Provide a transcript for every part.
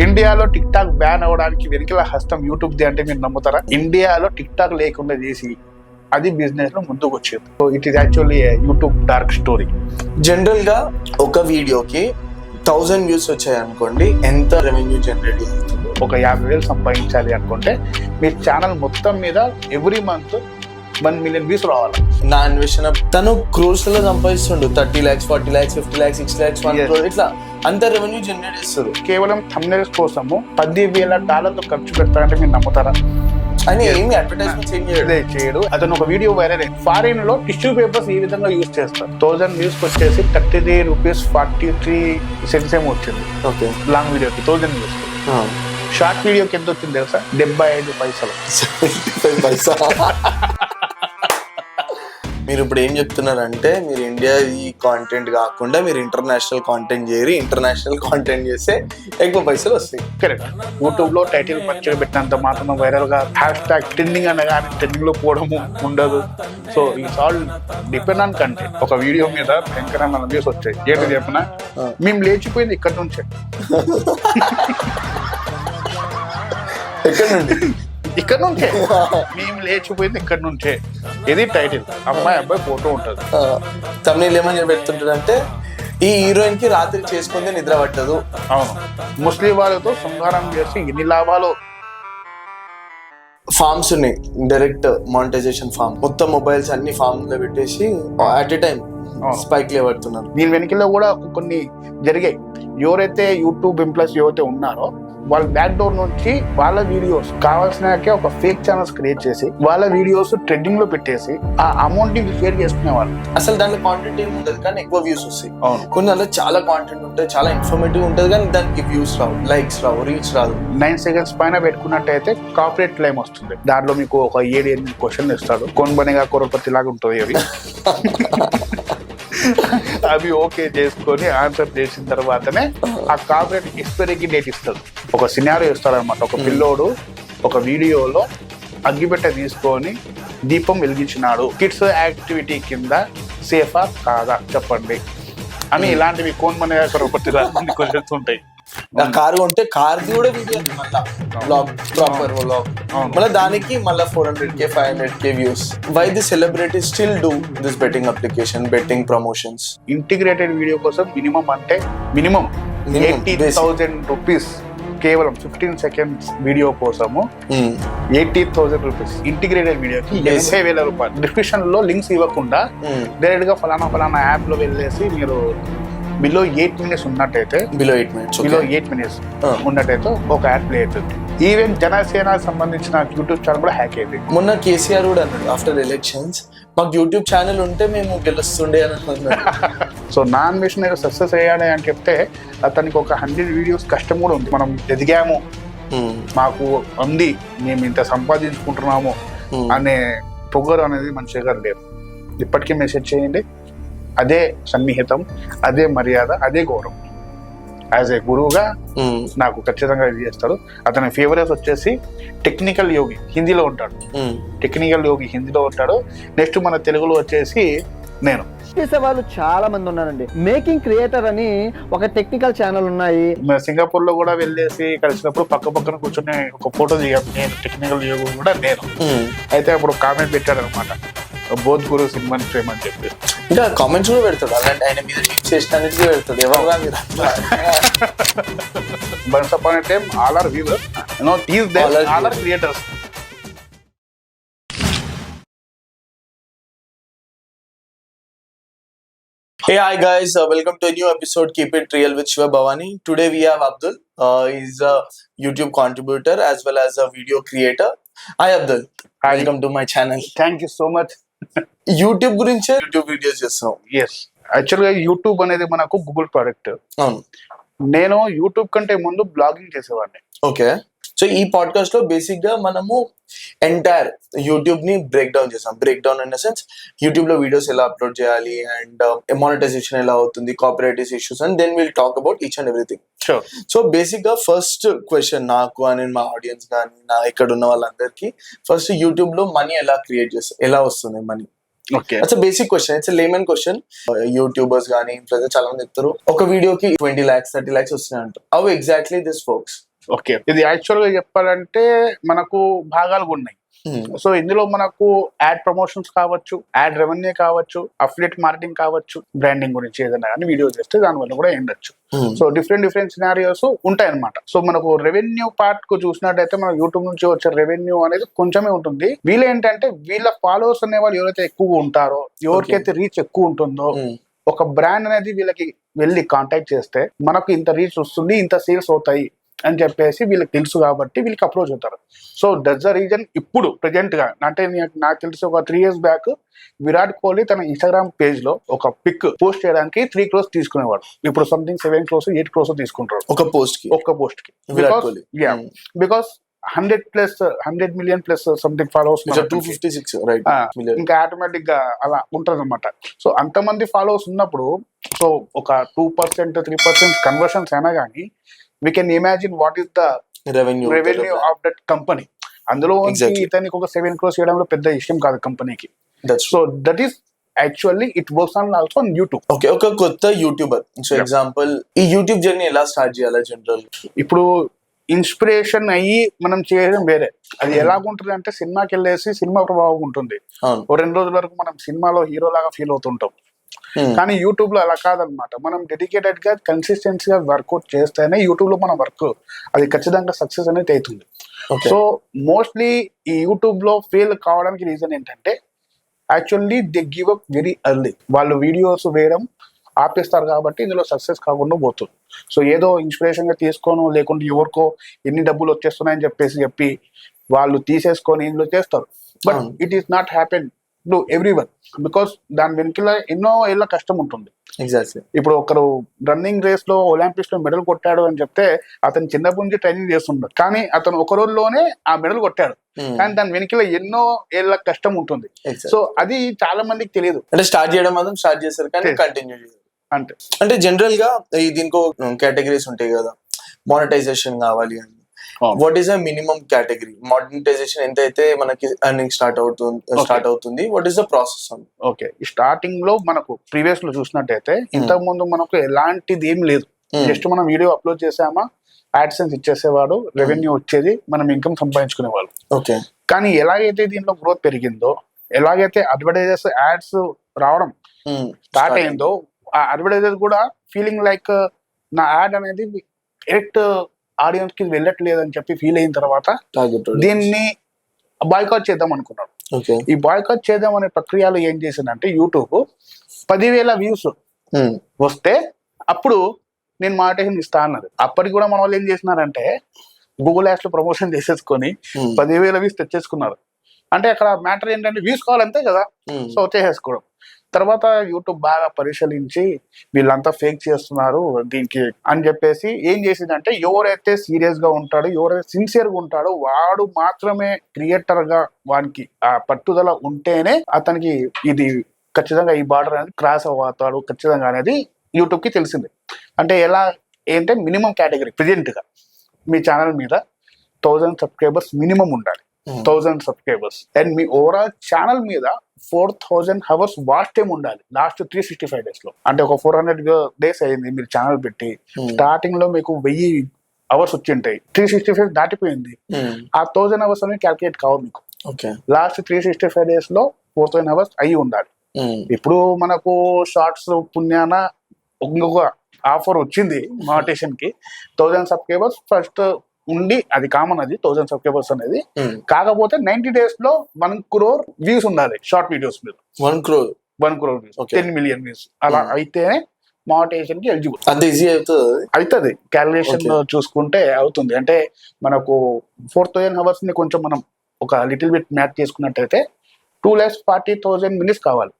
ఇండియాలో tick talk ban అవడానికి వెనుకల హస్తం యూట్యూబ్ ది అంటే మీరు నమ్ముతారా? ఇండియాలో టిక్ టాక్ లేకుండా చేసి అది బిజినెస్ లో ముందుకు వచ్చేది. So it is actually YouTube dark story. General గా ఒక వీడియోకి 1000 వ్యూస్ వచ్చాయి అనుకోండి, ఎంత రెవెన్యూ జనరేట్ అవుతుంది? ఒక 50,000 సంపాదించాలి అనుకుంటే మీ ఛానల్ మొత్తం మీద ఎవ్రీ మంత్ 1 million వ్యూస్ రావాలి. నా అన్వేషణ తను క్రోర్స్ లో సంపాదిస్తుండు, 30 lakhs 40 lakhs 50 lakhs 6 lakhs 1 crore ఇట్లా అంత రెవెన్యూ జనరేట్ చేస్తారు. కేవలం thumbnails కోసము $10,000 ఖర్చు పెడతారంటే మీరు నమ్ముతారా? అని ఏమి అడ్వర్టైజ్మెంట్స్ ఏం చేయడు. అతను ఒక వీడియో వైరల్ అయింది. ఫారిన్ లో టిష్యూ పేపర్స్ ఈ విధంగా యూజ్ చేస్తారు. 1000 వ్యూస్ వచ్చేసి 33 రూపీస్ 43 సెంట్స్ ఏమో వచ్చింది. ఓకే, లాంగ్ వీడియోకి 1000 వ్యూస్. షార్ట్ వీడియోకి ఎంత వచ్చింది తెలుసా? 75 పైసలు. 75 పైసా. మీరు ఇప్పుడు ఏం చెప్తున్నారంటే మీరు ఇండియా ఈ కాంటెంట్ కాకుండా మీరు ఇంటర్నేషనల్ కాంటెంట్ చేయరు, ఇంటర్నేషనల్ కాంటెంట్ చేస్తే ఎక్కువ పైసలు వస్తాయి. కరెక్ట్. యూట్యూబ్ లో టైటిల్ మంచిగా పెట్టినంత మాత్రం వైరల్ గా హ్యాష్ ట్రెండింగ్ అనగానే ట్రెండింగ్ లో పోవడము ఉండదు. So it's all depend on content. ఒక వీడియో మీద భయంకరమైన వ్యూస్ వచ్చాయి. ఏంటి చెప్పినా మేము లేచిపోయింది ఇక్కడ నుంచే. ఎక్కడ నుండి? ఇక్కడ నుంచే మేము లేచిపోయింది ఇక్కడ నుంచే. ఇది టైటిల్. అమ్మాయి అబ్బాయి ఫోటో ఉంటుంది. తమిళ ఏమని పెడుతుంటారంటే ఈ హీరోయిన్ కి రాత్రి చేసుకుంటే నిద్ర పట్టదు. అవును, ముస్లిం వాళ్ళతో శృంగారం చేసి ఎన్ని లాభాలు. ఫార్మ్స్ ఉన్నాయి, డైరెక్ట్ మానిటైజేషన్ ఫార్మ్. మొత్తం మొబైల్స్ అన్ని ఫార్మ్ లో పెట్టేసి అట్ ఎ టైం స్పైక్ లేవడుతున్నారు. దీని వెనుకలో కూడా కొన్ని జరిగాయి. ఎవరైతే యూట్యూబ్ ఎంప్లాయీస్ ఎవరైతే ఉన్నారో వాళ్ళ బ్యాక్ డోర్ నుంచి వాళ్ళ వీడియోస్ కావాల్సినకే ఒక ఫేక్ ఛానల్స్ క్రియేట్ చేసి వాళ్ళ వీడియోస్ ట్రెండింగ్ లో పెట్టేసి ఆ అమౌంట్ ని షేర్ చేసుకునేవాళ్ళు. అసలు దాంట్లో కాంటెంట్ ఏమి ఉండదు కానీ ఎక్కువ వ్యూస్ వస్తాయి. కొన్ని దాంట్లో చాలా కాంటెంట్ ఉంటుంది, చాలా ఇన్ఫర్మేటివ్ ఉంటుంది కానీ దానికి వ్యూస్ రావు, లైక్స్ రావు, రీచ్ రాదు. 9 seconds పైన పెట్టుకున్నట్టయితే కార్పొరేట్ క్లెయిమ్ వస్తుంది. దాంట్లో మీకు ఒక 7-8 క్వశ్చన్ ఇస్తాడు. కొనబనిగా కోరపతి లాగా ఉంటుంది అవి. అవి ఓకే చేసుకొని ఆన్సర్ చేసిన తర్వాతనే ఆ కార్పొరేట్ ఎక్స్పైరీకి డేట్ ఇస్తాడు. ఒక సినారియో ఇస్తాడు అనమాట. ఒక పిల్లోడు ఒక వీడియోలో అగ్గిపెట్టె తీసుకొని దీపం వెలిగించినాడు, కిడ్స్ యాక్టివిటీ కింద సేఫా కాదా చెప్పండి అని ఇలాంటివి కోన్మనే ఒకటి క్వశ్చన్స్ ఉంటాయి. కారు ఉంటే కార్ది కూడా వీడియో ప్రాపర్ వ్లాగ్, మళ్ళీ దానికి మళ్ళీ 400K 500K views. Why the celebrity still do this betting application, betting promotions? Integrated video కోసం మినిమం 80,000 రూపీస్. కేవలం 15 seconds వీడియో కోసము 80,000 రూపీస్. ఇంటిగ్రేటెడ్ వీడియోకి 80,000 రూపాయలు. డిస్క్రిప్షన్ లో లింక్స్ ఇవ్వకుండా డైరెక్ట్ గా ఫలానా యాప్ లో వెళ్ళేసి మీరు బిలో 8 minutes ఉన్నట్టయితే బిలో 8 minutes ఉన్నట్టయితే ఒక యాడ్ ప్లే అవుతుంది. ఈవెన్ జనసేన సంబంధించిన యూట్యూబ్ ఛానల్ కూడా హ్యాక్ అయింది. మొన్న కేసీఆర్ కూడా అన్నాడు ఆఫ్టర్ ఎలక్షన్స్ మాకు యూట్యూబ్ ఛానల్ ఉంటే మేము గెలుస్తుండే అని అన్నాడు. సో నాన్ మిషన్ సక్సెస్ అయ్యాలి అని చెప్తే అతనికి ఒక 100 వీడియోస్ కష్టం కూడా ఉంది. మనం ఎదిగాము, మాకు ఉంది, మేము ఇంత సంపాదించుకుంటున్నాము అనే పొగరు అనేది మన దగ్గర లేదు. ఇప్పటికీ మెసేజ్ చేయండి, అదే సన్నిహితం, అదే మర్యాద, అదే గౌరవం. యాజ్ ఏ గురువుగా నాకు ఖచ్చితంగా ఇది చేస్తాడు. అతని ఫేవరెట్ వచ్చేసి టెక్నికల్ యోగి, హిందీలో ఉంటాడు. టెక్నికల్ యోగి హిందీలో ఉంటాడు. నెక్స్ట్ మన తెలుగులో వచ్చేసి నేను చేసే వాళ్ళు చాలా మంది ఉన్నారండి. మేకింగ్ క్రియేటర్ అని ఒక టెక్నికల్ ఛానల్ ఉన్నాయి. సింగపూర్ లో కూడా వెళ్ళేసి కలిసినప్పుడు పక్కన కూర్చొని ఒక ఫోటో దిగాను. నేను టెక్నికల్ యోగి కూడా నేను. అయితే అప్పుడు కామెంట్ పెట్టాడు అనమాట, బోధ్ గురు సినిమాని చేయమని చెప్పి. ఇంకా కామెంట్స్ కూడా పెడతాడు, అలాంటి ఆయన మీద టీచ్ చేసినందుకు పెడతాడు. ఎవరుగా మీరు once upon a time all are viewers, you know is there all are creators. Hey, hi guys, welcome to a new episode Keep It Real with Shiva Bhavani. Today we have Abdul. He's a YouTube contributor as well as a video creator. Hi Abdul. Hi. Welcome to my channel. Thank you so much. YouTube గురించే YouTube videos చేస్తున్నాం. Yes, యాక్చువల్గా YouTube అనేది మనకు Google product. అవును, నేను YouTube కంటే ముందు blogging చేసేవాడిని. ఓకే. సో ఈ పాడ్కాస్ట్ లో బేసిక్ గా మనము ఎంటైర్ యూట్యూబ్ ని బ్రేక్ డౌన్ చేసాం. Break down in the sense YouTube లో వీడియోస్ ఎలా అప్లోడ్ చేయాలి అండ్ మానిటైజేషన్ ఎలా అవుతుంది, copyright issues, and then will talk about each and everything. So basic గా ఫస్ట్ క్వశ్చన్ నాకు అని మా ఆడియన్స్ కానీ నా ఇక్కడ ఉన్న వాళ్ళందరికీ, ఫస్ట్ యూట్యూబ్ లో మనీ ఎలా క్రియేట్ చేస్తారు, ఎలా వస్తుంది money? Okay. It's basic question, it's layman question. YouTubers కానీ ఇన్ఫ్లుయెన్సర్ చాలా మంది చెప్తారు ఒక వీడియోకి 20 lakhs 30 lakhs వస్తున్నాయి అంటారు. How exactly this works? Okay, ఇది యాక్చువల్ గా చెప్పాలంటే మనకు భాగాలు ఉన్నాయి. సో ఇందులో మనకు యాడ్ ప్రమోషన్స్ కావచ్చు, యాడ్ రెవెన్యూ కావచ్చు, అఫిలియేట్ మార్కెటింగ్ కావచ్చు, బ్రాండింగ్ గురించి ఏదైనా కానీ వీడియో చేస్తే దానివల్ల కూడా ఉండొచ్చు. సో డిఫరెంట్ సినారియోస్ ఉంటాయి అనమాట. సో మనకు రెవెన్యూ పార్ట్ కు చూసినట్టయితే మన యూట్యూబ్ నుంచి వచ్చే రెవెన్యూ అనేది కొంచెమే ఉంటుంది. వీళ్ళు ఏంటంటే వీళ్ళ ఫాలోవర్స్ అనే వాళ్ళు ఎవరైతే ఎక్కువ ఉంటారో, ఎవరికైతే రీచ్ ఎక్కువ ఉంటుందో, ఒక బ్రాండ్ అనేది వీళ్ళకి వెళ్ళి కాంటాక్ట్ చేస్తే మనకు ఇంత రీచ్ వస్తుంది, ఇంత సేల్స్ అవుతాయి అని చెప్పేసి వీళ్ళకి తెలుసు కాబట్టి వీళ్ళకి అప్రోచ్ అవుతారు. So that's the reason. ఇప్పుడు ప్రెజెంట్ గా అంటే నాకు తెలిసి ఒక 3 years బ్యాక్ విరాట్ కోహ్లీ తన ఇన్స్టాగ్రామ్ పేజ్ లో ఒక పిక్ పోస్ట్ చేయడానికి 3 crores తీసుకునేవాడు. ఇప్పుడు సంథింగ్ 7 crores 8 crores తీసుకుంటారు ఒక పోస్ట్ కి. Because 100 million plus something followers, 256 right, ఇంకా ఆటోమేటిక్ గా అలా ఉంటది అనమాట. సో అంతమంది ఫాలోవర్స్ ఉన్నప్పుడు సో ఒక 2% 3% కన్వర్షన్స్ అయినా కానీ we can imagine what is the revenue of that company. అందులో ఇతనికి ఒక 7 crores చేయడంలో పెద్ద విషయం కాదు కంపెనీకి. So that is actually it works on also on YouTube. Okay, ఒక కొత్త యూట్యూబర్ సో ఎగ్జాంపుల్ ఈ యూట్యూబ్ జర్నీ ఎలా స్టార్ట్ చేయాలి జనరల్? ఇప్పుడు ఇన్స్పిరేషన్ అయ్యి మనం చేయడం వేరే. అది ఎలాగుంటుంది అంటే సినిమాకి వెళ్ళేసి సినిమా ప్రభావం ఉంటుంది. ఓ 2 రోజుల వరకు మనం సినిమాలో హీరో లాగా ఫీల్ అవుతుంటాం. కానీ యూట్యూబ్ లో అలా కాదనమాట. మనం డెడికేటెడ్ గా కన్సిస్టెన్సీగా వర్కౌట్ చేస్తేనే యూట్యూబ్ లో మన వర్క్ అది ఖచ్చితంగా సక్సెస్ అనేది అవుతుంది. సో మోస్ట్లీ ఈ యూట్యూబ్ లో ఫెయిల్ కావడానికి రీజన్ ఏంటంటే actually they give up very early. వాళ్ళు వీడియోస్ వేయడం ఆపేస్తారు కాబట్టి ఇందులో సక్సెస్ కాకుండా పోతుంది. సో ఏదో ఇన్స్పిరేషన్ గా తీసుకోను, లేకుంటే ఎవరికో ఎన్ని డబ్బులు వచ్చేస్తున్నాయని చెప్పి వాళ్ళు తీసేసుకొని ఇందులో చేస్తారు. But it is not happen to everyone because దాని వెనుకల ఎన్నో ఏళ్ళ కష్టం ఉంటుంది. ఇప్పుడు ఒకరు రన్నింగ్ రేస్ లో ఒలింపిక్స్ లో మెడల్ కొట్టాడు అని చెప్తే అతను చిన్నప్పటి నుంచి ట్రైనింగ్ చేస్తుంటాడు, కానీ అతను ఒక రోజులోనే ఆ మెడల్ కొట్టాడు. కానీ దాని వెనుకల ఎన్నో ఏళ్ళ కష్టం ఉంటుంది. సో అది చాలా మందికి తెలియదు. అంటే స్టార్ట్ చేయడం మాత్రం స్టార్ట్ చేస్తారు కానీ కంటిన్యూ చేయాలి అంటే జనరల్ గా దీనికో కేటగిరీస్ ఉంటాయి కదా, మానిటైజేషన్ కావాలి అని. What is the minimum category? Monetization ఎంత అయితే మనకి ఎర్నింగ్ స్టార్ట్ అవుతుంది? What is the process? Okay, starting లో మనకు ప్రీవియస్ లో చూసినట్టయితే ఇంతకు ముందు మనకు ఎలాంటిది ఏం లేదు. జస్ట్ మనం వీడియో అప్లోడ్ చేసామా, యాడ్సెన్స్ ఇచ్చేసేవాడు, రెవెన్యూ వచ్చేది, మనం ఇన్కమ్ సంపాదించుకునేవాళ్ళు. ఓకే, కానీ ఎలాగైతే దీంట్లో గ్రోత్ పెరిగిందో, ఎలాగైతే అడ్వర్టైజర్స్ యాడ్స్ రావడం స్టార్ట్ అయిందో, ఆ అడ్వర్టైజర్ కూడా ఫీలింగ్ లైక్ నా యాడ్ అనేది డైరెక్ట్ ఆడియన్స్ కి వెళ్ళట్లేదు అని చెప్పి ఫీల్ అయిన తర్వాత దీన్ని బాయ్కాట్ చేద్దాం అనుకున్నాడు. ఈ బాయ్కాట్ చేద్దాం అనే ప్రక్రియలో ఏం చేసిందంటే యూట్యూబ్ 10,000 వ్యూస్ వస్తే అప్పుడు నేను మానిటైజేషన్ ఇస్తా అన్నది. అప్పటికి కూడా మన వాళ్ళు ఏం చేసినారంటే గూగుల్ యాడ్స్ లో ప్రమోషన్ చేసేసుకొని 10,000 వ్యూస్ తెచ్చేసుకున్నారు. అంటే అక్కడ మ్యాటర్ ఏంటంటే వ్యూస్ కావాలంతే కదా, సో చేసేసుకోవడం. తర్వాత యూట్యూబ్ బాగా పరిశీలించి వీళ్ళంతా ఫేక్ చేస్తున్నారు దీనికి అని చెప్పేసి ఏం చేసిందంటే ఎవరైతే సీరియస్ గా ఉంటాడో, ఎవరైతే సిన్సియర్ గా ఉంటాడో వాడు మాత్రమే క్రియేటర్ గా వానికి ఆ పట్టుదల ఉంటేనే అతనికి ఇది ఖచ్చితంగా ఈ బార్డర్ అనేది క్రాస్ అవుతాడు ఖచ్చితంగా అనేది యూట్యూబ్ కి తెలిసింది. అంటే ఎలా ఏంటంటే మినిమం కేటగిరీ ప్రెజెంట్ గా మీ ఛానల్ మీద 1000 సబ్స్క్రైబర్స్ మినిమం ఉండాలి. 1000 subscribers and me overall channel మీద 4,000 hours వాచ్ టైం ఉండాలి లాస్ట్ 365 days లో. అంటే ఒక 400 days అయింది మీరు ఛానల్ పెట్టి, స్టార్టింగ్ లో మీకు 1000 hours వచ్చి ఉంటాయి, 365 దాటిపోయింది. ఆ 1000 hours అనేది క్యాల్కులేట్ కావాలి మీకు. లాస్ట్ 365 days లో 4,000 hours అయ్యి ఉండాలి. ఇప్పుడు మనకు షార్ట్స్ పుణ్యాన ఇంకొక ఆఫర్ వచ్చింది మానిటైజేషన్ కి. 1000 సబ్స్క్రైబర్స్ ఫస్ట్ ఉండి అది కామన్, అది 1000 సబ్స్క్రైబర్స్ అనేది. కాకపోతే 90 days లో 1 crore వ్యూస్ ఉండాలి షార్ట్ వీడియోస్ మీద. 1 crore వ్యూస్, 10 million వ్యూస్ అలా అయితేనే మానిటైజేషన్ కి ఎలిజిబుల్. అంత ఈజీ అవుతుంది క్యాలిక్యులేషన్ చూసుకుంటే అవుతుంది. అంటే మనకు 4,000 hours ని కొంచెం మనం ఒక లిటిల్ బిట్ మ్యాచ్ చేసుకున్నట్టయితే 2,40,000 minutes కావాలి.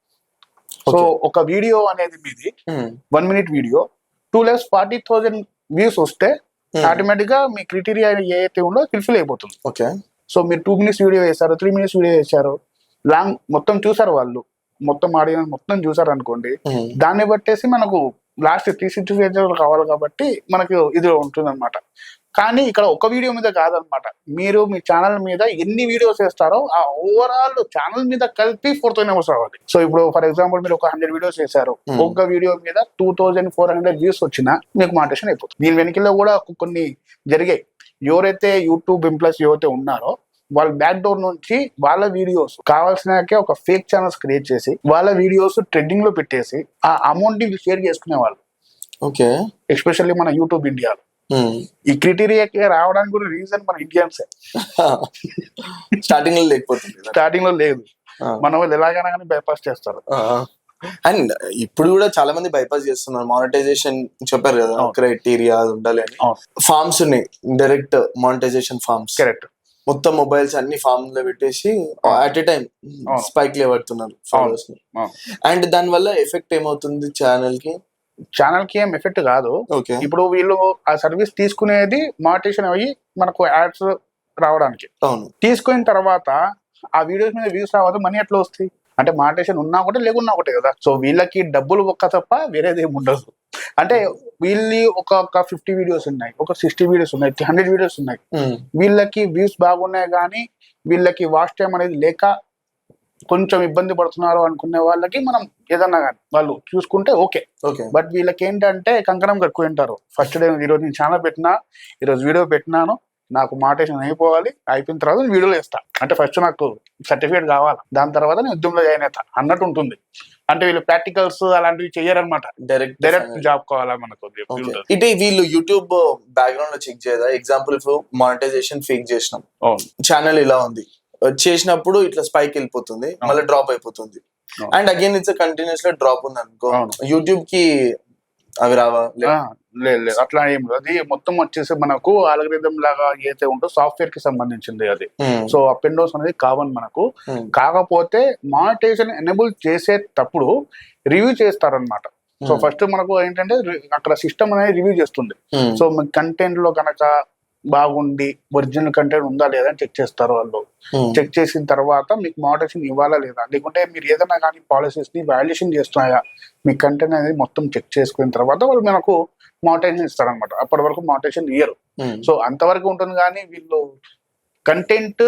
సో ఒక వీడియో అనేది మీది 1 minute వీడియో 2,40,000 వ్యూస్ వస్తే ఆటోమేటిక్ గా మీ క్రైటీరియా ఏదైతే ఉందో ఫుల్ఫిల్ అయిపోతుంది. సో మీరు 2 minutes వీడియో వేశారు, 3 minutes వీడియో వేశారు, లాంగ్ మొత్తం చూసారు, వాళ్ళు మొత్తం ఆడియన్స్ మొత్తం చూసారు అనుకోండి, దాన్ని బట్టేసి మనకు లాస్ట్ 365 days కావాలి కాబట్టి మనకు ఇది ఉంటుంది అనమాట. కానీ ఇక్కడ ఒక వీడియో మీద కాదనమాట, మీరు మీ ఛానల్ మీద ఎన్ని వీడియోస్ చేస్తారో ఆ ఓవరాల్ ఛానల్ మీద కలిపి 4,000 అవర్స్ రావాలి. సో ఇప్పుడు ఫర్ ఎగ్జాంపుల్ మీరు ఒక 100 వీడియోస్ చేశారు, ఒక్క వీడియో మీద 2,400 వ్యూస్ వచ్చినా మీకు మానిటైజేషన్ అయిపోతుంది. దీని వెనకలో కూడా కొన్ని జరిగాయి. ఎవరైతే యూట్యూబ్ ఎంప్లాయీస్ ఎవరైతే ఉన్నారో వాళ్ళ బ్యాక్ డోర్ నుంచి వాళ్ళ వీడియోస్ కావాల్సినాకే ఒక ఫేక్ ఛానల్స్ క్రియేట్ చేసి వాళ్ళ వీడియోస్ ట్రెండింగ్ లో పెట్టేసి ఆ అమౌంట్ ని షేర్ చేసుకునే వాళ్ళు. ఓకే, ఎస్పెషల్లీ మన యూట్యూబ్ ఇండియాలో ఈ క్రైటీరియాకి రావడానికి కూడా రీజన్ మన ఇండియన్సే. స్టార్టింగ్ లో లేకపోతుంది, స్టార్టింగ్ లో లేదు, మన వాళ్ళు ఎలాగైనా కానీ బైపాస్ చేస్తారు. అండ్ ఇప్పుడు కూడా చాలా మంది బైపాస్ చేస్తున్నారు. మానిటైజేషన్ చెప్పారు కదా, క్రైటీరియా ఉండాలి అని. ఫార్మ్స్ ఉన్నాయి, డైరెక్ట్ మానిటైజేషన్ ఫార్మ్స్. కరెక్ట్. మొత్తం మొబైల్స్ అన్ని ఫార్మ్ లో పెట్టేసి అట్ ఎ టైం స్పైక్ లేవడుతున్నారు ఫాలోవర్స్ ని. అండ్ దాని వల్ల ఎఫెక్ట్ ఏమవుతుంది ఛానల్ కి? ఛానల్ కి ఏం ఎఫెక్ట్ కాదు. ఇప్పుడు వీళ్ళు ఆ సర్వీస్ తీసుకునేది మానిటైజేషన్ అయ్యి మనకు యాడ్స్ రావడానికి. అవును. తీసుకున్న తర్వాత ఆ వీడియోస్ మీద వ్యూస్ రావద్దు, మనీ ఎట్లా వస్తాయి అంటే మానిటైజేషన్ ఉన్నా ఒకటే లేకున్నా ఒకటే కదా. సో వీళ్ళకి డబ్బులు ఒక్క తప్ప వేరేది ఏమి ఉండదు. అంటే వీళ్ళు ఒక 50 వీడియోస్ ఉన్నాయి, ఒక 60 వీడియోస్ ఉన్నాయి, 100 వీడియోస్ ఉన్నాయి. వీళ్ళకి వ్యూస్ బాగున్నాయి కానీ వీళ్ళకి వాచ్ టైం అనేది లేక కొంచెం ఇబ్బంది పడుతున్నారు అనుకునే వాళ్ళకి మనం ఏదన్నా కానీ వాళ్ళు చూసుకుంటే ఓకే. బట్ వీళ్ళకి ఏంటంటే కంకణం కట్టుకుని ఉంటారు. ఫస్ట్ డే ఈరోజు నేను ఛానల్ పెట్టినా, ఈరోజు వీడియో పెట్టినాను, నాకు మానిటైజేషన్ అయిపోవాలి, అయిపోయిన తర్వాత నేను వీడియోలో వేస్తా, అంటే ఫస్ట్ నాకు సర్టిఫికేట్ కావాలి, దాని తర్వాత నేను ఉద్యమంలో జాయిన్ అవుతా అన్నట్టు ఉంటుంది. అంటే వీళ్ళు ప్రాక్టికల్స్ అలాంటివి చెయ్యరనమాట, డైరెక్ట్ జాబ్ కావాలా మనకు. ఇటే వీళ్ళు యూట్యూబ్ బ్యాక్గ్రౌండ్ లో చెక్ చేయదా? ఎగ్జాంపుల్ మానిటైజేషన్ ఫేక్ చేసినాం, ఛానల్ ఇలా ఉంది, చేసినప్పుడు ఇట్లా స్పైక్ వెళ్ళిపోతుంది, మళ్ళీ డ్రాప్ అయిపోతుంది, అండ్ అగైన్ ఇట్స్ కంటిన్యూస్ గా డ్రాప్ ఉంది అనుకో, యూట్యూబ్ కి అవి రావా? లేదు, అట్లా ఏం లేదు. అది మొత్తం వచ్చేసి మనకు ఆల్గరిథం లాగా ఏదైతే ఉంటో సాఫ్ట్వేర్ కి సంబంధించింది అది. సో అప్ అండ్ డౌన్స్ అనేది కావని మనకు. కాకపోతే మానిటైజేషన్ ఎనేబుల్ చేసేటప్పుడు రివ్యూ చేస్తారనమాట. సో ఫస్ట్ మనకు ఏంటంటే అక్కడ సిస్టమ్ అనేది రివ్యూ చేస్తుంది. సో మీ కంటెంట్ లో కనుక బాగుంది, ఒరిజినల్ కంటెంట్ ఉందా లేదా అని చెక్ చేస్తారు వాళ్ళు. చెక్ చేసిన తర్వాత మీకు మానిటైజేషన్ ఇవ్వాలా లేదా, లేకుంటే మీరు ఏదైనా కానీ పాలసీస్ ని వాల్యుయేషన్ చేస్తున్నాయా, మీ కంటెంట్ అనేది మొత్తం చెక్ చేసుకున్న తర్వాత వాళ్ళు మనకు మానిటైజేషన్ ఇస్తారనమాట. అప్పటి వరకు మానిటైజేషన్ ఇయ్యరు. సో అంతవరకు ఉంటుంది కానీ వీళ్ళు కంటెంట్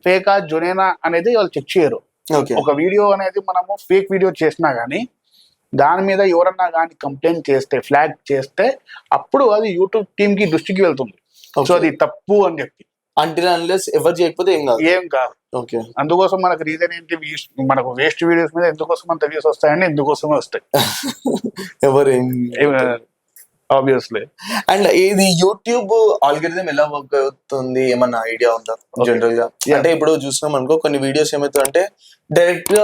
ఫేకా జునేనా అనేది వాళ్ళు చెక్ చేయరు. ఒక వీడియో అనేది మనము ఫేక్ వీడియో చేసినా గానీ దాని మీద ఎవరన్నా కానీ కంప్లైంట్ చేస్తే, ఫ్లాగ్ చేస్తే అప్పుడు అది యూట్యూబ్ టీమ్ కి దృష్టికి వెళ్తుంది. సో అది తప్పు అని చెప్పి ఎవరు చేయకపోతే ఏం కాదు. అందుకోసం మనకు రీజన్ ఏంటి, మనకు వేస్ట్ వీడియోస్ మీద ఎందుకోసం అంత వ్యూస్ వస్తాయని ఎందుకోసమే వస్తాయి. ఆబ్వియస్లీ. అండ్ ఇది యూట్యూబ్ ఆల్గరిథం ఎలా వర్క్ అవుతుంది ఏమన్నా ఐడియా ఉందా జనరల్ గా? అంటే ఇప్పుడు చూసినాం అనుకో, కొన్ని వీడియోస్ ఏమవుతాయంటే డైరెక్ట్ గా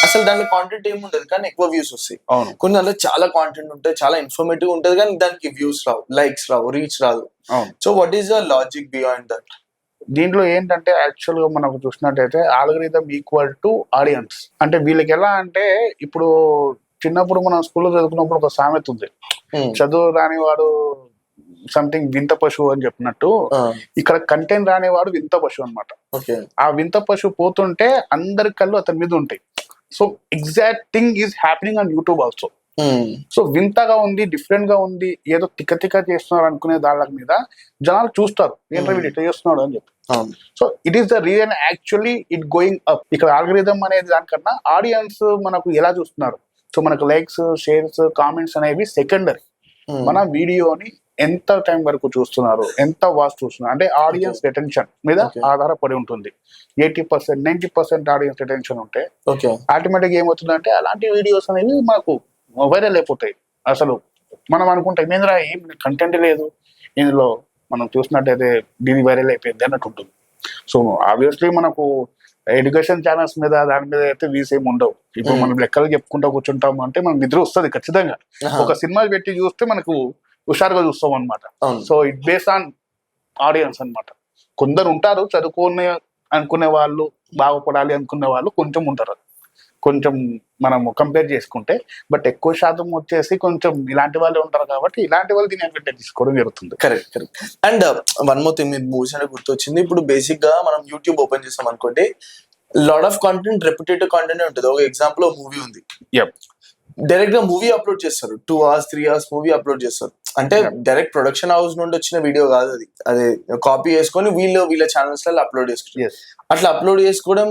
అసలు దాంట్లో కాంటెంట్ ఏమి ఉండదు కానీ ఎక్కువ వ్యూస్ వస్తాయి. కొన్ని దాంట్లో చాలా కాంటెంట్ ఉంటాయి, చాలా ఇన్ఫర్మేటివ్ ఉంటది కానీ దానికి వ్యూస్ రావు, లైక్స్ రావు, రీచ్ రాదు. So what is the logic behind that? దీంట్లో ఏంటంటే యాక్చువల్ గా మనకు చూసినట్టయితే ఆల్గరిథం ఈక్వల్ టు ఆడియన్స్. అంటే వీళ్ళకి ఎలా అంటే, ఇప్పుడు చిన్నప్పుడు మనం స్కూల్లో చదువుకున్నప్పుడు ఒక సామెత ఉంది, చదువు రానివాడు సంథింగ్ వింత పశువు అని చెప్పినట్టు, ఇక్కడ కంటెంట్ రానివాడు వింత పశువు అనమాట. ఆ వింత పశువు పోతుంటే అందరి కళ్ళు అతని మీద ఉంటాయి. So exact thing is happening on YouTube also. So వింతగా ఉంది, డిఫరెంట్ గా ఉంది, ఏదో తిక్క చేస్తున్నారు అనుకునే దాని మీద జనాలు చూస్తారు, ఏంటో వీడు ఇట్లా చేస్తున్నాడు అని చెప్పి. So it is the reason actually it going up. ఇక్కడ ఆల్గరిథం అనేది దానికన్నా ఆడియన్స్ మనకు ఎలా చూస్తున్నారు. సో మనకు లైక్స్, షేర్స్, కామెంట్స్ అనేవి సెకండరీ. మన వీడియోని ఎంత టైం వరకు చూస్తున్నారు, ఎంత వాచ్ చూస్తున్నారు అంటే ఆడియన్స్ రిటెన్షన్ మీద ఆధారపడి ఉంటుంది. 80%, 90% ఆడియన్స్ రిటెన్షన్ ఉంటే ఆటోమేటిక్ ఏమవుతుందంటే అలాంటి వీడియోస్ అనేవి మనకు వైరల్ అయిపోతాయి. అసలు మనం అనుకుంటాం ఏంద్రా ఏం కంటెంట్ లేదు ఇందులో, మనం చూసినట్టయితే దీని వైరల్ అయిపోయింది అన్నట్టు ఉంటుంది. సో ఆబ్వియస్లీ మనకు ఎడ్యుకేషన్ ఛానల్స్ మీద దాని మీద అయితే వ్యూస్ ఏమి ఉండవు. ఇప్పుడు మనం లెక్కలు చెప్పుకుంటూ కూర్చుంటాము అంటే మనకు నిద్ర వస్తుంది ఖచ్చితంగా. ఒక సినిమా పెట్టి చూస్తే మనకు హుషారుగా చూస్తాం అనమాట. So it base on audience అనమాట. కొందరు ఉంటారు చదువుకునే అనుకునే వాళ్ళు, బాగుపడాలి అనుకునే వాళ్ళు కొంచెం ఉంటారు, కొంచెం మనం కంపేర్ చేసుకుంటే. బట్ ఎక్కువ శాతం వచ్చేసి కొంచెం ఇలాంటి వాళ్ళే ఉంటారు కాబట్టి ఇలాంటి వాళ్ళు దీని అడ్వాంటేజ్ తీసుకోవడం జరుగుతుంది. Correct. And one more thing, మీరు మూవీస్ అనేది గుర్తొచ్చింది. ఇప్పుడు బేసిక్ గా మనం యూట్యూబ్ ఓపెన్ చేస్తాం అనుకోండి, లాట్ ఆఫ్ కాంటెంట్, రెప్యుటేటివ్ కాంటెంట్ ఉంటుంది. ఒక ఎగ్జాంపుల్ మూవీ ఉంది, డైరెక్ట్ గా మూవీ అప్లోడ్ చేస్తారు, 2 hours 3 hours మూవీ అప్లోడ్ చేస్తారు. అంటే డైరెక్ట్ ప్రొడక్షన్ హౌస్ నుండి వచ్చిన వీడియో కాదు అది, అదే కాపీ చేసుకొని వీళ్ళ ఛానల్స్ లో అప్లోడ్ చేసుకుంటారు. Yes. అట్లా అప్లోడ్ చేసుకోవడం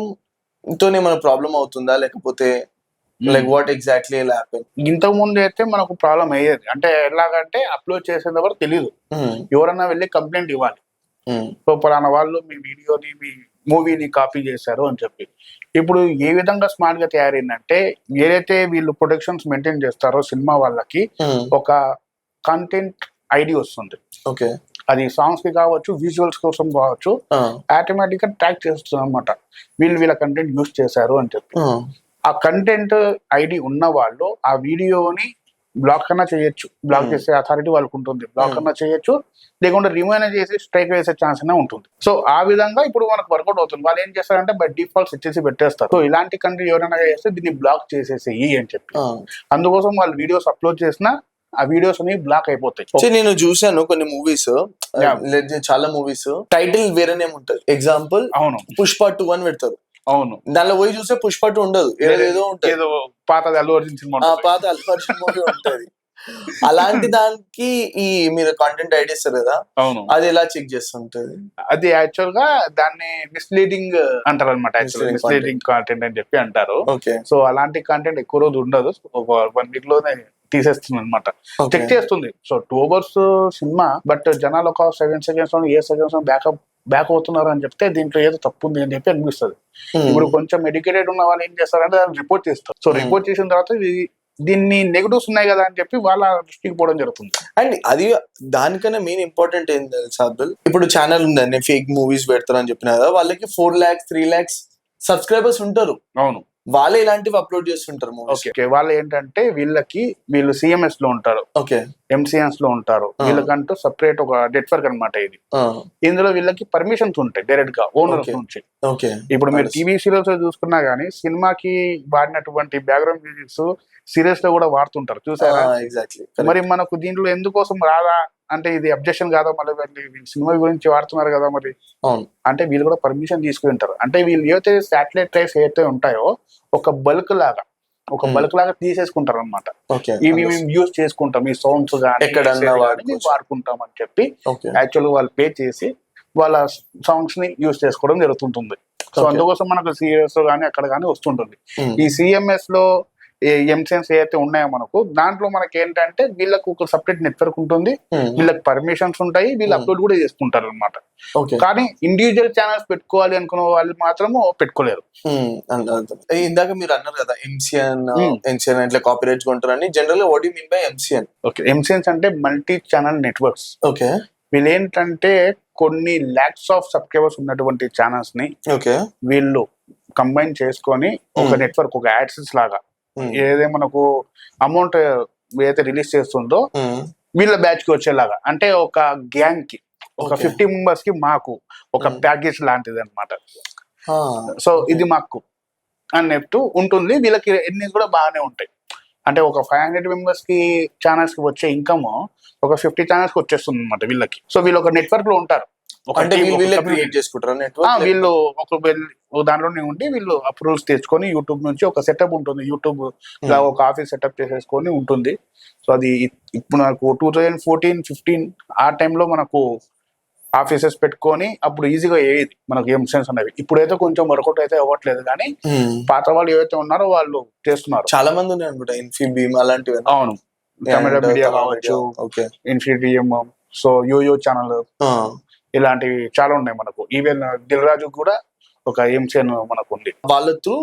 తోనే మన ప్రాబ్లం అవుతుందా, లేకపోతే లైక్ వాట్ ఎగ్జాక్ట్లీ ఇలా హ్యాపెన్? ఇంతకు ముందు అయితే మనకు ప్రాబ్లం అయ్యేది. అంటే ఎలాగంటే అప్లోడ్ చేసేంత వరకు తెలియదు, ఎవరన్నా వెళ్ళి కంప్లైంట్ ఇవ్వాలి. సో పలానా వాళ్ళు మీ వీడియోని మీ మూవీని కాపీ చేశారు అని చెప్పి. ఇప్పుడు ఏ విధంగా స్మార్ట్ గా తయారైందంటే, ఏదైతే వీళ్ళు ప్రొడక్షన్స్ మెయింటైన్ చేస్తారో సినిమా వాళ్ళకి ఒక కంటెంట్ ఐడి వస్తుంది. ఓకే, అది సాంగ్స్ కి కావచ్చు, విజువల్స్ కోసం కావచ్చు, ఆటోమేటిక్ గా ట్రాక్ చేస్తుంది అనమాట. వీళ్ళ కంటెంట్ యూజ్ చేశారు అని చెప్పి. ఆ కంటెంట్ ఐడి ఉన్న వాళ్ళు ఆ వీడియోని బ్లాక్ కన్నా చేయొచ్చు, బ్లాక్ చేసే అథారిటీ వాళ్ళకు ఉంటుంది, బ్లాక్ కన్నా చేయొచ్చు, లేకుంటే రిమూవ్ చేసి స్ట్రైక్ వేసే ఛాన్స్ అనే ఉంటుంది. సో ఆ విధంగా ఇప్పుడు మనకు వర్కౌట్ అవుతుంది. వాళ్ళు ఏం చేస్తారంటే బై డిఫాల్ట్స్ ఇచ్చేసి పెట్టేస్తారు. సో ఇలాంటి కంటెంట్ ఎవరైనా చేస్తే దీన్ని బ్లాక్ చేసేసేయి అని చెప్పి. అందుకోసం వాళ్ళు వీడియోస్ అప్లోడ్ చేసినా ఆ వీడియోస్ అన్ని బ్లాక్ అయిపోతాయి. నేను చూసాను కొన్ని మూవీస్, చాలా మూవీస్ టైటిల్ వేరేనే ఉంటది. ఎగ్జాంపుల్, అవును, పుష్ప 2 అని పెడతారు. అవును, దానిలో పోయి చూస్తే పుష్ప 2 ఉండదు, ఏదో ఉంటుంది, ఏదో పాతది అల్లు అర్జున్ సినిమా, పాత అల్లు అర్జున్ మూవీ ఉంటది. అలాంటి దానికి ఈ మీరు కంటెంట్ ఐడి ఇస్తారు కదా, అవును, అది ఎలా చెక్ చేస్తుంటది? అది యాక్చువల్ గా దాన్ని మిస్లీడింగ్ అంటారు అనమాట. మిస్లీడింగ్ కాంటెంట్ అని చెప్పి అంటారు. ఓకే, సో అలాంటి కాంటెంట్ ఎక్కువ రోజు ఉండదు, ఒక 1 వీక్ లోనే తీసేస్తుంది అనమాట, చెక్ చేస్తుంది. సో 2 hours సినిమా, బట్ జనాలు ఒక 7 seconds లో 8 seconds బ్యాక్ అవుతున్నారు అని చెప్తే దీంట్లో ఏదో తప్పు ఉంది అని చెప్పి అనిపిస్తుంది. ఇప్పుడు కొంచెం ఎడ్యుకేటెడ్ ఉన్న వాళ్ళు ఏం చేస్తారంటే దాన్ని రిపోర్ట్ చేస్తారు. సో రిపోర్ట్ చేసిన తర్వాత దీన్ని నెగటివ్స్ ఉన్నాయి కదా అని చెప్పి వాళ్ళ దృష్టికి పోవడం జరుగుతుంది. అండ్ అది దానికన్నా మెయిన్ ఇంపార్టెంట్ ఏంటి తెలుసా అబ్దుల్? ఇప్పుడు ఛానల్ ఉందండి, నేను ఫేక్ మూవీస్ పెడతారని చెప్పిన కదా, వాళ్ళకి 4 lakhs 3 lakhs సబ్స్క్రైబర్స్ ఉంటారు. అవును, వాళ్ళే ఇలాంటివి అప్లోడ్ చేస్తుంటారు. ఓకే, వాళ్ళు ఏంటంటే వీళ్ళు సిఎంఎస్ లో ఉంటారు, ఓకే, ఎంసీఎన్స్ లో ఉంటారు. వీళ్ళకంటూ సపరేట్ ఒక నెట్వర్క్ అనమాట ఇది. ఇందులో వీళ్ళకి పర్మిషన్స్ ఉంటాయి డైరెక్ట్ గా ఓనర్స్ నుంచి. ఇప్పుడు మీరు టీవీ సీరియల్స్ చూసుకున్నా గానీ సినిమాకి వాడినటువంటి బ్యాక్గ్రౌండ్ మ్యూజిక్స్ సీరియల్స్ లో కూడా వాడుతుంటారు, చూసారా? ఎగ్జాక్ట్లీ. మరి మనకు దీంట్లో ఎందుకోసం రాదా అంటే ఇది అబ్జెక్షన్ కాదా? మళ్ళీ సినిమా గురించి వాడుతున్నారు కదా మరి, అంటే వీళ్ళు కూడా పర్మిషన్ తీసుకుంటారు. అంటే వీళ్ళు ఏవైతే శాటిలైట్ రైట్స్ ఏవైతే ఉంటాయో ఒక బల్క్ లాగా తీసేసుకుంటారు అనమాట. ఇవి మేము యూజ్ చేసుకుంటాం, ఈ సౌండ్స్ కానీ వాడుకుంటాం అని చెప్పి యాక్చువల్గా వాళ్ళు పే చేసి వాళ్ళ సాంగ్స్ ని యూజ్ చేసుకోవడం జరుగుతుంటుంది. సో అందుకోసం మనకు సీరియల్స్ కానీ అక్కడ కానీ వస్తుంటుంది. ఈ సిఎంఎస్ లో ఎంసీఎన్స్ ఏదైతే ఉన్నాయో మనకు, దాంట్లో మనకి ఏంటంటే వీళ్ళకు ఒక సపరేట్ నెట్వర్క్ ఉంటుంది, వీళ్ళకి పర్మిషన్స్ ఉంటాయి, వీళ్ళు అప్లోడ్ కూడా చేసుకుంటారు అనమాట. కానీ ఇండివిజువల్ ఛానల్స్ పెట్టుకోవాలి అనుకున్న వాళ్ళు మాత్రము పెట్టుకోలేరు. ఇందాక మీరు అన్నారు కదా ఎంసీఎన్ ఇట్లా కాపీరైట్స్ కొంటారని. General what you mean by MCN? Okay, MCNs అంటే మల్టీ ఛానల్ నెట్వర్క్స్. ఓకే, వీళ్ళు ఏంటంటే కొన్ని lakhs ఆఫ్ సబ్స్క్రైబర్స్ ఉన్నటువంటి ఛానల్స్ ని వీళ్ళు కంబైన్ చేసుకొని ఒక నెట్వర్క్, ఒక యాడ్సెన్స్ లాగా ఏదైతే మనకు అమౌంట్ ఏదైతే రిలీజ్ చేస్తుందో వీళ్ళ బ్యాచ్ కి వచ్చేలాగా, అంటే ఒక గ్యాంగ్ కి ఒక 50 members కి మాకు ఒక ప్యాకేజ్ లాంటిది అనమాట. సో ఇది మాకు అన్నట్టు ఉంటుంది. వీళ్ళకి ఎన్ని కూడా బాగానే ఉంటాయి. అంటే ఒక 500 members కి ఛానల్స్ కి వచ్చే ఇన్కమ్ ఒక 50 ఛానల్స్ కి వచ్చేస్తుంది అనమాట వీళ్ళకి. సో వీళ్ళు ఒక నెట్వర్క్ లో ఉంటారు, వీళ్ళు ఒక దాంట్లోనే ఉండి వీళ్ళు అప్రూవల్స్ తెచ్చుకొని యూట్యూబ్ నుంచి ఒక సెటప్ ఉంటుంది, యూట్యూబ్ ఒక ఆఫీస్ సెటప్ చేసేసుకొని ఉంటుంది. సో అది ఇప్పుడు నాకు 2014-15 ఆ టైంలో మనకు ఆఫీసెస్ పెట్టుకొని అప్పుడు ఈజీగా అయ్యేది మనకు ఎంసెన్స్ అనేవి. ఇప్పుడైతే కొంచెం వర్కౌట్ అయితే అవ్వట్లేదు, కానీ పాత వాళ్ళు ఏవైతే ఉన్నారో వాళ్ళు చేస్తున్నారు. చాలా మంది ఉన్నాయి అనుకుంటా, ఇన్ఫీబీమ్ అలాంటివి. అవును, కన్నడ మీడియా కావచ్చు, ఇన్ఫీబీఎం, సో యోయో ఛానల్, ఇలాంటివి చాలా ఉన్నాయి మనకు. ఈవెన్ దిల్ రాజు కూడా ఒక ఎంసీఎన్ మనకు ఉంది. వాళ్ళ త్రూ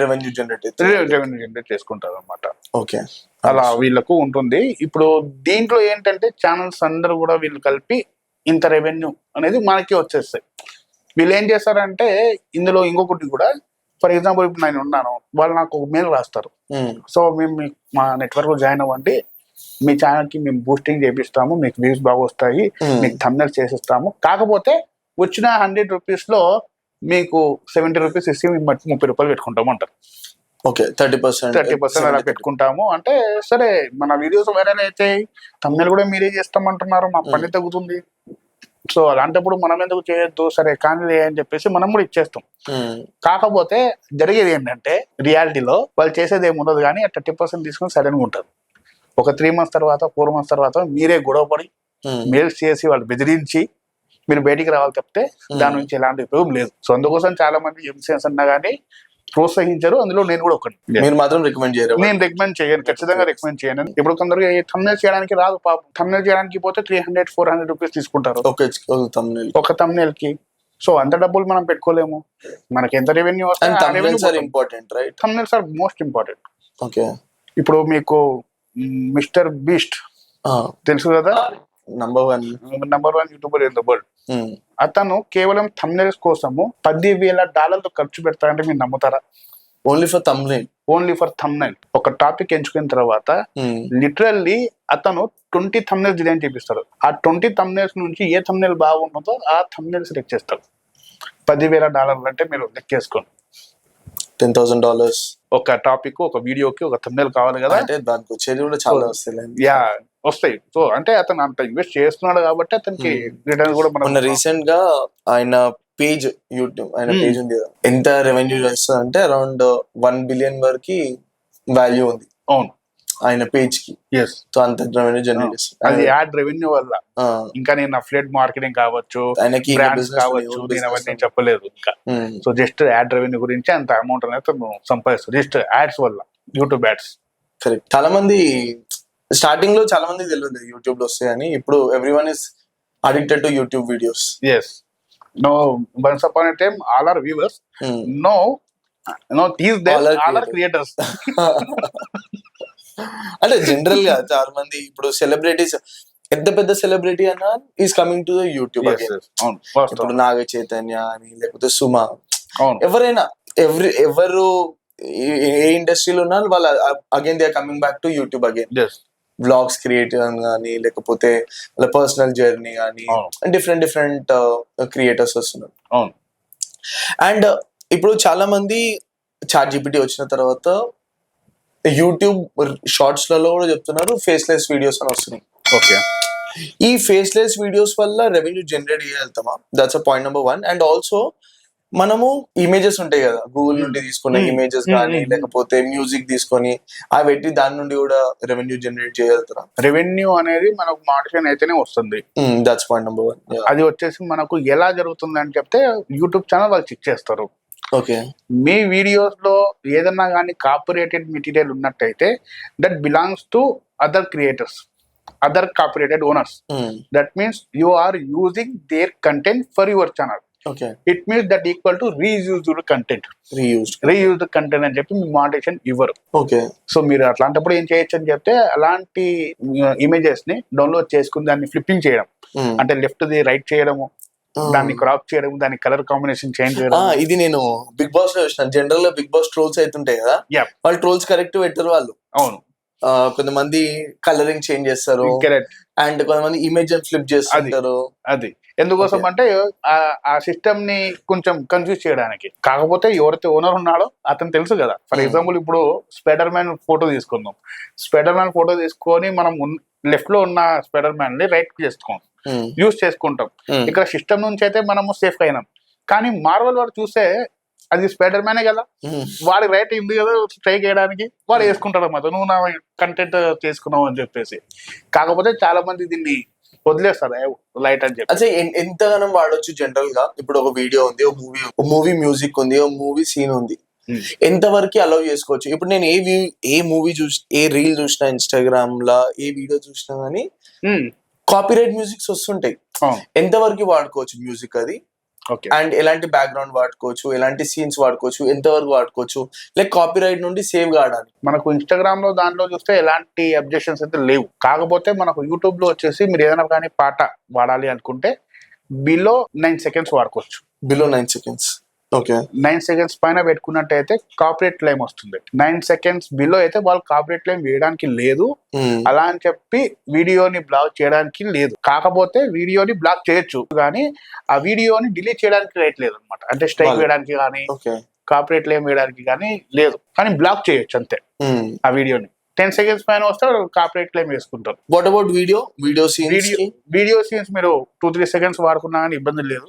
రెవెన్యూ జనరేట్ చేసుకుంటారు అనమాట. ఓకే, అలా వీళ్ళకు ఉంటుంది. ఇప్పుడు దీంట్లో ఏంటంటే ఛానల్స్ అందరూ కూడా వీళ్ళు కలిపి ఇంత రెవెన్యూ అనేది మనకి వచ్చేస్తాయి. వీళ్ళు ఏం చేస్తారంటే ఇందులో ఇంకొకటి కూడా, ఫర్ ఎగ్జాంపుల్ ఇప్పుడు నేను ఉన్నాను, వాళ్ళు నాకు ఒక మెయిల్ రాస్తారు. సో మేము మా నెట్వర్క్ జాయిన్ అవ్వండి, మీ ఛానల్ కి మేము బూస్టింగ్ చేపిస్తాము, మీకు వ్యూస్ బాగా వస్తాయి, మీకు థంబ్నెయిల్స్ చేసిస్తాము, కాకపోతే వచ్చిన 100 rupees లో మీకు 70 rupees ఇచ్చి మేము 30 రూపాయలు పెట్టుకుంటాము అంటారు. ఓకే, 30% అలా పెట్టుకుంటాము అంటే, సరే మన వీడియోస్ వైరల్ అయితే థంబ్నెయిల్ కూడా మీరే చేస్తామంటున్నారు, మా పని తగ్గుతుంది. సో అలాంటప్పుడు మనం ఎందుకు చేయొద్దు, సరే కానీ అని చెప్పేసి మనం కూడా ఇచ్చేస్తాం. కాకపోతే జరిగేది ఏంటంటే రియాలిటీలో వాళ్ళు చేసేది ఏమి ఉండదు, కానీ 30% తీసుకుని సడన్గా ఉంటారు. ఒక 3 months తర్వాత 4 months తర్వాత మీరే గొడవపడి మెయిల్స్ చేసి వాళ్ళు బెదిరించి మీరు బయటికి రావాలి తప్పితే దాని నుంచి ఎలాంటి ఉపయోగం లేదు. సో అందుకోసం చాలా మంది ఇన్ఫ్లుయెన్స్ అన్నా కానీ ప్రోత్సహించారు, అందులో నేను కూడా ఒకటి. మీరు మాత్రం రికమెండ్ చేయరు? నేను రికమెండ్ చేయను, ఖచ్చితంగా రికమెండ్ చేయను. ఇప్పుడు కొందరు థంబ్నెయిల్ చేయడానికి రాదు పాపం, థంబ్నెయిల్ చేయడానికి పోతే 300-400 రూపీస్ తీసుకుంటారు ఒక థంబ్నెయిల్ కి. సో అంత డబ్బులు మనం పెట్టుకోలేము, మనకి ఎంత రెవెన్యూ వస్తుంది. Important right? Thumbnails are most important. Okay, ఇప్పుడు మీకు మిస్టర్ బీస్ట్ తెలుసు కదా, number one YouTuber in the world. అతను కేవలం థంబ్నెయిల్స్ కోసము $10,000 ఖర్చు పెడతారంటే మీరు నమ్ముతారా? Only for thumbnail. ఒక టాపిక్ ఎంచుకున్న తర్వాత లిటరల్లీ అతను 20 థంబ్నెయిల్స్ డిజైన్ చేపిస్తాడు. ఆ 20 థంబ్నెయిల్స్ నుంచి ఏ థంబ్నెయిల్ బాగున్నదో ఆ థంబ్నెయిల్ సెలెక్ట్ చేస్తాడు. $10,000 అంటే మీరు లెక్కేసుకోండి, $10,000 ఒక టాపిక్, ఒక వీడియోకి ఒక థంబ్నెయిల్ కావాలి కదా. అంటే దానికి వచ్చేది కూడా చాలా వస్తాయి. సో అంటే అతను అంత ఇన్వెస్ట్ చేస్తున్నాడు కాబట్టి అతనికి రిటర్న్ కూడా మనం రీసెంట్ గా ఆయన పేజ్ యూట్యూబ్ ఆయన పేజ్ ఉంది కదా, ఎంత రెవెన్యూ చేస్తుంది అంటే అరౌండ్ 1 billion వరకు వాల్యూ ఉంది. అవును, ఆయన పేజ్ కి. సో అంత రెవెన్యూ జనరేట్ చేస్తుంది. అది యాడ్ రెవెన్యూ వల్ల. ఇంకా నేను అఫిలియేట్ మార్కెటింగ్ కావచ్చు, ఆయనకి బ్రాండ్స్ కావచ్చు, నేను అవన్నీ చెప్పలేదు ఇంకా. సో జస్ట్ యాడ్ రెవెన్యూ గురించి అంత అమౌంట్ అనేది సంపాదిస్తుంది జస్ట్ యాడ్స్ వల్ల, యూట్యూబ్ యాడ్స్. కరెక్ట్. చాలా మంది స్టార్టింగ్ లో చాలా మంది తెలియదు యూట్యూబ్ లో వస్తాయని. ఇప్పుడు everyone is addicted to YouTube videos. No, once upon a time all are viewers. No, these days all are creators. అంటే జనరల్ గా చాలా మంది ఇప్పుడు సెలబ్రిటీస్, ఎంత పెద్ద సెలబ్రిటీ అన్నా is coming to the YouTube. ఇప్పుడు నాగ చైతన్య అని, లేకపోతే సుమా, ఎవరైనా ఎవరు ఏ ఇండస్ట్రీలో ఉన్నా వాళ్ళు again they are coming back to YouTube again. Vlogs create కానీ, లేకపోతే వాళ్ళ పర్సనల్ జర్నీ కానీ, డిఫరెంట్ క్రియేటర్స్ వస్తున్నారు. అండ్ ఇప్పుడు చాలా మంది ChatGPT వచ్చిన తర్వాత యూట్యూబ్ షార్ట్స్ లలో కూడా చెప్తున్నారు ఫేస్లెస్ వీడియోస్ అని వస్తున్నాయి. ఓకే, ఈ ఫేస్లెస్ వీడియోస్ వల్ల రెవెన్యూ జనరేట్ చేయగలుగుతామా? That's a point number 1. And also మనము ఇమేజెస్ ఉంటాయి కదా, గూగుల్ నుండి తీసుకున్న ఇమేజెస్ కానీ, లేకపోతే మ్యూజిక్ తీసుకొని అవి పెట్టి దాని నుండి కూడా రెవెన్యూ జనరేట్ చేయగలుగుతారా? రెవెన్యూ అనేది మనకు మోటివేషన్ అయితేనే వస్తుంది. That's point number 1. అది వచ్చేసి మనకు ఎలా జరుగుతుంది అని చెప్తే యూట్యూబ్ ఛానల్ వాళ్ళు చెక్ చేస్తారు. ఓకే, మీ వీడియోస్ లో ఏదన్నా కానీ కాపీరైటెడ్ మెటీరియల్ ఉన్నట్టయితే that belongs to other creators, other copyrighted owners. That means you are using their content for your channel. It means that equal to reused content. Reused content అని చెప్పి మీ monetisation ఇవ్వరు. So మీరు అట్లాంటప్పుడు ఏం చేయొచ్చు అని చెప్తే, అలాంటి ఇమేజెస్ ని డౌన్లోడ్ చేసుకుని దాన్ని ఫ్లిప్పింగ్ చేయడం, అంటే లెఫ్ట్ ది రైట్ చేయడము, దాన్ని క్రాప్ చేయడం, దాని కలర్ కాంబినేషన్ చేంజ్ చేయడం. ఇది నేను బిగ్ బాస్ లో చూసిన. జనరల్ గా బిగ్ బాస్ ట్రోల్స్ అవుతుంటాయి కదా, వాళ్ళు ట్రోల్స్ కరెక్ట్ పెట్టారు వాళ్ళు. అవును, కొంతమంది కలరింగ్ చేంజ్ చేస్తారు, అండ్ కొంతమంది ఇమేజ్ ఫ్లిప్ చేస్తారు. అది ఎందుకోసం అంటే ఆ సిస్టమ్ ని కొంచెం కన్ఫ్యూజ్ చేయడానికి. కాకపోతే ఎవరైతే ఓనర్ ఉన్నాడో అతను తెలుసు కదా. ఫర్ ఎగ్జాంపుల్ ఇప్పుడు స్పైడర్ మ్యాన్ ఫోటో తీసుకుందాం. స్పైడర్ మ్యాన్ ఫోటో తీసుకొని మనం లెఫ్ట్ లో ఉన్న స్పైడర్ మ్యాన్ ని రైట్ యూజ్ చేసుకుంటాం. ఇక్కడ సిస్టమ్ నుంచి అయితే మనము సేఫ్ అయినాం. కానీ మార్వెల్ వాడు చూస్తే అది స్పైడర్ మ్యానే కదా, వాడికి రైట్ ఉంది కదా స్ట్రైక్ చేయడానికి, వాడు వేసుకుంటాడు అన్నమాట, నువ్వు నా కంటెంట్ చేసుకున్నావు అని చెప్పేసి. కాకపోతే చాలా మంది దీన్ని వదిలేస్తారు లైట్ అని చెప్పి. అసలు ఎంతగానో వాడొచ్చు జనరల్ గా. ఇప్పుడు ఒక వీడియో ఉంది, ఒక మూవీ మ్యూజిక్ ఉంది, ఒక మూవీ సీన్ ఉంది, ఎంతవరకు అలౌ చేసుకోవచ్చు? ఇప్పుడు నేను ఏ మూవీ ఏ రీల్ చూసినా, ఇన్స్టాగ్రామ్ లా ఏ వీడియో చూసినా కానీ కాపీరైట్ మ్యూజిక్స్ వస్తుంటాయి. ఎంతవరకు వాడుకోవచ్చు మ్యూజిక్ అది? అండ్ ఎలాంటి బ్యాక్గ్రౌండ్ వాడుకోవచ్చు, ఎలాంటి సీన్స్ వాడుకోవచ్చు, ఎంతవరకు వాడుకోవచ్చు, లైక్ కాపీరైట్ నుండి సేవ్ కావడానికి? మనకు ఇన్స్టాగ్రామ్ లో దాంట్లో చూస్తే ఎలాంటి అబ్జెక్షన్స్ అయితే లేవు. కాకపోతే మనకు యూట్యూబ్ లో వచ్చేసి మీరు ఏదైనా కానీ పాట వాడాలి అనుకుంటే బిలో 9 seconds వాడుకోవచ్చు. Below 9 seconds. ఓకే, 9 seconds పైన పెట్టుకున్నట్టయితే కాపీరైట్ క్లెయిమ్ వస్తుంది. 9 seconds బిలో అయితే వాళ్ళు కాపీరైట్ క్లెయిమ్ వేయడానికి లేదు. అలా అని చెప్పి వీడియోని బ్లాక్ చేయడానికి లేదు. కాకపోతే వీడియోని బ్లాక్ చేయొచ్చు, కానీ ఆ వీడియోని డిలీట్ చేయడానికి రైట్ లేదు అనమాట. అంటే స్ట్రైక్ వేయడానికి కానీ, కాపీరైట్ క్లెయిమ్ వేయడానికి కానీ లేదు, కానీ బ్లాక్ చేయొచ్చు అంతే ఆ వీడియోని. 10 seconds పైన వస్తే కాపీరైట్ క్లెయిమ్ వేసుకుంటారు. What about video scenes? Video scenes మీరు 2-3 seconds వాడుకున్నా కానీ ఇబ్బంది లేదు.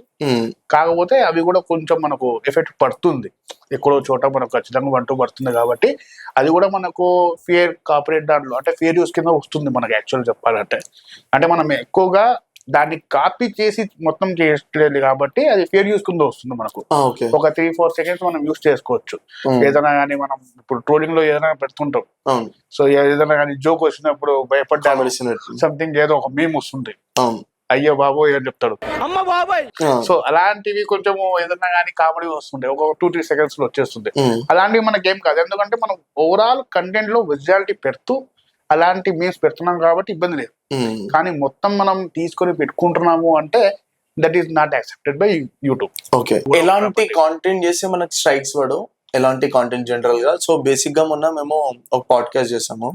కాకపోతే అవి కూడా కొంచెం మనకు ఎఫెక్ట్ పడుతుంది, ఎక్కడో చోట మనకు ఖచ్చితంగా 1-2 పడుతుంది కాబట్టి అది కూడా మనకు ఫేర్ కాపీరైట్ దాంట్లో అంటే ఫేర్ యూస్ కింద వస్తుంది మనకు. యాక్చువల్ చెప్పాలంటే అంటే మనం ఎక్కువగా దాన్ని కాపీ చేసి మొత్తం చేయలేదు కాబట్టి అది ఫేర్ యూస్ కింద వస్తుంది మనకు. ఒక 3-4 seconds మనం యూస్ చేసుకోవచ్చు. ఏదైనా కానీ మనం ఇప్పుడు ట్రోలింగ్ లో ఏదైనా పెడుతుంటాం, సో ఏదైనా కానీ జోక్ వచ్చినప్పుడు భయపడ్డా సంథింగ్ ఏదో ఒక మీమ్ వస్తుంది, అయ్యో బాబోయ్ అని చెప్తాడు. సో అలాంటివి కొంచెం ఏదన్నా కానీ కామెడీ వస్తుండే ఒక 2-3 seconds లో వచ్చేస్తుంది. అలాంటివి మనకి ఏం కాదు, ఎందుకంటే మనం ఓవరాల్ కంటెంట్ లో విజువాలిటీ పెడుతూ అలాంటి మీమ్స్ పెడుతున్నాం కాబట్టి ఇబ్బంది లేదు. కానీ మొత్తం మనం తీసుకొని పెట్టుకుంటున్నాము అంటే that is not accepted by YouTube. Okay, ఎలాంటి కాంటెంట్ చేస్తే మనకి స్ట్రైక్స్ పడు, ఎలాంటి కాంటెంట్ జనరల్ గా? సో బేసిక్ గా మొన్న మేము ఒక పాడ్కాస్ట్ చేసాము,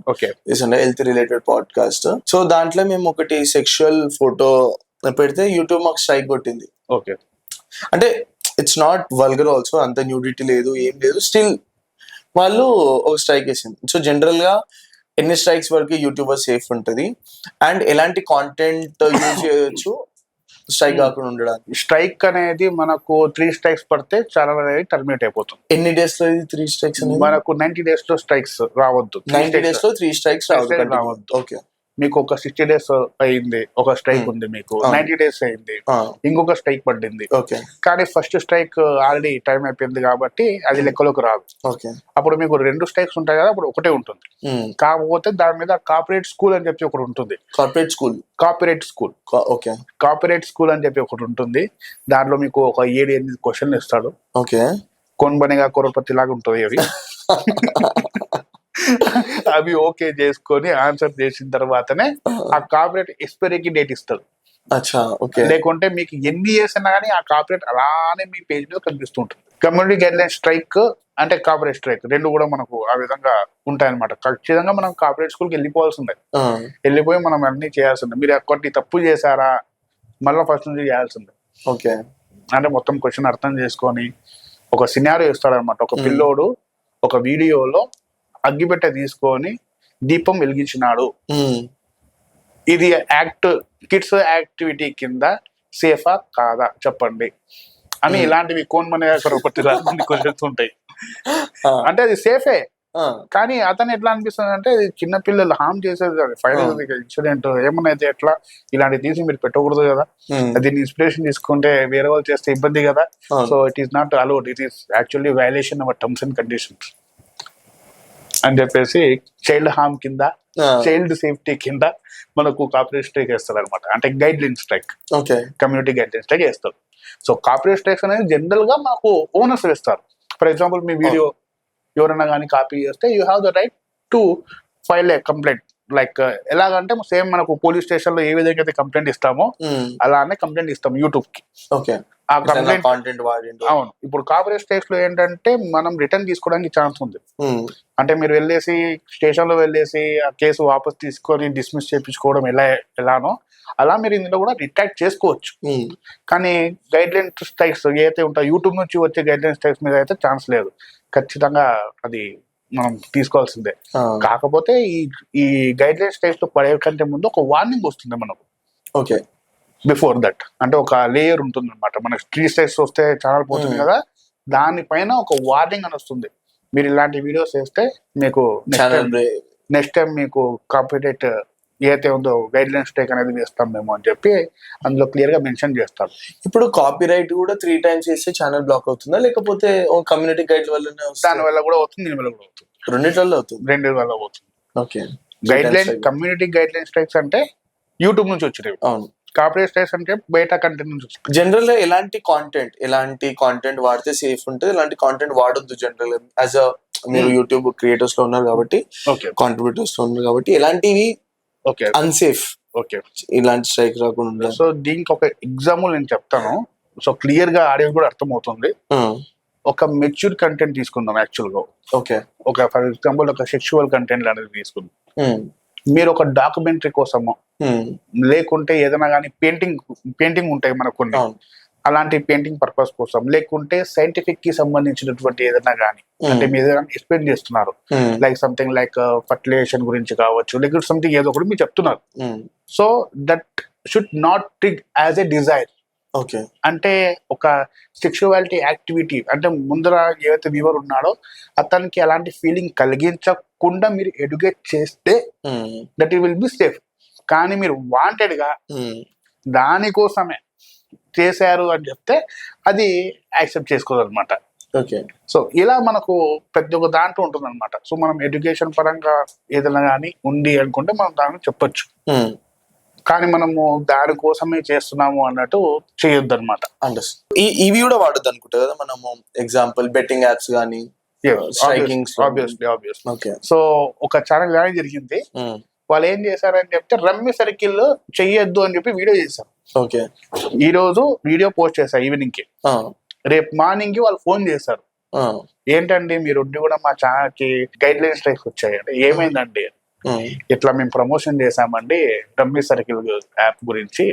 హెల్త్ రిలేటెడ్ పాడ్కాస్ట్. సో దాంట్లో మేము ఒకటి సెక్షువల్ ఫోటో పెడితే యూట్యూబ్ మాకు స్ట్రైక్ కొట్టింది. ఓకే, అంటే ఇట్స్ నాట్ వల్గర్ ఆల్సో, అంత న్యూడిటీ లేదు, ఏం లేదు, స్టిల్ వాళ్ళు ఒక స్ట్రైక్ వేసింది. సో జనరల్ గా ఎన్ని స్ట్రైక్స్ వరకు యూట్యూబర్ సేఫ్ ఉంటుంది అండ్ ఎలాంటి కాంటెంట్ యూజ్ చేయొచ్చు స్ట్రైక్ కాకుండా ఉండడానికి? స్ట్రైక్ అనేది మనకు 3 strikes పడితే ఛానల్ అనేది టర్మినేట్ అయిపోతుంది. ఎన్ని డేస్ లో 3 strikes? మనకు 90 days లో స్ట్రైక్స్ రావద్దు. 90 days లో 3 strikes రావద్దు. ఓకే, మీకు ఒక 60 days అయింది, ఒక స్ట్రైక్ ఉంది, మీకు 90 days అయింది, ఇంకొక స్ట్రైక్ పడింది. కానీ ఫస్ట్ స్ట్రైక్ ఆల్రెడీ టైం అయిపోయింది కాబట్టి అది లెక్కలోకి రాదు. అప్పుడు మీకు 2 strikes ఉంటాయి కదా, అప్పుడు ఒకటే ఉంటుంది. కాకపోతే దాని మీద కాపీరైట్ స్కూల్ అని చెప్పి ఒకటి ఉంటుంది. కాపీరైట్ స్కూల్ అని చెప్పి ఒకటి ఉంటుంది. దాంట్లో మీకు ఒక 7-8 క్వశ్చన్లు ఇస్తాడు. కొన్బనిగా కొరపతి లాగా ఉంటుంది అవి. అవి ఓకే చేసుకొని ఆన్సర్ చేసిన తర్వాతనే ఆ కాపీరైట్ ఎక్స్పైరీకి డేట్ ఇస్తారు. లేకుంటే మీకు ఎన్ని చేసినా కానీ ఆ కాపీరైట్ అలానే మీ పేజ్ మీద కనిపిస్తూ ఉంటుంది. కమ్యూనిటీ గైడ్ లైన్ స్ట్రైక్ అంటే కాపీరైట్ స్ట్రైక్ రెండు కూడా మనకు ఆ విధంగా ఉంటాయన్నమాట. ఖచ్చితంగా మనం కాపీరైట్ స్కూల్కి వెళ్ళిపోవాల్సిందే, వెళ్ళిపోయి మనం అన్ని చేయాల్సిందే. మీరు ఒకటి తప్పు చేశారా మళ్ళీ ఫస్ట్ నుంచి చేయాల్సిందే. అంటే మొత్తం క్వశ్చన్ అర్థం చేసుకొని ఒక సినారియో ఇస్తాడనమాట. ఒక పిల్లోడు ఒక వీడియోలో అగ్గిపెట్టె తీసుకొని దీపం వెలిగించినాడు, ఇది కిడ్స్ యాక్టివిటీ కింద సేఫా కాదా చెప్పండి అని ఇలాంటివి కోన్మనే క్వశ్చన్స్ ఉంటాయి. అంటే అది సేఫే, కానీ అతను ఎట్లా అనిపిస్తుంది అంటే చిన్నపిల్లలు హామ్ చేసేది అది ఫైనల్ ఇన్సిడెంట్ ఏమన్నా అయితే ఎట్లా ఇలాంటివి తీసి మీరు పెట్టకూడదు కదా, దీన్ని ఇన్స్పిరేషన్ తీసుకుంటే వేరే వాళ్ళు చేస్తే ఇబ్బంది కదా. So it is not allowed, it is actually violation our terms and conditions అని చెప్పేసి చైల్డ్ హార్మ్ కింద, చైల్డ్ సేఫ్టీ కింద మనకు కాపీరైట్ స్ట్రైక్ వేస్తారు అనమాట. అంటే guideline strike, community guideline strike వేస్తారు. సో కాపీరైట్ స్ట్రైక్స్ అనేది జనరల్ గా మాకు ఓనర్స్ వేస్తారు. ఫర్ ఎగ్జాంపుల్ మీ వీడియో ఎవరైనా కానీ కాపీ చేస్తే you have the right to file A complaint. Like ఎలాగంటే సేమ్ మనకు పోలీస్ స్టేషన్ లో ఏ విధంగా అయితే కంప్లైంట్ ఇస్తామో అలానే కంప్లైంట్ ఇస్తాం యూట్యూబ్ కి. ఆ కంప్లైంట్ అవును. ఇప్పుడు కాపీరైట్ స్ట్రైక్స్ లో ఏంటంటే మనం రిటర్న్ తీసుకోవడానికి ఛాన్స్ ఉంది. అంటే మీరు వెళ్ళేసి స్టేషన్ లో వెళ్ళేసి ఆ కేసు వాపస్ తీసుకొని డిస్మిస్ చేయించుకోవడం ఎలానో అలా మీరు ఇందులో కూడా రిట్రాక్ట్ చేసుకోవచ్చు. కానీ గైడ్ లైన్ స్ట్రైక్స్ ఏదైతే ఉంటాయో యూట్యూబ్ నుంచి వచ్చే గైడ్ లైన్ స్ట్రైక్స్ మీద అయితే ఛాన్స్ లేదు, ఖచ్చితంగా అది మనం తీసుకోవాల్సిందే. కాకపోతే ఈ గైడ్ లైన్ స్ట్రైక్స్ లో పడే కంటే ముందు ఒక వార్నింగ్ వస్తుంది మనకు. బిఫోర్ దట్ అంటే ఒక లేయర్ ఉంటుంది అనమాట. మనకి 3 strikes వస్తే ఛానల్ పోతుంది కదా, దానిపైన ఒక వార్నింగ్ అని వస్తుంది. మీరు ఇలాంటి వీడియోస్ చేస్తే మీకు నెక్స్ట్ టైం మీకు కాపీరైట్ ఏదైతే ఉందో గైడ్ లైన్ స్ట్రైక్ అనేది వేస్తాం మేము అని చెప్పి అందులో క్లియర్ గా మెన్షన్ చేస్తారు. ఇప్పుడు కాపీరైట్ కూడా 3 times చేస్తే ఛానల్ బ్లాక్ అవుతుందా, లేకపోతే కమ్యూనిటీ గైడ్ వల్లనే? దాని వల్ల కూడా అవుతుంది, దీని వల్ల కూడా అవుతుంది, రెండింటిలో అవుతుంది. రెండు వల్ల అవుతుంది. Guide line community guide line strikes అంటే యూట్యూబ్ నుంచి వచ్చినవి. అవును. కాపీరైట్ స్ట్రైక్స్ అంటే బయట కంటెంట్ నుంచి. జనరల్ గా ఎలాంటి కాంటెంట్ వాడితే సేఫ్ ఉంటుంది, ఎలాంటి కాంటెంట్ వాడొద్దు జనరల్ యాజ్ అ మీరు యూట్యూబ్ క్రియేటర్స్ లో ఉన్నారు కాబట్టి, కాంట్రిబ్యూటర్స్ లో ఉన్నారు కాబట్టి ఎలాంటివి అన్సేఫ్ ఇలాంటి స్ట్రైక్ రాకుండా? సో దీనికి ఒక ఎగ్జాంపుల్ నేను చెప్తాను, సో క్లియర్ గా ఆడియో కూడా అర్థమవుతుంది. ఒక మెచ్యూర్ కంటెంట్ తీసుకుందాం యాక్చువల్ గా. ఒక ఫర్ ఎగ్జాంపుల్ ఒక సెక్షువల్ కంటెంట్ అనేది తీసుకుందాం. మీరు ఒక డాక్యుమెంటరీ కోసము లేకుంటే ఏదైనా కానీ పెయింటింగ్ ఉంటాయి మనకు కొన్ని, అలాంటి పెయింటింగ్ పర్పస్ కోసం, లేకుంటే సైంటిఫిక్ కి సంబంధించినటువంటి ఏదైనా కానీ, అంటే మీరు ఏదైనా ఎక్స్ప్లెయిన్ చేస్తున్నారు, లైక్ సంథింగ్ లైక్ ఫర్టిలైజేషన్ గురించి కావచ్చు, లేకుంటే సంథింగ్ ఏదో ఒకటి మీరు చెప్తున్నారు. So that should not trig as a desire. Okay, అంటే ఒక సెక్షువాలిటీ యాక్టివిటీ, అంటే ముందర ఏవైతే వ్యూవర్ ఉన్నాడో అతనికి అలాంటి ఫీలింగ్ కలిగించకుండా మీరు ఎడ్యుకేట్ చేస్తే that it will be safe. కానీ మీరు వాంటెడ్ గా దానికోసమే చేశారు అని చెప్తే అది యాక్సెప్ట్ చేసుకోదు అనమాట. ఓకే, సో ఇలా మనకు ప్రతి ఒక్క దాంట్లో ఉంటుంది అనమాట. సో మనం ఎడ్యుకేషన్ పరంగా ఏదైనా కానీ ఉంది అనుకుంటే మనం దాన్ని చెప్పొచ్చు, కానీ మనము దానికోసమే చేస్తున్నాము అన్నట్టు చేయొద్దు అనమాట. ఇవి కూడా వాడద్దు అనుకుంటా కదా మనము, ఎగ్జాంపుల్ బెట్టింగ్ యాప్స్ కానీ. సో ఒక ఛానల్ కానీ జరిగింది, వాళ్ళు ఏం చేశారని చెప్తే రమ్మీ సర్కిల్ చెయ్యొద్దు అని చెప్పి వీడియో చేశారు. ఓకే, ఈ రోజు వీడియో పోస్ట్ చేశారు ఈవినింగ్ కి. రేపు మార్నింగ్ కి వాళ్ళు ఫోన్ చేశారు, ఏంటండి మీరు కూడా మా ఛానల్ కి గైడ్ లైన్స్ టైప్స్ వచ్చాయండి, ఏమైందండి? ఇట్లా మేము ప్రమోషన్ చేసామండి రమ్మీ సర్కిల్ యాప్ గురించి.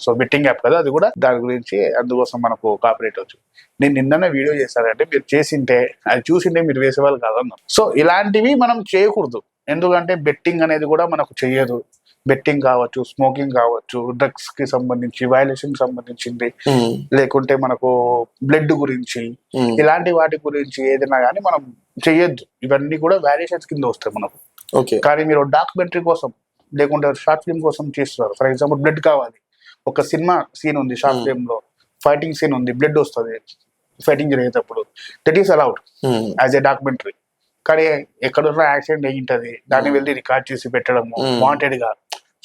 సో బెట్టింగ్ యాప్ కదా అది కూడా, దాని గురించి అందుకోసం మనకు కాపరేట్ వచ్చు. నేను నిన్ననే వీడియో చేశానంటే మీరు చేసింటే అది చూసింటే మీరు వేసేవాళ్ళు కాదన్నా. సో ఇలాంటివి మనం చేయకూడదు, ఎందుకంటే బెట్టింగ్ అనేది కూడా మనకు చెయ్యదు. బెట్టింగ్ కావచ్చు, స్మోకింగ్ కావచ్చు, డ్రగ్స్ కి సంబంధించి, వైలేషన్ కి సంబంధించింది, లేకుంటే మనకు బ్లడ్ గురించి, ఇలాంటి వాటి గురించి ఏదైనా కానీ మనం చెయ్యొద్దు. ఇవన్నీ కూడా వ్యారియేషన్స్ కింద వస్తాయి మనకు. కానీ మీరు డాక్యుమెంటరీ కోసం లేకుంటే షార్ట్ ఫిల్మ్ కోసం చేస్తున్నారు, ఫర్ ఎగ్జాంపుల్ బ్లడ్ కావాలి, ఒక సినిమా సీన్ ఉంది షార్ట్ ఫిల్మ్ లో, ఫైటింగ్ సీన్ ఉంది, బ్లడ్ వస్తుంది ఫైటింగ్ జరిగేటప్పుడు, that is allowed as a documentary. కానీ ఎక్కడున్న యాక్సిడెంట్ అయ్యింటది, దాన్ని వెళ్ళి రికార్డ్ చేసి పెట్టడము వాంటెడ్ గా,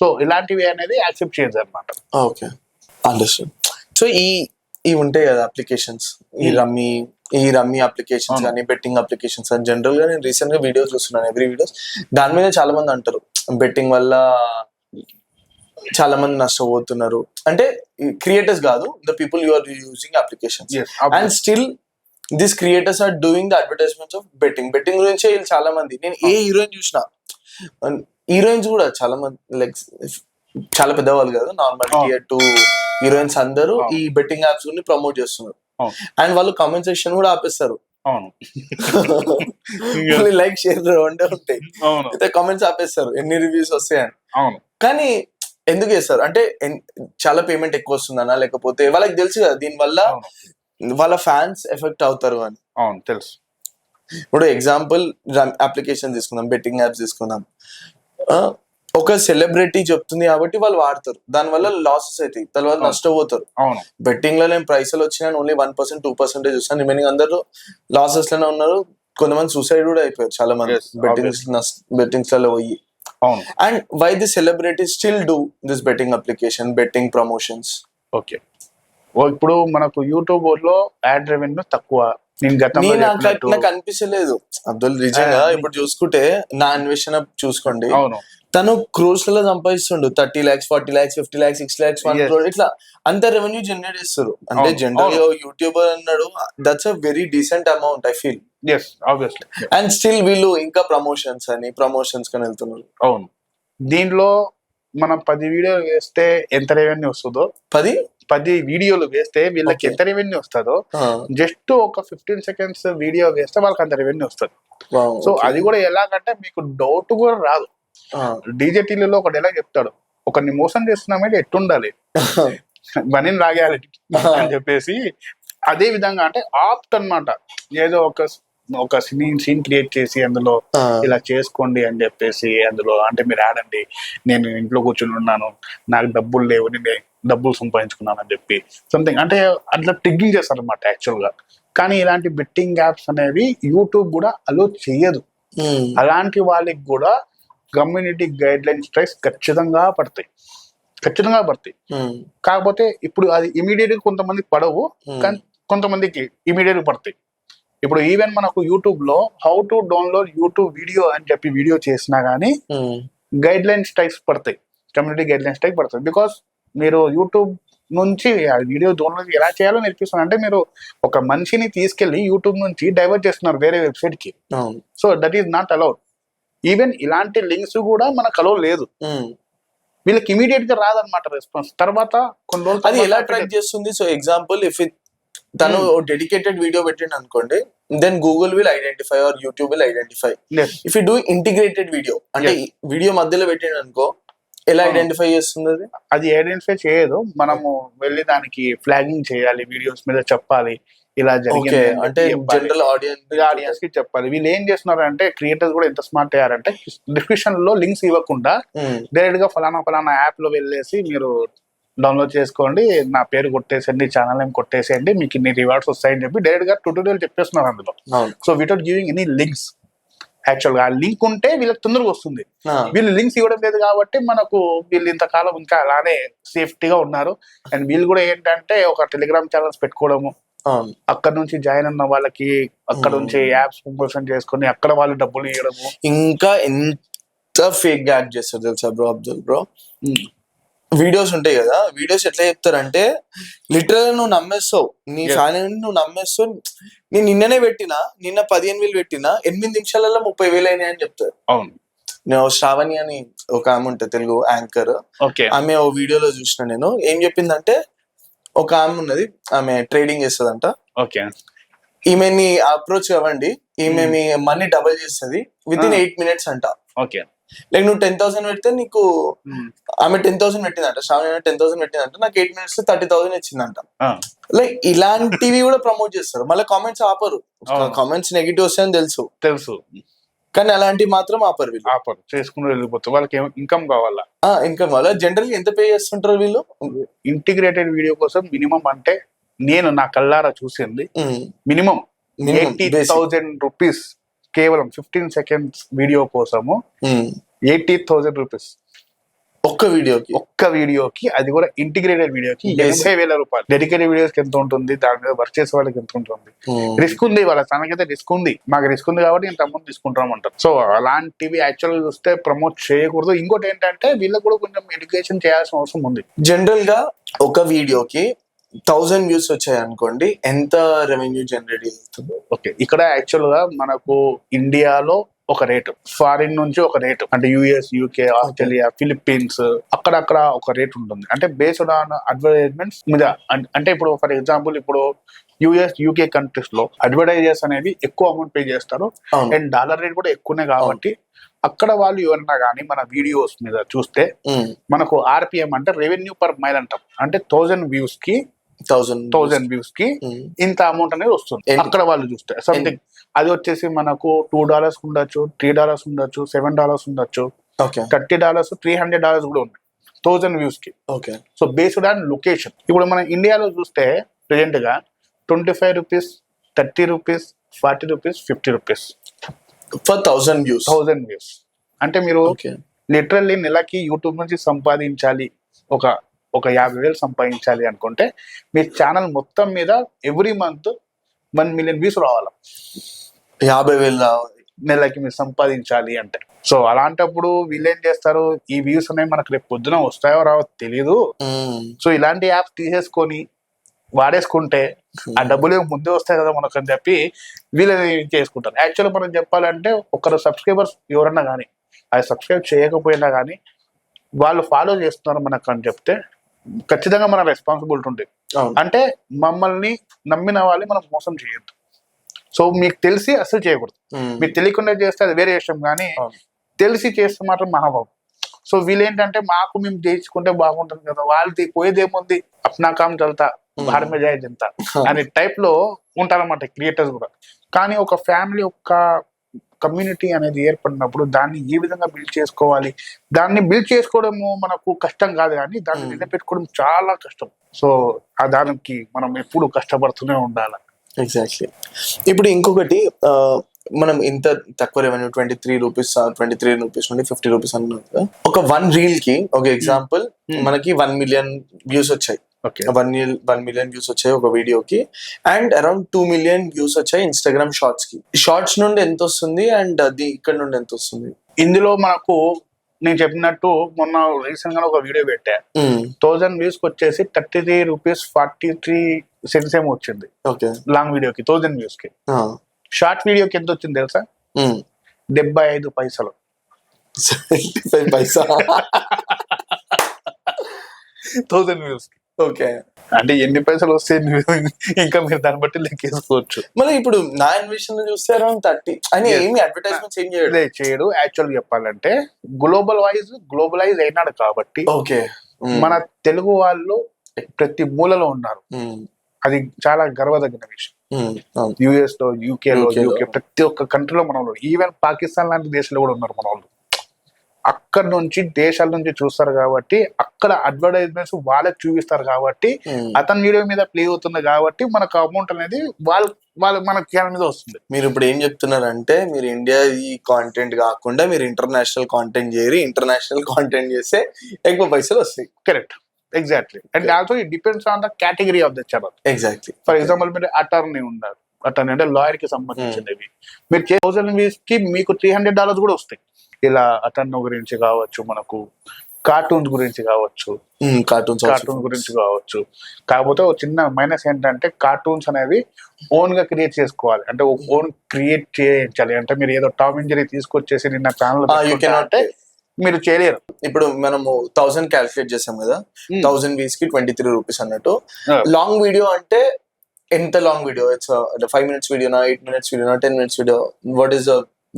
సో ఇలాంటివి అనేది యాక్సెప్ట్ చేయదు అనమాట. Okay, understand. సో ఇవి ఉంటాయి కదా అప్లికేషన్స్, ఈ రమ్మీ అప్లికేషన్స్ కానీ బెట్టింగ్ అప్లికేషన్స్ అని జనరల్ గా నేను రీసెంట్ గా వీడియోస్ చూస్తున్నాను, ఎవ్రీ వీడియోస్ దాని మీద చాలా మంది అంటారు బెట్టింగ్ వల్ల చాలా మంది నష్టపోతున్నారు. అంటే క్రియేటర్స్ కాదు, the people you are using applications, and still this creators are doing the advertisements of betting గురించే వీళ్ళు చాలా మంది. నేను ఏ హీరోయిన్ చూసినా, హీరోయిన్స్ కూడా చాలా మంది లైక్ చాలా పెద్దవాళ్ళు కదా, నార్మల్ టియర్ 2 హీరోయిన్స్ అందరూ ఈ బెట్టింగ్ యాప్స్ గురించి ప్రమోట్ చేస్తున్నారు. అండ్ వాళ్ళు కామెంట్ సెక్షన్ కూడా ఆపేస్తారు, లైక్ షేర్ ఉండే ఉంటాయి, అయితే కామెంట్స్ ఆపేస్తారు ఎన్ని రివ్యూస్ వస్తాయని. కానీ ఎందుకు చేస్తారు అంటే చాలా పేమెంట్ ఎక్కువ వస్తుందనా, లేకపోతే వాళ్ళకి తెలుసు కదా దీని వల్ల వాళ్ళ ఫ్యాన్స్ ఎఫెక్ట్ అవుతారు అని. తెలుసు. ఇప్పుడు ఎగ్జాంపుల్ అప్లికేషన్ తీసుకుందాం, బెట్టింగ్ యాప్స్ తీసుకుందాం, ఒక సెలబ్రిటీ చెప్తుంది కాబట్టి వాళ్ళు వాడతారు, దాని వల్ల లాసెస్ అవుతాయి, తర్వాత నష్టపోతారు. బెట్టింగ్ లో నేను పైసలు వచ్చినా ఓన్లీ 1% 2% చూస్తాను, రిమైనింగ్ అందరూ లాసెస్ లోనే ఉన్నారు. కొంతమంది సూసైడ్ కూడా అయిపోయారు చాలా మంది బెట్టింగ్స్ లలో పోయి. And why the celebrity still do this betting application, betting promotions? Okay, ఇప్పుడు మనకు యూట్యూబ్ లో యాడ్ రెవెన్యూ తక్కువ, నాకు అనిపించలేదు అబ్దుల్. నిజంగా ఇప్పుడు చూసుకుంటే నా అన్వేషణ చూసుకోండి, తను క్రోర్స్ లలో సంపాదిస్తుండు, 30 lakhs 40 lakhs 50 lakhs 6 lakhs 1 crore ఇట్లా అంత రెవెన్యూ జనరేట్ చేస్తారు. అంటే జనరల్ యూట్యూబర్ అన్నాడు, that's a very decent amount I feel. And still వీళ్ళు ఇంకా ప్రమోషన్స్ కని వెళ్తున్నారు. అవును, దీంట్లో మనం 10 వీడియోలు వేస్తే ఎంత రెవెన్యూ వస్తుందో, 10 వీడియోలు వేస్తే వీళ్ళకి ఎంత రెవెన్యూ వస్తుందో, జస్ట్ ఒక 15 seconds వీడియో వేస్తే వాళ్ళకి అంత రెవెన్యూ వస్తుంది. సో అది కూడా ఎలాగంటే మీకు డౌట్ కూడా రాదు. డీజేటీలో ఒక డైలాగ్ చెప్తాడు, ఒకరిని మోసం చేస్తున్నామంటే ఎట్టుండాలి మనీని రాగాలి అని చెప్పేసి. అదే విధంగా అంటే ఆప్ట్ అన్నమాట, ఏదో ఒక సీన్ క్రియేట్ చేసి అందులో ఇలా చేసుకోండి అని చెప్పేసి, అందులో అంటే మీరు ఆడండి, నేను ఇంట్లో కూర్చుని ఉన్నాను, నాకు డబ్బులు లేవు, నేను డబ్బులు సంపాదించుకున్నాను అని చెప్పి సంథింగ్, అంటే అట్లా ట్రిగ్గింగ్ చేస్తారు అనమాట యాక్చువల్ గా. కానీ ఇలాంటి బెట్టింగ్ యాప్స్ అనేవి యూట్యూబ్ కూడా అలో చెయ్యదు. అలాంటి వాళ్ళకి కూడా కమ్యూనిటీ గైడ్ లైన్స్ స్ట్రైక్స్ ఖచ్చితంగా పడతాయి. కాకపోతే ఇప్పుడు అది ఇమీడియట్ గా కొంతమందికి పడవు, కానీ కొంతమందికి ఇమీడియట్ గా పడతాయి. ఇప్పుడు ఈవెన్ మనకు యూట్యూబ్ లో how to download YouTube video అని చెప్పి వీడియో చేసినా గానీ గైడ్ లైన్ స్ట్రైక్స్ పడతాయి, కమ్యూనిటీ గైడ్ లైన్ స్ట్రైక్ పడతాయి. బికాస్ మీరు యూట్యూబ్ నుంచి వీడియో డౌన్లోడ్ ఎలా చేయాలో నేర్పిస్తున్నారు, అంటే మీరు ఒక మనిషిని తీసుకెళ్లి యూట్యూబ్ నుంచి డైవర్ట్ చేస్తున్నారు వేరే వెబ్సైట్ కి. So that is not allowed. Even ఇలాంటి లింక్స్ కూడా మనకు అలౌ లేదు. వీళ్ళకి ఇమీడియట్ గా రాదన్నమాట రెస్పాన్స్. తర్వాత కొన్ని రోజులు అది ఎలా ట్రాక్ చేస్తుంది? సో ఎగ్జాంపుల్ ఇఫ్ తను డెడికేటెడ్ వీడియో పెట్టిండు అనుకోండి, then Google will identify or YouTube will identify. If you do integrated video అంటే వీడియో మధ్యలో పెట్టిండు అనుకో, ఎలా ఐడెంటిఫై చేస్తుంది అది? అది ఐడెంటిఫై చేయదు, మనము వెళ్ళి దానికి ఫ్లాగింగ్ చేయాలి, వీడియోస్ మీద చెప్పాలి ఇలా జరిగింది అంటే జనరల్ ఆడియన్స్ కి చెప్పాలి. వీళ్ళు ఏం చేస్తున్నారు అంటే క్రియేటర్స్ కూడా ఎంత స్మార్ట్ అయ్యారంటే డిస్క్రిప్షన్ లో లింక్స్ ఇవ్వకుండా డైరెక్ట్ గా ఫలానా యాప్ లో వెళ్ళేసి మీరు డౌన్లోడ్ చేసుకోండి, నా పేరు కొట్టేసండి, ఛానల్ నేమ్ కొట్టేసేయండి, మీకు ఇన్ని రివార్డ్స్ వస్తాయని చెప్పి డైరెక్ట్ గా ట్యూటోరియల్ చెప్పేస్తున్నారు అందులో. So without giving any links. Actual గా ఆ లింక్ ఉంటే వీళ్ళకి తొందరగా వస్తుంది. వీళ్ళు లింక్స్ ఇవ్వడం లేదు కాబట్టి మనకు వీళ్ళు ఇంతకాలం ఇంకా అలానే సేఫ్టీగా ఉన్నారు. అండ్ వీళ్ళు కూడా ఏంటంటే ఒక టెలిగ్రామ్ ఛానల్స్ పెట్టుకోవడము, అక్కడ నుంచి జాయిన్ ఉన్న వాళ్ళకి అక్కడ నుంచి యాప్స్ ప్రమోషన్ చేసుకుని అక్కడ వాళ్ళు డబ్బులు ఇవ్వడము. ఇంకా ఎంత ఫేక్ గా యాక్ట్ చేస్తారు తెలుసా బ్రో అబ్దుల్ బ్రో? వీడియోస్ ఉంటాయి కదా, వీడియోస్ ఎట్లా చెప్తారంటే లిటరల్ నువ్వు నమ్మేస్తావు, నీ ఫ్యాన్ నువ్వు నమ్మేస్తావు. నేను నిన్ననే పెట్టినా, నిన్న 15,000 పెట్టినా 8 నిమిషాలలో 30,000 అయినాయి అని చెప్తారు. అవును, నేను శ్రావణి అని ఒక ఆమె ఉంటుంది తెలుగు యాంకర్, ఆమె ఓ వీడియోలో చూసిన. నేను ఏం చెప్పిందంటే, ఒక ఆమె ఉన్నది, ఆమె ట్రేడింగ్ చేస్తుందంట. ఈమెని అప్రోచ్ అవ్వండి, ఈమె మీ మనీ డబుల్ చేస్తుంది విత్ ఇన్ 8 minutes అంట. లైక్ నువ్వు 10,000 పెడితే నీకు, ఆమె 10,000 పెట్టిందంట, శ్రావణి 10,000 పెట్టిందంట, నాకు 8 minutes 30,000 ఇచ్చిందంట. లైక్ ఇలాంటివి కూడా ప్రమోట్ చేస్తారు. మళ్ళీ కామెంట్స్ ఆపరు, కామెంట్స్ నెగిటివ్ వస్తాయని తెలుసు కానీ అలాంటివి మాత్రం ఆపరు. వీళ్ళు ఆపరు, చేసుకుని వెళ్ళిపోతారు. వాళ్ళకి ఇన్కమ్ కావాలా, ఇన్కమ్ కావాలా. జనరల్ ఎంత పే చేస్తుంటారు వీళ్ళు ఇంటిగ్రేటెడ్ వీడియో కోసం? మినిమం అంటే నేను నా కళ్ళారా చూసింది మినిమం 80,000 రూపీస్ కేవలం 15 seconds వీడియో కోసము. 80,000 రూపీస్ ఒక్క వీడియోకి, అది కూడా ఇంటిగ్రేటెడ్ వీడియోకి 80,000 రూపాయలు. డెడికేటెడ్ వీడియోస్ ఎంత ఉంటుంది, దాని మీద వర్క్ చేసే వాళ్ళకి ఎంత ఉంటుంది? రిస్క్ ఉంది, వాళ్ళ తనకైతే రిస్క్ ఉంది, మాకు రిస్క్ ఉంది కాబట్టి ఇంత అమౌంట్ తీసుకుంటామంటారు. సో అలాంటివి యాక్చువల్ చూస్తే ప్రమోట్ చేయకూడదు. ఇంకోటి ఏంటంటే వీళ్ళకి కూడా కొంచెం ఎడ్యుకేషన్ చేయాల్సిన అవసరం ఉంది. జనరల్ గా ఒక వీడియోకి 1000 views వచ్చాయి అనుకోండి, ఎంత రెవెన్యూ జనరేట్ అవుతుంది? ఓకే, ఇక్కడ యాక్చువల్ గా మనకు ఇండియాలో ఒక రేటు, ఫారిన్ నుంచి ఒక రేటు, అంటే యుఎస్, యూకే, ఆస్ట్రేలియా, ఫిలిప్పీన్స్ అక్కడక్కడ ఒక రేట్ ఉంటుంది. అంటే బేస్డ్ ఆన్ అడ్వర్టైజ్మెంట్స్ మీద. అంటే ఇప్పుడు ఫర్ ఎగ్జాంపుల్ ఇప్పుడు యుఎస్, యూకే కంట్రీస్ లో అడ్వర్టైజర్స్ అనేవి ఎక్కువ అమౌంట్ పే చేస్తారు అండ్ డాలర్ రేట్ కూడా ఎక్కువనే కాబట్టి అక్కడ వాళ్ళు ఎవరన్నా కానీ మన వీడియోస్ మీద చూస్తే మనకు ఆర్పిఎం అంటే రెవెన్యూ పర్ మైల్ అంటాం. అంటే 1000 views కి ఇంత అమౌంట్ అనేది వస్తుంది అక్కడ వాళ్ళు చూస్తే. సంథింగ్ అది వచ్చేసి మనకు $2 ఉండొచ్చు, $3 ఉండొచ్చు, $7 ఉండొచ్చు, $30, $300 కూడా ఉన్నాయి 1000 views కి. So based on location. ఇప్పుడు మన ఇండియాలో చూస్తే ప్రెజెంట్ గా 25 rupees, 30 rupees, 40 rupees, 50 rupees for 1000 views. అంటే మీరు లిటరల్లీ నెలకి యూట్యూబ్ నుంచి సంపాదించాలి, ఒక 50,000 సంపాదించాలి అనుకుంటే మీ ఛానల్ మొత్తం మీద ఎవ్రీ మంత్ 1 million views రావాలి. 50,000 నెలకి మీరు సంపాదించాలి అంటే. సో అలాంటప్పుడు వీళ్ళు ఏం చేస్తారు, ఈ వ్యూస్ అనేవి మనకు రేపు పొద్దున వస్తాయో రావో తెలియదు. సో ఇలాంటి యాప్స్ తీసేసుకొని వాడేసుకుంటే ఆ డబ్బులు ముందే వస్తాయి కదా మనకు అని చెప్పి వీళ్ళని చేసుకుంటారు. యాక్చువల్గా మనం చెప్పాలంటే ఒకరు సబ్స్క్రైబర్స్ ఎవరన్నా కానీ అది సబ్స్క్రైబ్ చేయకపోయినా కానీ వాళ్ళు ఫాలో చేస్తున్నారు మనకు అని చెప్తే ఖచ్చితంగా మన రెస్పాన్సిబిలిటీ ఉంటుంది. అంటే మమ్మల్ని నమ్మిన వాళ్ళు మనం మోసం చేయొద్దు. సో మీకు తెలిసి అసలు చేయకూడదు. మీకు తెలియకుండా చేస్తే అది వేరే విషయం, కానీ తెలిసి చేస్తే మాత్రం మహాభావం. సో వీళ్ళు ఏంటంటే మాకు మేము చేయించుకుంటే బాగుంటుంది కదా, వాళ్ళది పోయేదేముంది, అప్నా కామ్ చల్తా భారత్ మే జాయ్ జనతా అనే టైప్ లో ఉంటారన్నమాట క్రియేటర్స్ కూడా. కానీ ఒక ఫ్యామిలీ, ఒక కమ్యూనిటీ అనేది ఏర్పడినప్పుడు దాన్ని ఏ విధంగా బిల్డ్ చేసుకోవాలి, దాన్ని బిల్డ్ చేసుకోవడము మనకు కష్టం కాదు, కానీ దాన్ని నిలబెట్టుకోవడం చాలా కష్టం. సో ఆ దానికి మనం ఎప్పుడు కష్టపడుతూనే ఉండాలి. ఎగ్జాక్ట్లీ. ఇప్పుడు ఇంకొకటి, మనం ఇంత తక్కువ రెవెన్యూ 23 రూపీస్ నుండి 50 రూపీస్ అన్నది ఒక 1 reel కి ఒక ఎగ్జాంపుల్ మనకి 1 million views వచ్చాయి. 1 million views వచ్చాయి ఒక వీడియోకి, అండ్ అరౌండ్ 2 million views వచ్చాయి ఇన్స్టాగ్రామ్ షార్ట్స్ కి. షార్ట్స్ నుండి ఎంత వస్తుంది అండ్ అది ఇక్కడ నుండి ఎంత వస్తుంది? ఇందులో మనకు నేను చెప్పినట్టు మొన్న రీసెంట్ గా ఒక వీడియో పెట్టా, 1000 views కి వచ్చేసి 33 రూపీస్ 43 cents ఏమో వచ్చింది లాంగ్ వీడియోకి 1000 views కి. షార్ట్ వీడియోకి ఎంత వచ్చింది తెలుసా? 75 పైసలు. 75 పైసా 1000 వ్యూస్. ఓకే. అంటే ఎన్ని పైసలు వస్తే ఇంకా మీరు దాన్ని బట్టి లెక్కేసుకోవచ్చు. మళ్ళీ ఇప్పుడు నా ఇన్వెషన్ చూస్తే అరౌండ్ 30. ఆయన Yes. ఏమి అడ్వర్టైజ్మెంట్స్ ఏం చేయడు. చేయడు. యాక్చువల్ చెప్పాలంటే గ్లోబలైజ్ అయినాడు కాబట్టి ఓకే. మన తెలుగు వాళ్ళు ప్రతి మూలలో ఉన్నారు. అది చాలా గర్వదగిన విషయం. యుఎస్ లో, యూకే ప్రతి ఒక్క కంట్రీలో మన వాళ్ళు, ఈవెన్ పాకిస్తాన్ లాంటి దేశాలు కూడా ఉన్నారు మన వాళ్ళు. అక్కడ నుంచి దేశాల నుంచి చూస్తారు కాబట్టి అక్కడ అడ్వర్టైజ్మెంట్స్ వాళ్ళకి చూపిస్తారు కాబట్టి అతని వీడియో మీద ప్లే అవుతుంది కాబట్టి మనకు అమౌంట్ అనేది వాళ్ళ మన ఛానల్ మీద వస్తుంది. మీరు ఇప్పుడు ఏం చెప్తున్నారంటే మీరు ఇండియా ఈ కాంటెంట్ కాకుండా మీరు ఇంటర్నేషనల్ కాంటెంట్ చేయరు, ఇంటర్నేషనల్ కాంటెంట్ చేస్తే ఎక్కువ పైసలు వస్తాయి. Correct, exactly. And also it depends on the category of the channel. Exactly. For example మీరు అటార్నీ ఉన్నారు, అటార్నీ అంటే లాయర్ కి సంబంధించినవి. మీరు 1000 వ్యూస్ కి మీకు $300 కూడా వస్తాయి. ఇలా అటర్నో గురించి కావచ్చు, మనకు కార్టూన్స్ గురించి కావచ్చు, కార్టూన్స్ గురించి కావచ్చు. కాకపోతే ఒక చిన్న మైనస్ ఏంటంటే కార్టూన్స్ అనేవి ఓన్ గా క్రియేట్ చేసుకోవాలి. అంటే ఓన్ క్రియేట్ చేయించాలి. అంటే మీరు ఏదో టామ్ అండ్ జెర్రీ తీసుకొచ్చేసి నిన్న ఛానల్ అంటే మీరు చేయలేరు. ఇప్పుడు మనము 1000 క్యాల్కులేట్ చేసాం కదా, 1000 వ్యూస్ కి 23 రూపీస్ అన్నట్టు. లాంగ్ వీడియో అంటే ఎంత long video? It's 5 minutes వీడియోనా, 8 minutes వీడియోనా, 10 minutes video? What is the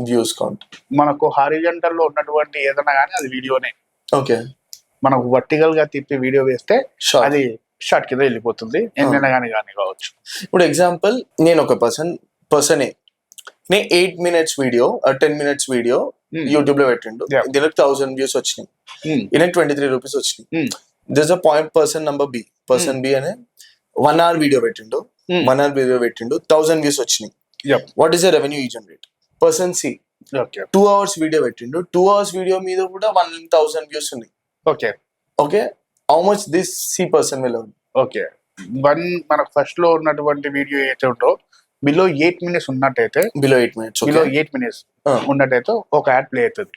views count? మనకు హారిజంటల్ లో ఉన్నటువంటి ఏదైనా కానీ అది వీడియోనే. ఓకే. మనకు వర్టికల్ గా తిప్పి వీడియో వేస్తే అది షార్ట్ కింద వెళ్ళిపోతుంది. ఎన్నైనా కానీ కావచ్చు. ఇప్పుడు ఎగ్జాంపుల్ నేను ఒక పర్సనే నేను 8 minutes video 10 minutes video YouTube లో పెట్టిండు, దీనికి 1000 వ్యూస్ వచ్చినాయి, ఈయనకి 23 రూపీస్ వచ్చినాయి. This a point person B అనే 1 hour వీడియో పెట్టిండు, 1 hour వీడియో పెట్టిండు, 1000 వ్యూస్ వచ్చినాయి. వాట్ ఈస్ ద రెవెన్యూ ఈ generate? Person C 2 hours video పెట్టిండు, 2 hours వీడియో మీద కూడా 1000 వ్యూస్ ఉన్నాయి. Okay okay. How much this C person will earn? Okay, మనకు ఫస్ట్ లో ఉన్నటువంటి వీడియో ఏదైతే ఉందో బిలో 8 minutes ఉన్నట్టయితే, బిలో 8 minutes ఉన్నట్టయితే ఒక యాడ్ ప్లే అవుతుంది.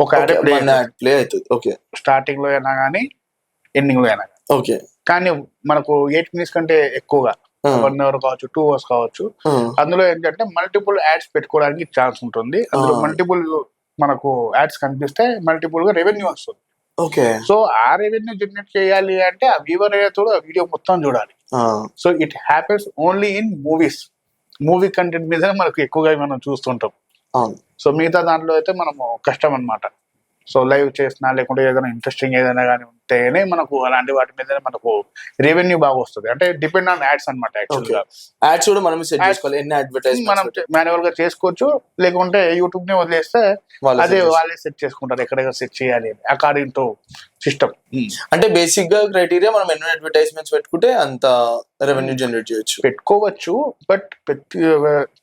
ఒక యాడ్ ప్లే అవుతుంది. ఓకే. స్టార్టింగ్ లో అయినా కానీ ఎండింగ్ లో అయినా. ఓకే. కానీ మనకు 8 minutes కంటే ఎక్కువగా 1 hour కావచ్చు, 2 hours కావచ్చు, అందులో ఏంటంటే మల్టిపుల్ యాడ్స్ పెట్టుకోవడానికి ఛాన్స్ ఉంటుంది. అందులో మల్టిపుల్ మనకు యాడ్స్ కనిపిస్తే మల్టిపుల్ గా రెవెన్యూ వస్తుంది. ఓకే. సో ఆ రెవెన్యూ జనరేట్ చేయాలి అంటే ఆ వ్యూవర్ అయితే ఆ వీడియో మొత్తం చూడాలి. So it happens only in movie content మీద మనకు ఎక్కువగా మనం చూస్తుంటాం. సో మిగతా దాంట్లో అయితే మనము కష్టం అన్నమాట. సో లైవ్ చేసినా లేకుంటే ఏదైనా ఇంట్రెస్టింగ్ ఏదైనా కానీ ఉంటేనే మనకు అలాంటి వాటి మీద మనకు రెవెన్యూ బాగా వస్తుంది. అంటే డిపెండ్ ఆన్ యాడ్స్ అనమాట. యాక్చువల్గా యాడ్స్ కూడా మనం సెట్ చేసుకోవాలి. ఎన్ని అడ్వర్టైజ్మెంట్స్ మనం మాన్యువల్ గా చేసుకోవచ్చు, లేకుంటే యూట్యూబ్ ని వదిలేస్తే అదే వాళ్ళే సెట్ చేసుకుంటారు ఎక్కడెక్కడ సెట్ చేయాలి అకార్డింగ్ టు సిస్టమ్. అంటే బేసిక్ గా క్రైటీరియా మనం ఎన్ని అడ్వర్టైజ్మెంట్స్ పెట్టుకుంటే అంత రెవెన్యూ జనరేట్ పెట్టుకోవచ్చు. బట్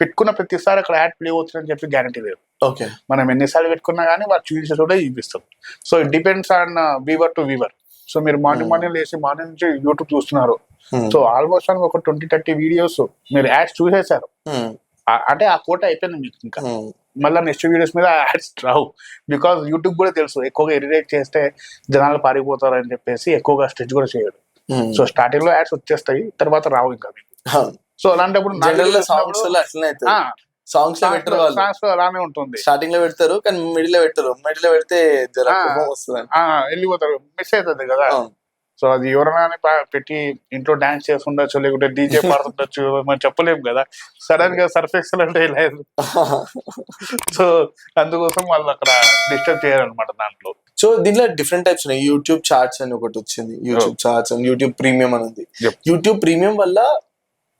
పెట్టుకున్న ప్రతిసారి అక్కడ యాడ్ ప్లే అవుతుందని చెప్పి గ్యారంటీ లేదు. ఓకే. మనం ఎన్నిసార్లు పెట్టుకున్నా కానీ వాళ్ళు చూపించే కూడా చూపిస్తాం. So it depends on viewer to viewer. So మీరు మార్నింగ్ లేసి మార్నింగ్ నుంచి యూట్యూబ్ చూస్తున్నారు, సో ఆల్మోస్ట్ ఒక 20-30 వీడియోస్ మీరు యాడ్స్ చూసేశారు అంటే ఆ కోట అయిపోయింది మీకు. ఇంకా మళ్ళీ నెక్స్ట్ వీడియోస్ మీద యాడ్స్ రావు. బికాస్ యూట్యూబ్ కూడా తెలుసు ఎక్కువగా ఇరిటేట్ చేస్తే జనాలు పారిపోతారు అని చెప్పేసి ఎక్కువగా స్ట్రెచ్ కూడా చేయడు. సో స్టార్టింగ్ లో యాడ్స్ వచ్చేస్తాయి, తర్వాత రావు ఇంకా మీకు. సో అలాంటప్పుడు సాంగ్స్ లో పెట్టరు, సాంగ్స్ అలానే ఉంటుంది. స్టార్టింగ్ లో పెడతారు కానీ మిడిల్ లో పెట్టరు. మిడిల్ లో పెడితే వెళ్ళిపోతారు, మిస్ అవుతుంది కదా. సో అది ఎవరైనా పెట్టి ఇంట్లో డాన్స్ చేస్తుండొచ్చు, లేకుంటే డీజే పాడుతుండొచ్చు, మనం చెప్పలేము కదా. సడన్ గా సర్ఫ్ అంటే లేదు. సో అందుకోసం వాళ్ళు అక్కడ డిస్టర్బ్ చేయాలన్నమాట దాంట్లో. సో దీంట్లో డిఫరెంట్ టైప్స్ ఉన్నాయి. యూట్యూబ్ చార్ట్స్ అని ఒకటి వచ్చింది, YouTube charts and YouTube premium అని ఉంది. యూట్యూబ్ ప్రీమియం వల్ల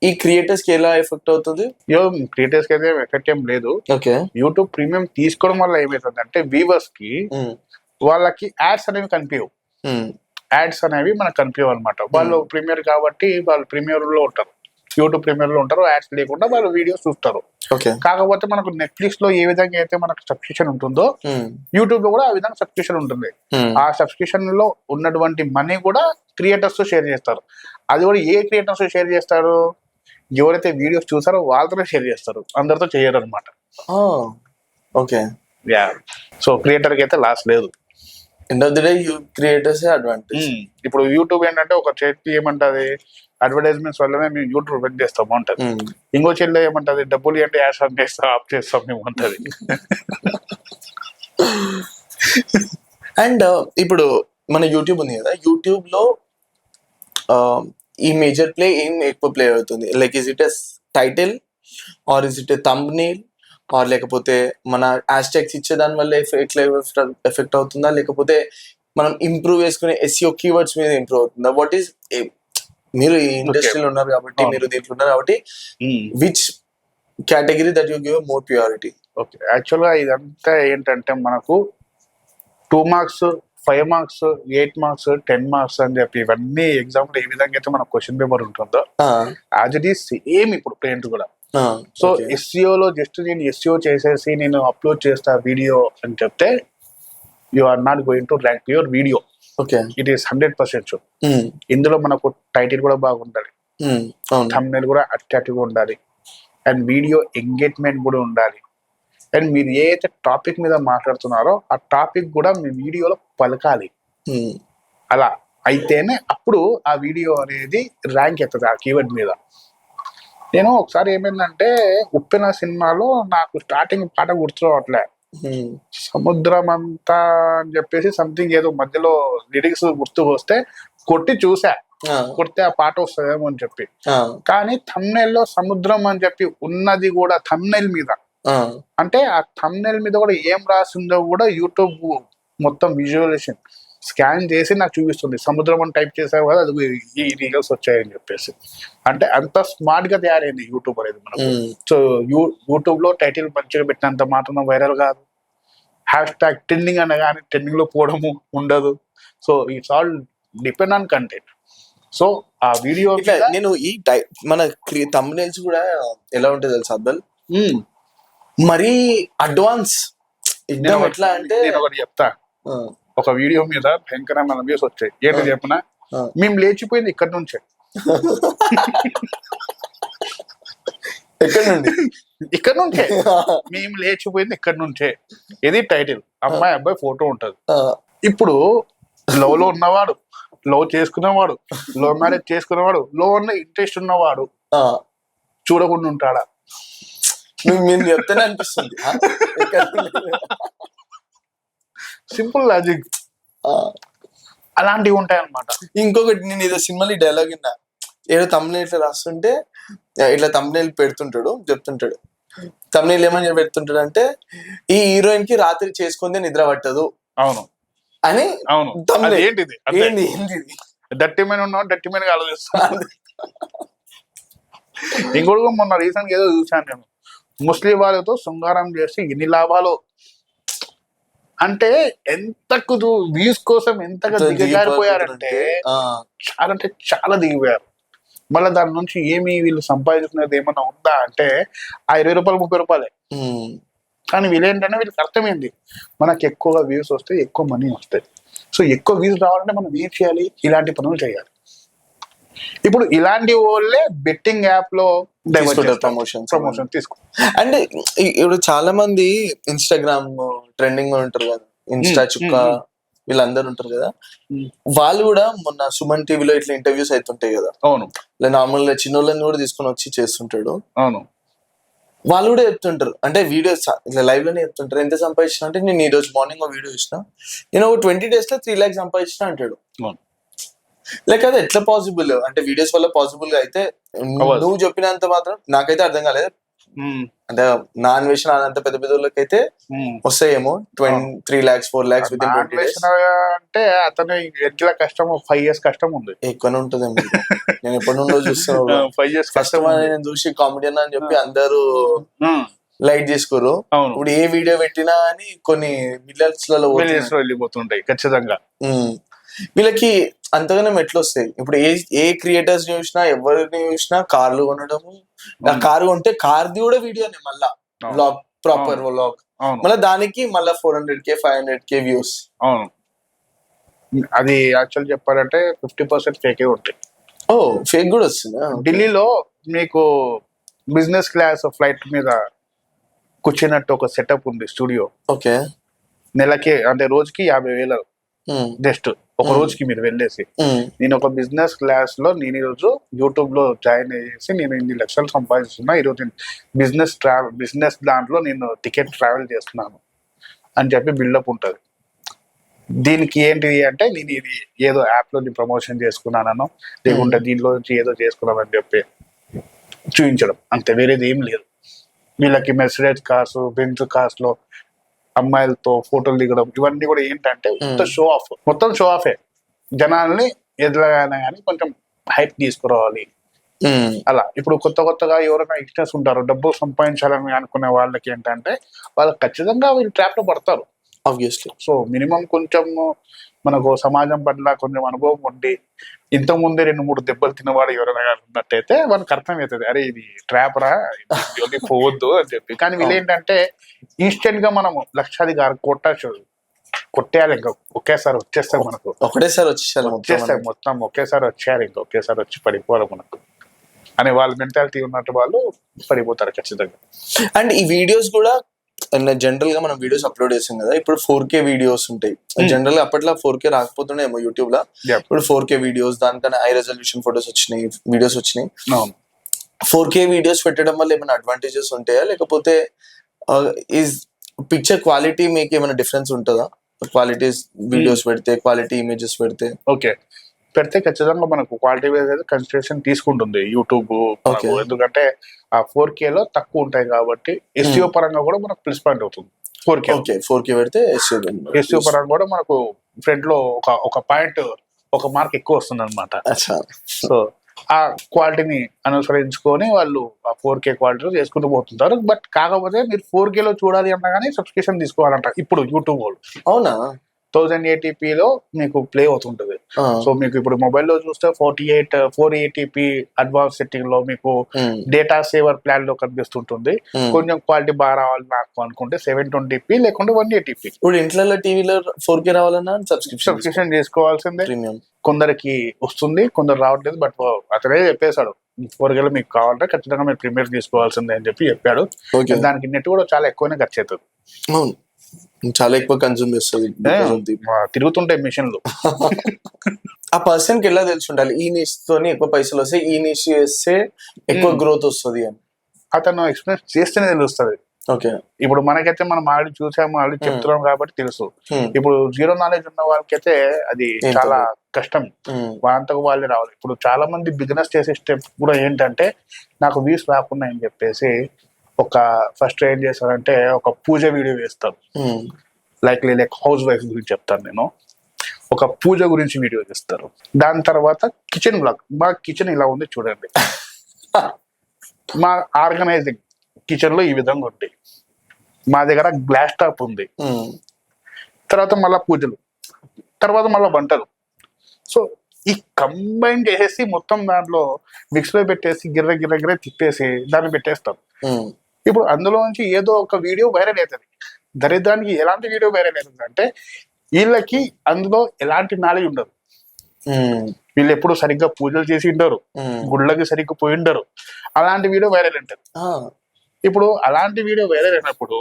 ఈ క్రియేటర్స్ కి ఎలా ఎఫెక్ట్ అవుతుంది? క్రియేటర్స్ కి అయితే ఎఫెక్ట్ ఏం లేదు. యూట్యూబ్ ప్రీమియం తీసుకోవడం వల్ల ఏమైతుంది అంటే వ్యూవర్స్ కి వాళ్ళకి యాడ్స్ అనేవి కనిపించవు. యాడ్స్ అనేవి మనకు కనిపించవు అనమాట. వాళ్ళు ప్రీమియర్ కాబట్టి వాళ్ళు ప్రీమియర్ లో ఉంటారు, యూట్యూబ్ ప్రీమియర్ లో ఉంటారు. యాడ్స్ లేకుండా వాళ్ళు వీడియోస్ చూస్తారు. కాకపోతే మనకు నెట్ఫ్లిక్స్ లో ఏ విధంగా అయితే మనకు సబ్స్క్రిప్షన్ ఉంటుందో యూట్యూబ్ లో కూడా ఆ విధంగా సబ్స్క్రిప్షన్ ఉంటుంది. ఆ సబ్స్క్రిప్షన్ లో ఉన్నటువంటి మనీ కూడా క్రియేటర్స్ తో షేర్ చేస్తారు. అది కూడా ఏ క్రియేటర్స్ తో షేర్ చేస్తారు? ఎవరైతే వీడియోస్ చూసారో వాళ్ళతోనే షేర్ చేస్తారు, అందరితో చేయరు అనమాట. ఓకే. సో క్రియేటర్ కి అయితే లాస్ లేదు. End of the day creators advantage. ఇప్పుడు యూట్యూబ్ ఏంటంటే ఒక చేతి ఏమంటది అడ్వర్టైజ్మెంట్స్ వల్లనే మేము యూట్యూబ్ రన్ చేస్తాం ఉంటది. ఇంకో చెల్లి ఏమంటది డబ్బులు అంటే యాడ్స్ ఆన్ చేస్తాం, ఆఫ్ చేస్తాం మేము ఉంటది. అండ్ ఇప్పుడు మన యూట్యూబ్ ఉంది కదా, యూట్యూబ్ లో ఈ మేజర్ ప్లే ఏం ఎక్కువ ప్లే అవుతుంది? Like is it a title or is it a thumbnail or లేకపోతే మన హ్యాష్ట్యాగ్స్ ఇచ్చే దాని వల్ల ఎఫెక్ట్ అవుతుందా, లేకపోతే మనం ఇంప్రూవ్ చేసుకునే ఎస్ఈఓ కీవర్డ్స్ మీద ఇంప్రూవ్ అవుతుందా? వాట్ ఈస్, మీరు ఈ ఇండస్ట్రీలో ఉన్నారు కాబట్టి, మీరు దీంట్లో ఉన్నారు కాబట్టి, which category that you give more priority? Okay, యాక్చువల్గా ఇదంతా ఏంటంటే మనకు 2 మార్క్స్, 5 మార్క్స్, 8 మార్క్స్, 10 మార్క్స్ అని చెప్పి ఇవన్నీ ఎగ్జాంపుల్ ఏ విధంగా అయితే మన క్వశ్చన్ పేపర్ ఉంటుందో యాజ్ ఇట్ ఈస్ సేమ్ ఇప్పుడు ప్రింట్ కూడా. సో ఎస్సీఓలో జస్ట్ నేను ఎస్సీఓ చేసేసి నేను అప్లోడ్ చేస్తా వీడియో అని చెప్తే you are not going to rank your video. Okay, it is 100% sure. ఇందులో మనకు టైటిల్ కూడా బాగుండాలి, థంబ్నెయిల్ కూడా అట్రాక్టివ్ గా ఉండాలి, అండ్ వీడియో ఎంగేజ్మెంట్ కూడా ఉండాలి. అండ్ మీరు ఏ అయితే టాపిక్ మీద మాట్లాడుతున్నారో ఆ టాపిక్ కూడా మీ వీడియోలో పలకాలి. అలా అయితేనే అప్పుడు ఆ వీడియో అనేది ర్యాంక్ ఎత్తది ఆ కీవర్డ్ మీద. నేను ఒకసారి ఏమైందంటే ఉప్పెన సినిమాలో నాకు స్టార్టింగ్ పాట గుర్తురావట్లే, సముద్రం అంతా అని చెప్పేసి సంథింగ్ ఏదో మధ్యలో లిరిక్స్ గుర్తుకు వస్తే కొట్టి చూసా, కొడితే ఆ పాట వస్తుందేమో అని చెప్పి. కానీ థంబ్నెయిల్ లో సముద్రం అని చెప్పి ఉన్నది కూడా థంబ్నెయిల్ మీద. అంటే ఆ థంబ్నెయిల్ మీద కూడా ఏం రాసిందో కూడా యూట్యూబ్ మొత్తం విజువలైజేషన్ స్కాన్ చేసి నాకు చూపిస్తుంది. సముద్రం అని టైప్ చేసావు కదా, అది ఈ రీల్స్ వచ్చాయని చెప్పేసి. అంటే అంత స్మార్ట్ గా తయారైంది యూట్యూబ్ అనేది మనకు. సో యూట్యూబ్ లో టైటిల్ మంచిగా పెట్టినంత మాత్రం వైరల్ కాదు. హ్యాష్ ట్యాగ్ ట్రెండింగ్ అనగానే ట్రెండింగ్ లో పోవడము ఉండదు. So it's all depend on content. So ఆ వీడియో నేను ఈ మన థంబ్నెయిల్స్ కూడా ఎలా ఉంటుంది తెలుసా అబ్బాల్, మరీ అడ్వాన్స్. ఎట్లా అంటే నేను ఒకటి చెప్తా, ఒక వీడియో మీద భయంకరమైన వ్యూస్ వచ్చాయి. ఏంటో చెప్పిన, మేము లేచిపోయింది ఇక్కడ నుంచే. ఎక్కడ నుండి? ఇక్కడ నుంచే మేము లేచిపోయింది ఇక్కడ నుంచే. ఇది టైటిల్, అమ్మాయి అబ్బాయి ఫోటో ఉంటది. ఇప్పుడు లవ్ లో ఉన్నవాడు, లవ్ చేసుకునేవాడు, లవ్ మ్యారేజ్ చేసుకునేవాడు, లవ్ ఉన్న ఇంట్రెస్ట్ ఉన్నవాడు చూడకుండా ఉంటాడా? మీరు చెప్తేనే అనిపిస్తుంది. సింపుల్ లాజిక్ అలాంటివి ఉంటాయి అన్నమాట. ఇంకొకటి, నేను ఏదో సినిమాలో డైలాగ్ విన్నా, ఏదో థంబ్నెయిల్ ఇట్లా రాస్తుంటే ఇట్లా థంబ్నెయిల్ పెడుతుంటాడు, చెప్తుంటాడు థంబ్నెయిల్ ఏమని పెడుతుంటాడు అంటే, ఈ హీరోయిన్ కి రాత్రి చేసుకుంటే నిద్ర పట్టదు. అవును అని. అవును, ఏంటిది డట్టిమైన ఉన్నావు, డట్టిమైన ఆలోచిస్తాను. ఇంకొక మొన్న రీసెంట్ ఏదో చూసాను నేను, ముస్లిం వాళ్ళతో శృంగారం చేసి ఎన్ని లాభాలు. అంటే ఎంతకు వ్యూస్ కోసం ఎంతగా దిగజారిపోయారంటే చాలా అంటే చాలా దిగిపోయారు. మళ్ళీ దాని నుంచి ఏమి వీళ్ళు సంపాదించుకునేది ఏమన్నా ఉందా అంటే ఆ 20 రూపాయలు 30 రూపాయలే. కానీ వీళ్ళేంటంటే వీళ్ళకి అర్థమైంది, మనకి ఎక్కువగా వ్యూస్ వస్తే ఎక్కువ మనీ వస్తాయి. సో ఎక్కువ వ్యూస్ రావాలంటే మనం ఏం చేయాలి, ఇలాంటి పనులు చేయాలి. ఇప్పుడు ఇలాంటి వాళ్ళే బెట్టింగ్ యాప్ లో ప్రమోషన్ తీసుకో. అంటే ఇప్పుడు చాలా మంది ఇన్స్టాగ్రామ్ ట్రెండింగ్ లో ఉంటారు కదా, ఇన్స్టా చుక్క వీళ్ళందరూ ఉంటారు కదా, వాళ్ళు కూడా మొన్న సుమన్ టీవీలో ఇట్లా ఇంటర్వ్యూస్ అవుతుంటాయి కదా. అవును, నార్మల్ గా చిన్నోళ్ళని కూడా తీసుకొని వచ్చి చేస్తుంటాడు. అవును, వాళ్ళు కూడా చెప్తుంటారు, అంటే వీడియోస్ ఇట్లా లైవ్ లోనే చెప్తుంటారు, ఎంత సంపాదించిన అంటే, నేను ఈ రోజు మార్నింగ్ ఒక వీడియో ఇచ్చిన, నేను ఒక 20 days లో 3 lakhs సంపాదించిన అంటాడు. లైక్ అది ఎట్లా పాసిబుల్? అంటే వీడియోస్ వల్ల పాసిబుల్ గా అయితే నువ్వు చెప్పినంత మాత్రం నాకైతే అర్థం కాలేదు. అంటే నా అన్వేషణ అంత పెద్ద పెద్ద వాళ్ళకైతే వస్తాయేమో 3 lakhs 4 lakhs with in 20 days. అంటే అతను ఎట్లా కష్టం, 5 years కష్టం ఉంది, ఎక్కువనే ఉంటుంది. నేను ఎప్పటి నుండో చూస్తున్నాను. 5 years కష్టం అని నేను చూసి కామెడియన్ అని చెప్పి అందరూ లైట్ చేసుకోరు. ఇప్పుడు ఏ వీడియో పెట్టినా అని కొన్ని మిలియన్స్ లలో వెళ్ళిపోతుంటాయి ఖచ్చితంగా. వీళ్ళకి అంతగానే ఎట్లా వస్తాయి? ఇప్పుడు ఏ క్రియేటర్స్ చూసినా, ఎవరిని చూసినా కార్లు కొనడము, కారు కొంటే కార్ది కూడా వీడియోనే, మళ్ళా వ్లాగ్, ప్రాపర్ వ్లాగ్, మళ్ళీ దానికి మళ్ళీ 400K 500K వ్యూస్. అవును, అది యాక్చువల్ చెప్పాలంటే 50% ఫేకే ఉంటాయి. ఓ, ఫేక్ కూడా వస్తుంది. ఢిల్లీలో మీకు బిజినెస్ క్లాస్ ఫ్లైట్ మీద కూర్చున్నట్టు ఒక సెటప్ ఉంది, స్టూడియో. ఓకే, నెలకి అంటే రోజుకి 50,000 జస్ట్ ఒక రోజుకి మీరు వెళ్ళేసి. నేను ఒక బిజినెస్ క్లాస్ లో నేను ఈరోజు యూట్యూబ్ లో జాయిన్ అయ్యేసి నేను ఇన్ని లక్షలు సంపాదిస్తున్నా, ఈరోజు బిజినెస్ దాంట్లో నేను టికెట్ ట్రావెల్ చేస్తున్నాను అని చెప్పి బిల్డప్ ఉంటుంది. దీనికి ఏంటిది అంటే నేను ఇది ఏదో యాప్ లో ప్రమోషన్ చేసుకున్నానో లేకుంటే దీంట్లో నుంచి ఏదో చేసుకున్నానని చెప్పి చూపించడం అంతే, వేరేది ఏం లేదు. వీళ్ళకి మెర్సిడెస్ కార్స్, బెంజ్ కార్స్ లో అమ్మాయిలతో ఫోటోలు దిగడం ఇవన్నీ కూడా ఏంటంటే మొత్తం షో ఆఫ్, మొత్తం షో ఆఫే. జనాల్ని ఎదురుగానే కానీ కొంచెం హైప్ తీసుకురావాలి అలా. ఇప్పుడు కొత్తగా ఎవరైనా యంగ్స్టర్స్ ఉంటారు, డబ్బులు సంపాదించాలని అనుకునే వాళ్ళకి ఏంటంటే వాళ్ళు ఖచ్చితంగా వీళ్ళు ట్రాప్ లో పడతారు ఆబ్వియస్లీ. సో మినిమం కొంచెం మనకు సమాజం పట్ల కొంచెం అనుభవం ఉండి ఇంతకు ముందే 2-3 దెబ్బలు తినవాడు ఎవరైనా ఉన్నట్టయితే వాళ్ళకి అర్థమవుతుంది, అరే ఇది ట్రాప్ రా, ఇది పోవద్దు అని చెప్పి. కానీ వీళ్ళు ఏంటంటే ఇన్స్టెంట్ గా మనము లక్షాధికారి కొట్టేయాలి, ఇంకా ఒకేసారి వచ్చేస్తారు మనకు, ఒకటేసారి వచ్చేసారు మొత్తం ఒకేసారి వచ్చేయాలి, ఇంకా ఒకేసారి వచ్చి పడిపోవాలి మనకు అని వాళ్ళ మెంటాలిటీ ఉన్నట్టు వాళ్ళు పడిపోతారు ఖచ్చితంగా. అండ్ ఈ వీడియోస్ కూడా జనరల్ గా మనం వీడియోస్ అప్లోడ్ చేసాం కదా, ఇప్పుడు 4K వీడియోస్ ఉంటాయి. జనరల్ గా అప్పట్లో 4K రాకపోతుండేమో యూట్యూబ్ లో, ఇప్పుడు 4K వీడియోస్, దానికన్నా హై రెజల్యూషన్ ఫొటోస్ వచ్చినాయి, వీడియోస్ వచ్చినాయి. 4K వీడియోస్ పెట్టడం వల్ల ఏమైనా అడ్వాంటేజెస్ ఉంటాయా, లేకపోతే ఈజ్ పిక్చర్ క్వాలిటీ మీకు ఏమైనా డిఫరెన్స్ ఉంటుందా? క్వాలిటీస్ వీడియోస్ పెడితే, క్వాలిటీ ఇమేజెస్ పెడితే? ఓకే, పెడితే ఖచ్చితంగా మనకు క్వాలిటీ వైజ్ అయితే కన్సిడరేషన్ తీసుకుంటుంది యూట్యూబ్. ఎందుకంటే ఆ 4K లో తక్కువ ఉంటాయి కాబట్టి ఎస్ఈఓ పరంగా కూడా మనకు ప్లస్ పాయింట్ అవుతుంది. 4K పెడితే ఎస్ఈఓ పరంగా కూడా మనకు ఫ్రంట్ లో ఒక పాయింట్, ఒక మార్క్ ఎక్కువ వస్తుంది అనమాట. సో ఆ క్వాలిటీని అనుసరించుకొని వాళ్ళు ఆ 4K క్వాలిటీలో చేసుకుంటూ పోతుంటారు. బట్ కాకపోతే మీరు 4K లో చూడాలి అన్నా కానీ సబ్స్క్రిప్షన్ తీసుకోవాలంట ఇప్పుడు యూట్యూబ్ వాళ్ళు. అవునా? 1080p లో మీకు ప్లే అవుతుంటది. సో మీకు ఇప్పుడు మొబైల్ లో చూస్తే 480p అడ్వాన్స్ సెట్టింగ్ లో మీకు డేటా సేవర్ ప్లాన్ లో కనిపిస్తుంటుంది. కొంచెం క్వాలిటీ బాగా రావాలి నాకు అనుకుంటే 720p లేకుంటే 180p. ఇప్పుడు ఇంట్లో టీవీలో 4K రావాలన్నా సబ్స్క్రిప్షన్ చేసుకోవాల్సిందే. కొందరికి వస్తుంది, కొందరు రావట్లేదు. బట్ అతనే చెప్పేశాడు 4K లో మీకు కావాలంటే ఖచ్చితంగా మీరు ప్రీమియర్ తీసుకోవాల్సిందే అని చెప్పి చెప్పాడు. దానికి నెట్ కూడా చాలా ఎక్కువనే ఖర్చు అవుతుంది. చాలా ఎక్కువ కన్జ్యూమ్ చేస్తుంది, తిరుగుతుంటాయి మిషన్లు. ఆ పర్సన్ కి ఎలా తెలిసి ఉండాలి ఈ నిష్ తోని ఎక్కువ పైసలు వస్తాయి, ఈ నిష్ చేస్తే ఎక్కువ గ్రోత్ వస్తుంది అని? అతను ఎక్స్పీరియన్స్ చేస్తేనే తెలుస్తుంది. ఓకే, ఇప్పుడు మనకైతే మనం ఆల్రెడీ చూసాము, ఆల్రెడీ చెప్తున్నాం కాబట్టి తెలుసు. ఇప్పుడు జీరో నాలెడ్జ్ ఉన్న వాళ్ళకైతే అది చాలా కష్టం, వాళ్ళంతకు వాళ్ళే రావాలి. ఇప్పుడు చాలా మంది బిజినెస్ చేసే స్టెప్ కూడా ఏంటంటే నాకు వ్యూస్ రాకుండా అని చెప్పేసి ఫస్ట్ ఏం చేస్తారంటే ఒక పూజ వీడియో వేస్తారు. లైక్ హౌస్ వైఫ్ గురించి చెప్తాను నేను. ఒక పూజ గురించి వీడియో చేస్తారు. దాని తర్వాత కిచెన్ బ్లాగ్, మా కిచెన్ ఇలా ఉంది చూడండి, మా ఆర్గనైజింగ్ కిచెన్ లో ఈ విధంగా ఉంది, మా దగ్గర గ్లాస్ టాప్ ఉంది, తర్వాత మళ్ళా పూజలు, తర్వాత మళ్ళీ వంటలు. సో ఈ కంబైన్ చేసేసి మొత్తం దాంట్లో మిక్స్ లో పెట్టేసి గిర్ర తిప్పేసి దాన్ని పెట్టేస్తాం. ఇప్పుడు అందులో నుంచి ఏదో ఒక వీడియో వైరల్ అవుతుంది. దరిద్రానికి ఎలాంటి వీడియో వైరల్ అవుతుంది అంటే వీళ్ళకి అందులో ఎలాంటి నాలెడ్జ్ ఉండదు. వీళ్ళు ఎప్పుడు సరిగ్గా పూజలు చేసి ఉండరు, గుళ్ళకి సరిగ్గా పోయి ఉండరు. అలాంటి వీడియో వైరల్ ఉంటుంది. ఇప్పుడు అలాంటి వీడియో వైరల్ అయినప్పుడు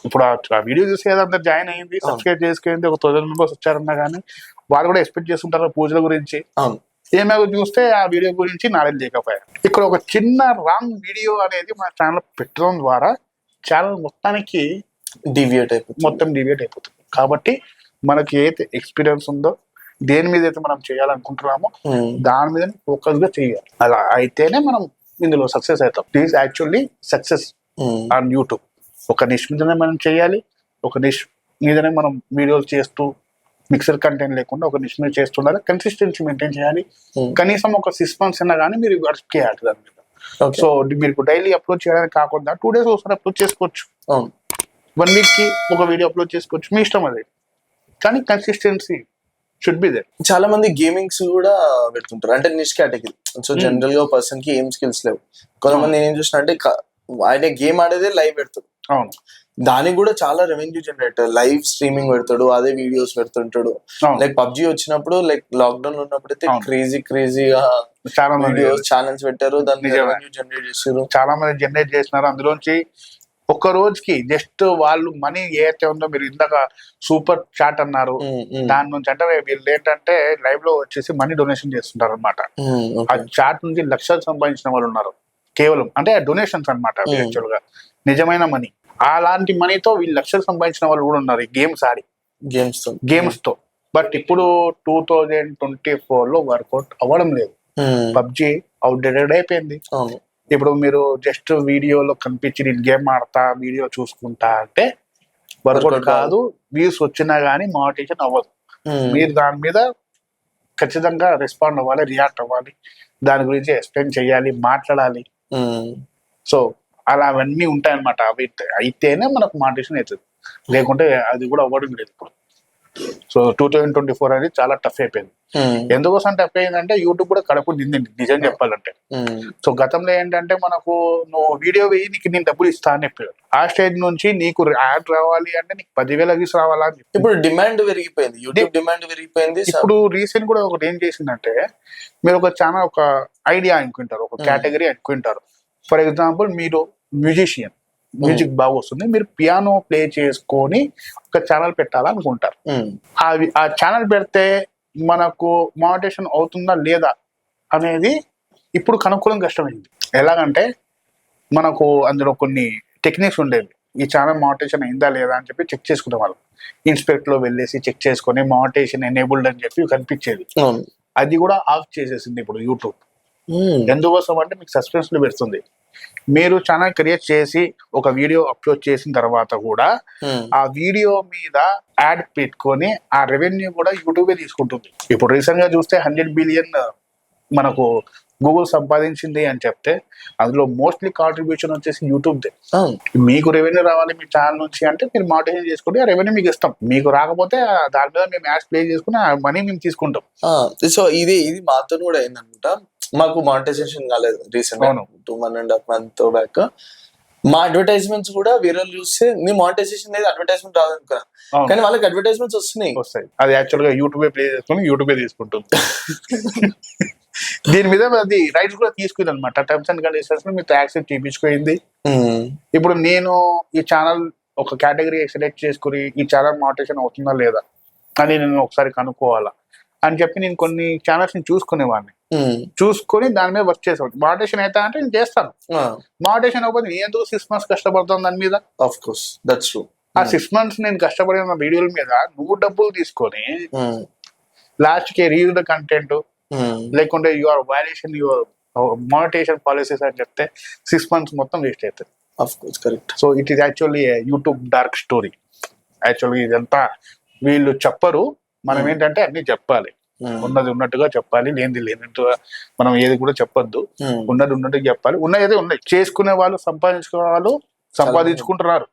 ఇప్పుడు ఆ వీడియో చూసి అందరు జాయిన్ అయ్యింది, సబ్స్క్రైబ్ చేసుకుంది, ఒక 1000 మెంబర్స్ వచ్చారన్నా కానీ వాళ్ళు కూడా ఎక్స్పెక్ట్ చేస్తుంటారు పూజల గురించి. ఏమో చూస్తే ఆ వీడియో గురించి నాలెడ్జ్ లేకపోయారు. ఇక్కడ ఒక చిన్న రాంగ్ వీడియో అనేది మన ఛానల్ పెట్టడం ద్వారా ఛానల్ మొత్తానికి డివియేట్ అయిపోతుంది. కాబట్టి మనకి ఏదైతే ఎక్స్పీరియన్స్ ఉందో, దేని మీద అయితే మనం చేయాలనుకుంటున్నామో దాని మీద ఫోకస్ గా చేయాలి. అలా అయితేనే మనం ఇందులో సక్సెస్ అవుతాం. This actually success on YouTube. ఒక నిష్ మీదనే మనం చేయాలి, ఒక నిష్ మీదనే మనం వీడియోలు చేస్తూ మిక్సర్ కంటెంట్ లేకుండా ఒక నిష్ మీద చేస్తుండాలి. కన్సిస్టెన్సీ మెయింటైన్ చేయాలి. కనీసం ఒక 6 months అయినా కానీ మీరు వర్క్ చేయాలి దాని మీద. సో మీరు డైలీ అప్లోడ్ చేయడానికి కాకుండా 2 days ఒకసారి అప్లోడ్ చేసుకోవచ్చు, 1 week కి ఒక వీడియో అప్లోడ్ చేసుకోవచ్చు, మీ ఇష్టం అది. కానీ కన్సిస్టెన్సీ షుడ్ బి దేర్. చాలా మంది గేమింగ్స్ కూడా పెడుతుంటారు, అంటే నిష్ కేటగిరీ. సో జనరల్ గా పర్సన్ కి ఏం స్కిల్స్ లేవు. కొంతమంది ఏం చూసిన అంటే ఆయన గేమ్ ఆడేదే లైవ్ పెడతాడు. అవును, దానికి కూడా చాలా రెవెన్యూ జనరేట్, లైవ్ స్ట్రీమింగ్ పెడతాడు, అదే వీడియోస్ పెడుతుంటాడు. లైక్ పబ్జి వచ్చినప్పుడు, లైక్ లాక్డౌన్ లో ఉన్నప్పుడు అయితే క్రేజీగా చాలా వీడియోస్ ఛానల్స్ పెట్టారు, దాన్ని రెవెన్యూ జనరేట్ చేశారు. చాలా మంది జనరేట్ చేసినారు. అందులోంచి ఒక్క రోజుకి జస్ట్ వాళ్ళు మనీ ఏదైతే ఉందో, మీరు ఇందాక సూపర్ చాట్ అన్నారు, దాని నుంచి అంటే వీళ్ళు ఏంటంటే లైవ్ లో వచ్చేసి మనీ డొనేషన్ చేస్తుంటారు అనమాట. ఆ చాట్ నుంచి లక్షలు సంపాదించిన వాళ్ళు ఉన్నారు కేవలం, అంటే డొనేషన్స్ అనమాట. యాక్చువల్ గా నిజమైన మనీ, అలాంటి మనీతో వీళ్ళు లక్షలు సంపాదించిన వాళ్ళు కూడా ఉన్నారు ఈ గేమ్స్ ఆడి. గేమ్స్ తో. బట్ ఇప్పుడు 2024 లో వర్కౌట్ అవ్వడం లేదు. పబ్జి అవుట్డేటెడ్ అయిపోయింది. ఇప్పుడు మీరు జస్ట్ వీడియోలో కనిపించి నేను గేమ్ ఆడతా వీడియో చూసుకుంటా అంటే వర్కౌట్ కాదు. వ్యూస్ వచ్చినా గానీ మోటివేషన్ అవ్వదు. మీరు దాని మీద ఖచ్చితంగా రెస్పాండ్ అవ్వాలి, రియాక్ట్ అవ్వాలి, దాని గురించి ఎక్స్ప్లెయిన్ చేయాలి, మాట్లాడాలి. సో అలా అవన్నీ ఉంటాయన్నమాట. అవి అయితేనే మనకు మోటివేషన్ అవుతుంది, లేకుంటే అది కూడా అవ్వడం లేదు. సో 2024 అనేది చాలా టఫ్ అయిపోయింది. ఎందుకోసం టఫ్ అయిందంటే యూట్యూబ్ కూడా కడుపు నిండింది నిజం చెప్పాలంటే. సో గతంలో ఏంటంటే మనకు నువ్వు వీడియో వేయి నీకు నేను డబ్బులు ఇస్తా అని చెప్పారు. ఆ స్టేజ్ నుంచి నీకు యాడ్ రావాలి అంటే నీకు 10,000 వ్యూస్ రావాలా అని. ఇప్పుడు డిమాండ్ పెరిగిపోయింది, యూట్యూబ్ డిమాండ్ పెరిగిపోయింది. ఇప్పుడు రీసెంట్ కూడా ఒకటి ఏం చేసిందంటే మీరు ఒక ఛానల్ ఒక ఐడియా అనుకుంటారు, ఒక కేటగిరీ అనుకుంటారు. ఫర్ ఎగ్జాంపుల్ మీరు మ్యూజిషియన్, మ్యూజిక్ బాగా వస్తుంది, మీరు పియానో ప్లే చేసుకొని ఒక ఛానల్ పెట్టాలనుకుంటారు. ఆ ఛానల్ పెడితే మనకు మోనిటైజేషన్ అవుతుందా లేదా అనేది ఇప్పుడు కనుక్కోవడం కష్టమైంది. ఎలాగంటే మనకు అందులో కొన్ని టెక్నిక్స్ ఉండేవి. ఈ ఛానల్ మోనిటైజేషన్ అయిందా లేదా అని చెప్పి చెక్ చేసుకునే వాళ్ళు. ఇన్స్పెక్ట్ లో వెళ్ళేసి చెక్ చేసుకుని మోనిటైజేషన్ ఎనేబుల్డ్ అని చెప్పి కనిపించేది. అది కూడా ఆఫ్ చేసేసింది ఇప్పుడు యూట్యూబ్. ఎందుకోసం అంటే మీకు సస్పెన్స్ లో పెడుతుంది. మీరు ఛానల్ క్రియేట్ చేసి ఒక వీడియో అప్లోడ్ చేసిన తర్వాత కూడా ఆ వీడియో మీద యాడ్ పెట్టుకొని ఆ రెవెన్యూ కూడా యూట్యూబే తీసుకుంటుంది. ఇప్పుడు రీసెంట్ గా చూస్తే 100 బిలియన్ మనకు గూగుల్ సంపాదించింది అని చెప్తే అందులో మోస్ట్లీ కాంట్రిబ్యూషన్ వచ్చేసి యూట్యూబ్దే. మీకు రెవెన్యూ రావాలి మీ ఛానల్ నుంచి అంటే మీరు మోనిటైజేషన్ చేసుకుంటే ఆ రెవెన్యూ మీకు ఇస్తాం. మీకు రాకపోతే దాని మీద మేము యాడ్స్ ప్లే చేసుకుని ఆ మనీ మేము తీసుకుంటాం. సో ఇది మాతో కూడా అయిందనుకుంటా. మాకు మానిటైజేషన్ కాలేదు రీసెంట్ 2.5 months బ్యాక్. మా అడ్వర్టైజ్మెంట్స్ కూడా వేరే చూస్తే నీ మానిటైజేషన్ లేదు, అడ్వర్టైజ్మెంట్ రాదనుకున్నా, కానీ వాళ్ళకి అడ్వర్టైజ్మెంట్స్ వస్తాయి. అది యాక్చువల్ గా యూట్యూబే ప్లే చేసుకుని యూట్యూబే తీసుకుంటుంది. దీని మీద అది రైట్స్ కూడా తీసుకుంది అనమాట. టర్మ్స్ అండ్ కండిషన్స్ మీరు యాక్సెప్ట్ చేయించుకోయింది. ఇప్పుడు నేను ఈ ఛానల్ ఒక కేటగిరీ సెలెక్ట్ చేసుకుని ఈ ఛానల్ మానిటైజేషన్ అవుతుందా లేదా అని నేను ఒకసారి కనుక్కోవాలా అని చెప్పి నేను కొన్ని ఛానల్స్ ని చూసుకునేవాడిని. చూసుకొని దాని మీద వర్క్ చేసేవాడు. మానిటైజేషన్ అయితే అంటే నేను చేస్తాను. మానిటైజేషన్ అవ్వకపోతే నేను ఎందుకు 6 months కష్టపడతాను దాని మీద? Of course that's true. ఆ 6 months నేను కష్టపడిన వీడియోల మీద నువ్వు డబ్బులు తీసుకొని లాస్ట్ కి రీయూజ్ కంటెంట్ లేకుంటే your violation your monetization policies అని చెప్తే 6 months మొత్తం వేస్ట్ అవుతుంది. Of course correct. So it is actually YouTube dark story. Actually ఇదంతా వీళ్ళు చెప్పరు, మనం ఏంటంటే అన్ని చెప్పాలి. ఉన్నది ఉన్నట్టుగా చెప్పాలి, లేనిది లేనట్టుగా మనం ఏది కూడా చెప్పొద్దు. ఉన్నది ఉన్నట్టుగా చెప్పాలి. ఉన్నది ఉన్నాయి. చేసుకునే వాళ్ళు సంపాదించుకునే వాళ్ళు సంపాదించుకుంటున్నారు.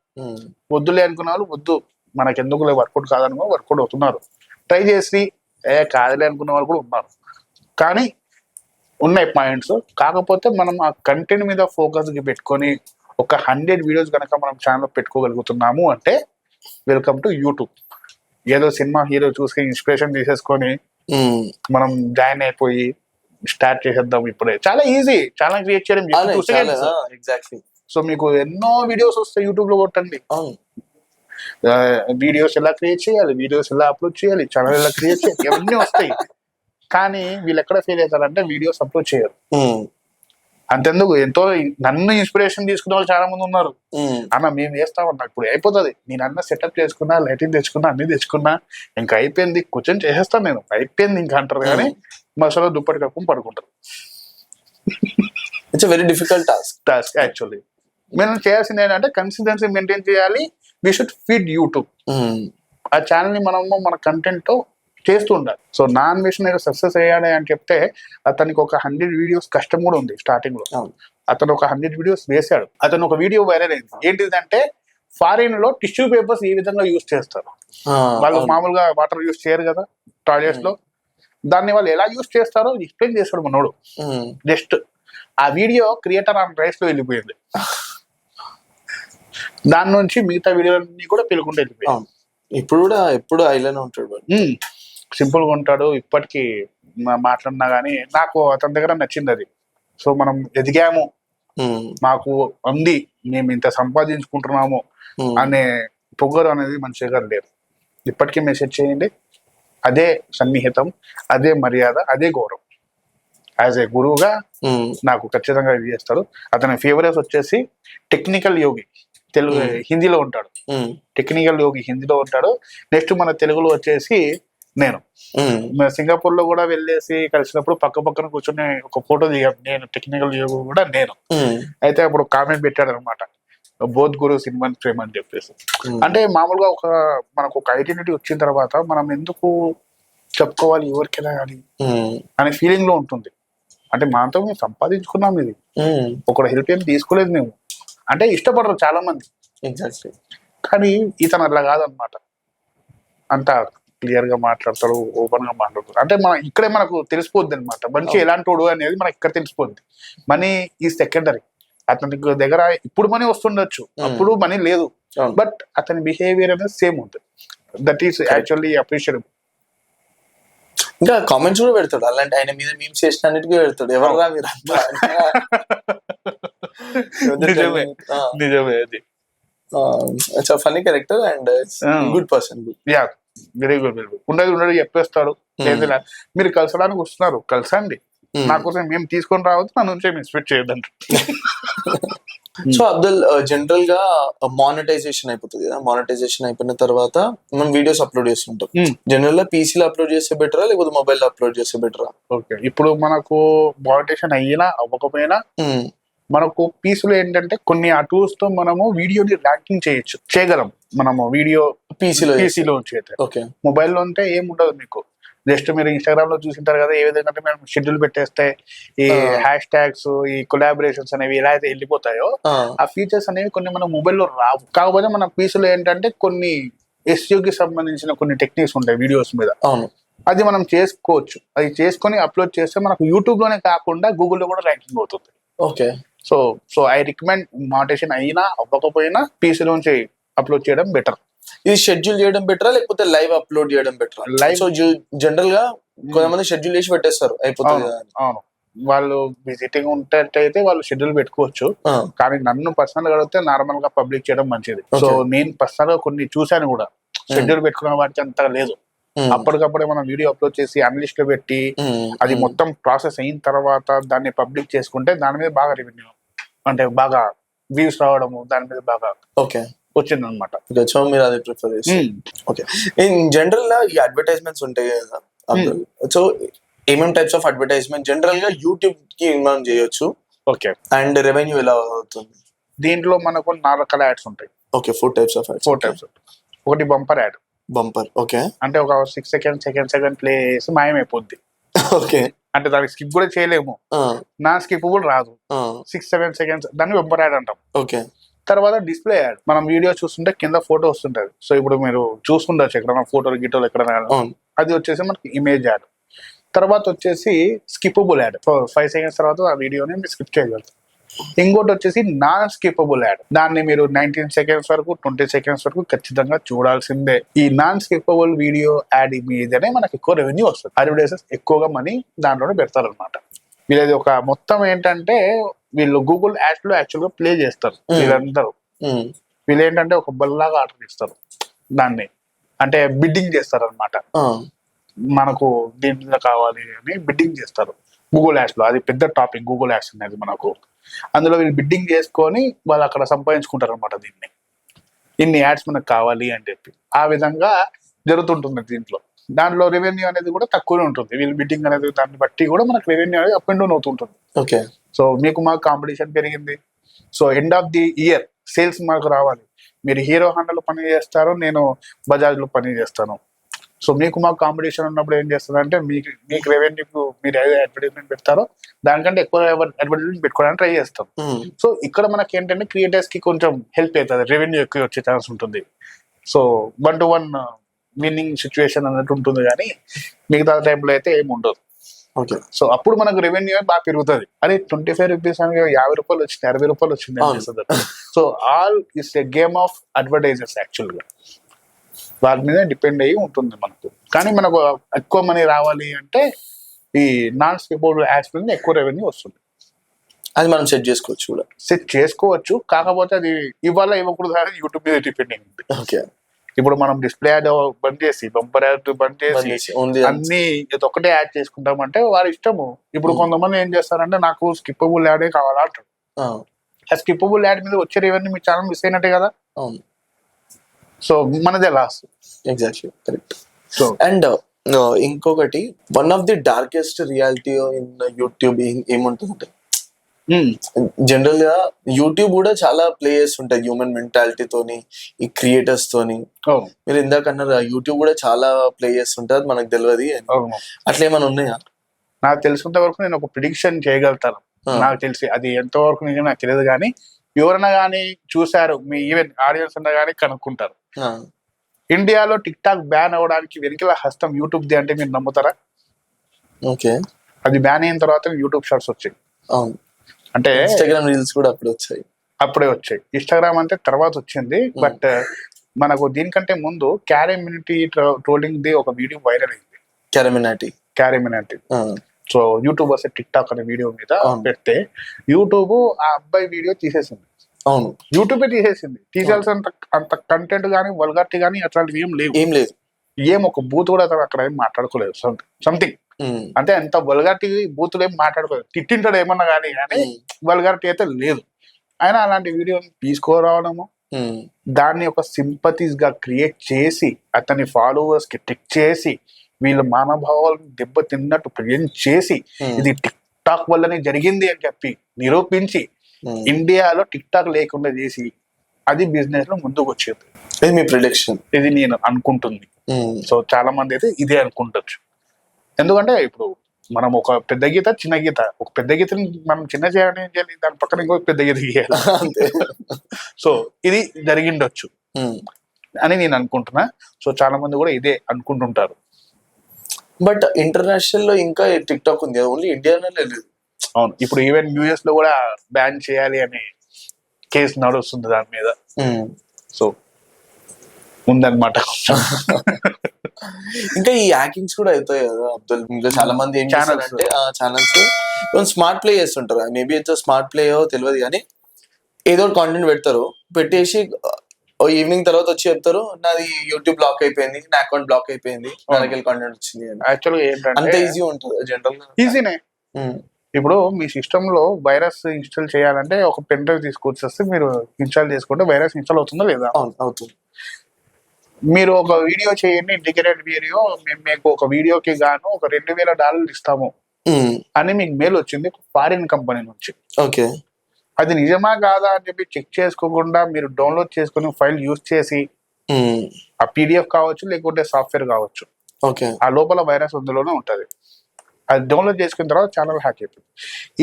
వద్దులే అనుకునే వాళ్ళు వద్దు మనకెందుకు వర్కౌట్ కాదనుకో వర్కౌట్ అవుతున్నారు. ట్రై చేసి కాదులే అనుకునే వాళ్ళు కూడా ఉన్నారు. కానీ ఉన్నాయి పాయింట్స్. కాకపోతే మనం ఆ కంటెంట్ మీద ఫోకస్ పెట్టుకొని ఒక 100 వీడియోస్ కనుక మనం ఛానల్ పెట్టుకోగలుగుతున్నాము అంటే వెల్కమ్ టు యూట్యూబ్. ఏదో సినిమా హీరో చూసి ఇన్స్పిరేషన్ తీసేసుకొని మనం జాయిన్ అయిపోయి స్టార్ట్ చేసేద్దాం. ఇప్పుడే చాలా ఈజీ ఛానల్ క్రియేట్ చేయడం. ఎగ్జాక్ట్లీ. సో మీకు ఎన్నో వీడియోస్ వస్తాయి యూట్యూబ్ లో కొట్టండి. వీడియోస్ ఎలా క్రియేట్ చేయాలి, వీడియోస్ ఎలా అప్లోడ్ చేయాలి, ఛానల్ ఎలా క్రియేట్ చేయాలి, ఇవన్నీ వస్తాయి. కానీ వీళ్ళు ఎక్కడ ఫెయిల్ అవుతారంటే వీడియోస్ అప్లోడ్ చేయరు. అంతెందుకు ఎంతో నన్ను ఇన్స్పిరేషన్ తీసుకునే వాళ్ళు చాలా మంది ఉన్నారు. అన్న మేము చేస్తామన్నా ఇప్పుడు అయిపోతుంది, నేను అన్న సెటప్ చేసుకున్నా, లైటింగ్ తెచ్చుకున్నా, అన్ని తెచ్చుకున్నా, ఇంకా అయిపోయింది కూర్చొని చేసేస్తాను నేను, అయిపోయింది ఇంకా అంటారు. కానీ మసాలా దుప్పటి కప్పుకొని పడుకుంటారు. It's very difficult task actually. మనం చేయాల్సింది ఏంటంటే కన్సిస్టెన్సీ మెయింటైన్ చేయాలి. We should feed YouTube. ఆ ఛానల్ ని మనము మన కంటెంట్ తో చేస్తూ ఉండాలి. సో నాన్ మిషనరీ సక్సెస్ అయ్యాడు అని చెప్తే అతనికి ఒక 100 వీడియోస్ కష్టం కూడా ఉంది. స్టార్టింగ్ లో అతను ఒక 100 వీడియోస్ వేశాడు. అతను ఒక వీడియో వైరల్ అయింది. ఏంటిదంటే ఫారిన్ లో టిష్యూ పేపర్స్ ఏ విధంగా యూజ్ చేస్తారు. వాళ్ళు మామూలుగా వాటర్ యూజ్ చేయరు కదా టాయిలెట్స్ లో. దాన్ని వాళ్ళు ఎలా యూజ్ చేస్తారో ఎక్స్ప్లెయిన్ చేస్తాడు మనోడు. జస్ట్ ఆ వీడియో క్రియేటర్ ఆన్ రైస్ లో వెళ్ళిపోయింది. దాని నుంచి మిగతా వీడియోలన్నీ కూడా పెరుగుకుంటూ వెళ్ళిపోయాయి. ఇప్పుడు కూడా ఎప్పుడు ఐలానే ఉంటాడు, సింపుల్ గా ఉంటాడు. ఇప్పటికీ మాట్లాడినా గానీ నాకు అతని దగ్గర నచ్చింది అది. సో మనం ఎదిగాము, మాకు ఉంది, మేము ఇంత సంపాదించుకుంటున్నాము అనే పొగరు అనేది మన దగ్గర లేదు. ఇప్పటికీ మెసేజ్ చేయండి, అదే సన్నిహితం, అదే మర్యాద, అదే గౌరవం. యాజ్ ఏ గురువుగా నాకు ఖచ్చితంగా ఇది చేస్తాడు. అతని ఫేవరెట్స్ వచ్చేసి టెక్నికల్ యోగి. తెలుగు హిందీలో ఉంటాడు, టెక్నికల్ యోగి హిందీలో ఉంటాడు. నెక్స్ట్ మన తెలుగులో వచ్చేసి నేను సింగపూర్ లో కూడా వెళ్ళేసి కలిసినప్పుడు పక్క పక్కన కూర్చొని ఒక ఫోటో దిగాను, నేను టెక్నికల్ యోగి కూడా నేను. అయితే అప్పుడు కామెంట్ పెట్టాడు అనమాట, బోత్ గురు సినిమా ప్రేమ్ అని చెప్పేసి. అంటే మామూలుగా మనకు ఒక ఐడెంటిటీ వచ్చిన తర్వాత మనం ఎందుకు చెప్పుకోవాలి ఎవరికైనా కానీ అనే ఫీలింగ్ లో ఉంటుంది. అంటే మనతో మేము సంపాదించుకున్నాం, ఇది ఒకటి హెల్ప్ ఏం తీసుకోలేదు మేము. అంటే ఇష్టపడరు చాలా మంది, కానీ ఇతను అట్లా కాదనమాట. అంతా క్లియర్ గా మాట్లాడతారు, ఓపెన్ గా మాట్లాడతారు. అంటే ఇక్కడే మనకు తెలిసిపోద్ది అనమాట మనిషి ఎలాంటి వాడు అనేది మనకి ఇక్కడ తెలిసిపోద్ది. మనీ ఈ సెకండరీ. అతని దగ్గర ఇప్పుడు మనీ వస్తుండొచ్చు, అప్పుడు మనీ లేదు, బట్ అతని బిహేవియర్ అనేది సేమ్ ఉంటుంది. That is actually appreciable. ఇంకా కామెంట్స్ కూడా పెడతాడు, అలాంటి ఆయన మీద మీమ్స్ చేసిన అన్నిటికీ పెడతాడు. ఎవరు మీరు నిజమే, అది funny character and good person. Yeah, very good, very good. ఉండదు చెప్పేస్తాడు. మీరు కలిసడానికి వస్తున్నారు, కలిసండి, నా కోసం మేము తీసుకొని రావద్దు, నా నుంచి ఎక్స్పెక్ట్ చేయొద్దంట. సో అబ్దుల్, జనరల్ గా మానిటైజేషన్ అయిపోతుంది కదా, మానిటైజేషన్ అయిపోయిన తర్వాత మనం వీడియోస్ అప్లోడ్ చేస్తుంటాం. జనరల్ గా పీసీలో అప్లోడ్ చేస్తే బెటరా లేకపోతే మొబైల్ లో అప్లోడ్ చేస్తే బెటరా? ఓకే, ఇప్పుడు మనకు మానిటైజేషన్ అయినా అవ్వకపోయినా మనకు పీసీలో ఏంటంటే కొన్ని ఆ టూల్స్ తో మనము వీడియోని ర్యాంకింగ్ చేయగలం. మనము వీడియో పీసీలో అయితే. ఓకే, మొబైల్లో అంటే ఏం ఉండదు మీకు. జస్ట్ మీరు ఇన్స్టాగ్రామ్ లో చూసింటారు కదా, ఏ విధంగా మేము షెడ్యూల్ పెట్టేస్తే ఈ హ్యాష్ ట్యాగ్స్, ఈ కొలాబరేషన్స్ అనేవి ఎలా అయితే వెళ్ళిపోతాయో, ఆ ఫీచర్స్ అనేవి కొన్ని మన మొబైల్లో రావు. కాకపోతే మన పీసీలో ఏంటంటే కొన్ని ఎస్యూకి సంబంధించిన కొన్ని టెక్నిక్స్ ఉంటాయి వీడియోస్ మీద, అది మనం చేసుకోవచ్చు. అది చేసుకొని అప్లోడ్ చేస్తే మనకు యూట్యూబ్ లోనే కాకుండా గూగుల్లో కూడా ర్యాంకింగ్ అవుతుంది. Okay, so I recommend monetization అయినా అవ్వకపోయినా పీసీ నుంచి అప్లోడ్ చేయడం బెటర్. ఇది షెడ్యూల్ చేయడం బెటరా లేకపోతే లైవ్ అప్లోడ్ చేయడం బెటరా? లైవ్ సో జనరల్ గా కొంతమంది షెడ్యూల్ చేసి పెట్టేస్తారు, అయిపోతుంది. అవును, వాళ్ళు విజిటింగ్ ఉంటే వాళ్ళు షెడ్యూల్ పెట్టుకోవచ్చు. కానీ నన్ను పర్సనల్ గా అడిగితే నార్మల్ గా పబ్లిక్ చేయడం మంచిది. సో నేను పర్సనల్ గా కొన్ని చూశాను కూడా, షెడ్యూల్ పెట్టుకున్న వాటికి అంత లేదు. అప్పటికప్పుడే మనం వీడియో అప్లోడ్ చేసి అనలిస్ట్ లో పెట్టి అది మొత్తం ప్రాసెస్ అయిన తర్వాత దాన్ని పబ్లిక్ చేసుకుంటే దాని మీద బాగా రెవెన్యూ, అంటే బాగా వ్యూస్ రావడము, దాని మీద బాగా వచ్చింది అనమాట. సో మీరు అది ప్రిఫర్ చేస్తారు. ఓకే, ఇన్ జనరల్ గా ఈ అడ్వర్టైజ్మెంట్స్ ఉంటాయి కదా, సో ఏమేమి టైప్స్ ఆఫ్ అడ్వర్టైజ్మెంట్ జనరల్ గా యూట్యూబ్ కి మనం చేయొచ్చు? ఓకే, అండ్ రెవెన్యూ ఎలా అవుతుంది దీంట్లో? మనకు 4 రకాల యాడ్స్ ఉంటాయి. Okay, 4 types of ads. 4 types. ఒకటి బంపర్ యాడ్. బంపర్, ఓకే, అంటే ఒక 6 సెకండ్ ప్లే చేసి మాయమైపోద్ది. ఓకే, అంటే దానికి స్కిప్ కూడా చేయలేము, నా స్కిప్ కూడా రాదు. 6-7 సెకండ్స్, దాన్ని బంపర్ యాడ్ అంటాం. ఓకే, తర్వాత డిస్ప్లే యాడ్. మనం వీడియో చూస్తుంటే కింద ఫోటో వస్తుంటది. సో ఇప్పుడు మీరు చూసుకుంటారు ఎక్కడైనా ఫోటోలు గిటోలు ఎక్కడైనా, అది వచ్చేసి మనకి ఇమేజ్ యాడ్. తర్వాత వచ్చేసి స్కిప్పబుల్ యాడ్. సో 5 సెకండ్స్ తర్వాత ఆ వీడియోని మీరు స్కిప్ చేయగలుగుతారు. ఇంకోటి వచ్చేసి నాన్ స్కిప్పబుల్ యాడ్. దాన్ని మీరు 19 సెకండ్స్ వరకు 20 సెకండ్స్ వరకు ఖచ్చితంగా చూడాల్సిందే. ఈ నాన్ స్కిప్పబుల్ వీడియో యాడ్ మీదనే మనకి ఎక్కువ రెవెన్యూ వస్తుంది. అడ్వర్టైజర్స్ ఎక్కువగా మనీ దాంట్లోనే పెడతారు అనమాట. వీళ్ళది ఒక మొత్తం ఏంటంటే వీళ్ళు గూగుల్ యాడ్స్ లో యాక్చువల్ గా ప్లే చేస్తారు. వీళ్ళందరూ వీళ్ళు ఏంటంటే ఒక బల్లాగా ఆర్డర్ ఇస్తారు దాన్ని, అంటే బిడ్డింగ్ చేస్తారు అనమాట. మనకు దీంట్లో కావాలి అని బిడ్డింగ్ చేస్తారు గూగుల్ యాడ్స్ లో. అది పెద్ద టాపిక్ గూగుల్ యాడ్స్ అనేది మనకు. అందులో వీళ్ళు బిడ్డింగ్ చేసుకొని వాళ్ళు అక్కడ సంపాదించుకుంటారు అనమాట. దీన్ని ఇన్ని యాడ్స్ మనకు కావాలి అని చెప్పి ఆ విధంగా జరుగుతుంటుంది దీంట్లో. దాంట్లో రెవెన్యూ అనేది కూడా తక్కువనే ఉంటుంది. వీళ్ళు బిడ్డింగ్ అనేది దాన్ని బట్టి కూడా మనకు రెవెన్యూ అనేది అప్ అండ్ డౌన్ అవుతుంటుంది. ఓకే, సో మీకు మాకు కాంపిటీషన్ పెరిగింది. So end of the year sales మాకు రావాలి. మీరు హీరో హోండాలో పని చేస్తారు, నేను బజాజ్ లో పని చేస్తాను. సో మీకు మాకు కాంపిటీషన్ ఉన్నప్పుడు ఏం చేస్తారంటే మీకు రెవెన్యూకు మీరు ఏదో అడ్వర్టైజ్మెంట్ పెడతారో దానికంటే ఎక్కువ అడ్వర్టైజ్మెంట్ పెట్టుకోవడానికి ట్రై చేస్తాం. సో ఇక్కడ మనకి ఏంటంటే క్రియేటర్స్ కి కొంచెం హెల్ప్ అవుతుంది, రెవెన్యూ ఎక్కువ వచ్చే ఛాన్స్ ఉంటుంది. సో 1-to-1 విన్నింగ్ సిచ్యువేషన్ అన్నట్టు ఉంటుంది, కానీ మిగతా టైంలో అయితే ఏమి ఉండదు. ఓకే, సో అప్పుడు మనకు రెవెన్యూ బాగా పెరుగుతుంది. అదే 25 రూపీస్ అని 50 రూపాయలు వచ్చింది, 60 రూపాయలు వచ్చింది అనిపిస్తుంది. So all is a game of advertisers actual గా. వాటి మీద డిపెండ్ అయ్యి ఉంటుంది మనకు. కానీ మనకు ఎక్కువ మనీ రావాలి అంటే ఈ నాన్ స్కిప్పబుల్ యాడ్స్ మీద ఎక్కువ రెవెన్యూ వస్తుంది. అది మనం సెట్ చేసుకోవచ్చు. కాకపోతే అది ఇవాళ ఇవ్వకూడదు అని యూట్యూబ్ మీద డిపెండ్ అయింది. ఓకే, ఇప్పుడు మనం డిస్ప్లే యాడ్ బంద్ చేసి బంపర్ యాడ్ బంద్ చేసి అన్ని ఒకటే యాడ్ చేసుకుంటామంటే వారి ఇష్టము. ఇప్పుడు కొంతమంది ఏం చేస్తారంటే నాకు స్కిప్పబుల్ యాడే కావాలంటారు. ఆ స్కిప్పబుల్ యాడ్ మీద వచ్చే రెవెన్యూ మీ ఛానల్ మిస్ అయినట్టే కదా. అవును, సో మనదే loss. Exactly correct. So and ఇంకొకటి, one of the darkest reality in YouTube ఏముంటుందంటే, జనరల్ గా యూట్యూబ్ కూడా చాలా ప్లేయర్స్ ఉంటాయి హ్యూమన్ మెంటాలిటీ తోని, ఈ క్రియేటర్స్ తోని. మీరు ఇందాక అన్నారు యూట్యూబ్ కూడా చాలా ప్లేయర్స్ ఉంటారు, మనకు తెలియదు. అట్లా ఏమైనా ఉన్నాయా? నాకు తెలిసినంత వరకు నేను ఒక ప్రిడిక్షన్ చేయగలుగుతాను. నాకు తెలిసి అది ఎంతవరకు నిజం నాకు తెలియదు, కానీ ఎవరైనా కానీ చూసారు, మీ ఈవెన్ ఆడియన్స్ అన్నా కానీ కనుక్కుంటారు. ఇండియాలో టిక్ టాక్ బ్యాన్ అవ్వడానికి వెనుకల హస్తం యూట్యూబ్ ది అంటే మీరు నమ్ముతారా? ఓకే, అది బ్యాన్ అయిన తర్వాత యూట్యూబ్ షార్ట్స్ వచ్చాయి. అవును, అంటే ఇన్స్టాగ్రామ్ రీల్స్ కూడా అప్పుడే వచ్చాయి. ఇన్స్టాగ్రామ్ అంటే తర్వాత వచ్చింది. బట్ మనకు దీనికంటే ముందు క్యారెమినిటీ ట్రోలింగ్ ది ఒక వీడియో వైరల్ అయింది. క్యారెమినాటి. సో యూట్యూబ్ వస్తే టిక్ టాక్ అనే వీడియో మీద పెడితే యూట్యూబ్ ఆ అబ్బాయి వీడియో తీసేసింది. అవును, యూట్యూబే తీసేసింది. తీసేయాల్సినంత అంత కంటెంట్ కానీ వల్గారిటీ కానీ అట్లాంటివి ఏం లేదు. ఒక బూత్ కూడా అక్కడ ఏం మాట్లాడుకోలేదు. సంథింగ్ అంటే ఎంత వల్గారిటీ బూతులు ఏం మాట్లాడుకోలేదు. తిట్టింటాడు ఏమన్నా కానీ వల్గారిటీ అయితే లేదు. ఆయన అలాంటి వీడియోని తీసుకురావడము, దాన్ని ఒక సింపతీస్ గా క్రియేట్ చేసి అతని ఫాలోవర్స్ కి టిక్ చేసి వీళ్ళ మానభావాలను దెబ్బ తిన్నట్టు ప్రజెంట్ చేసి ఇది టిక్ టాక్ వల్లనే జరిగింది అని చెప్పి నిరూపించి ఇండియాలో టిక్ టాక్ లేకుండా చేసి అది బిజినెస్ లో ముందుకు వచ్చేది. ఇది మీ ప్రిడిక్షన్? ఇది నేను అనుకుంటుంది. సో చాలా మంది అయితే ఇదే అనుకుంటచ్చు. ఎందుకంటే ఇప్పుడు మనం ఒక పెద్ద గీత చిన్న గీత, ఒక పెద్ద గీతని మనం చిన్న చేయాలి, దాని పక్కన ఇంకో పెద్ద గీత గీయాలి. సో ఇది జరిగిండొచ్చు అని నేను అనుకుంటున్నా. సో చాలా మంది కూడా ఇదే అనుకుంటుంటారు. బట్ ఇంటర్నేషనల్ లో ఇంకా టిక్ టాక్ ఉంది, ఓన్లీ ఇండియాలో లేదు. అవును, ఇప్పుడు ఈవెన్ యూఎస్ లో కూడా బ్యాన్ చేయాలి అనే కేసు నడుస్తుంది దాని మీద. సో ఉందన్నమాట. ఇంకా ఈ హ్యాకింగ్స్ కూడా అవుతాయి కదా అబ్దుల్. ఇంకా చాలా మంది ఏం చేస్తారంటే ఛానల్స్ స్మార్ట్ ప్లే చేస్తుంటారు. మేబీ ఎంత స్మార్ట్ ప్లే తెలియదు, కానీ ఏదో కాంటెంట్ పెడతారు, పెట్టేసి ఈవినింగ్ తర్వాత వచ్చి చెప్తారు నాది యూట్యూబ్ బ్లాక్ అయిపోయింది, నా అకౌంట్ బ్లాక్ అయిపోయింది, నా దగ్గర కాంటెంట్ వచ్చింది. యాక్చువల్గా ఏంటంటే అంత ఈజీ ఉంటుంది జనరల్ గా. ఈజీనే. ఇప్పుడు మీ సిస్టమ్ లో వైరస్ ఇన్స్టాల్ చేయాలంటే ఒక పెన్ డ్రైవ్ తీసుకొచ్చేస్తే మీరు ఇన్స్టాల్ చేసుకుంటే వైరస్ ఇన్స్టాల్ అవుతుందా లేదా? అవుతుంది. మీరు ఒక వీడియో చేయండి, ఇంటిగ్రేటెడ్ వీడియో, మేము మీకు ఒక వీడియోకి గాను ఒక $2,000 ఇస్తాము అని మీకు మెయిల్ వచ్చింది ఫారిన్ కంపెనీ నుంచి. ఓకే, అది నిజమా కాదా అని చెప్పి చెక్ చేసుకోకుండా మీరు డౌన్లోడ్ చేసుకుని ఫైల్ యూజ్ చేసి, ఆ PDF కావచ్చు లేకుంటే సాఫ్ట్వేర్ కావచ్చు, ఆ లోపల వైరస్ అందులోనే ఉంటది. అది డౌన్లోడ్ చేసుకున్న తర్వాత ఛానల్ హ్యాక్ అయిపోయింది.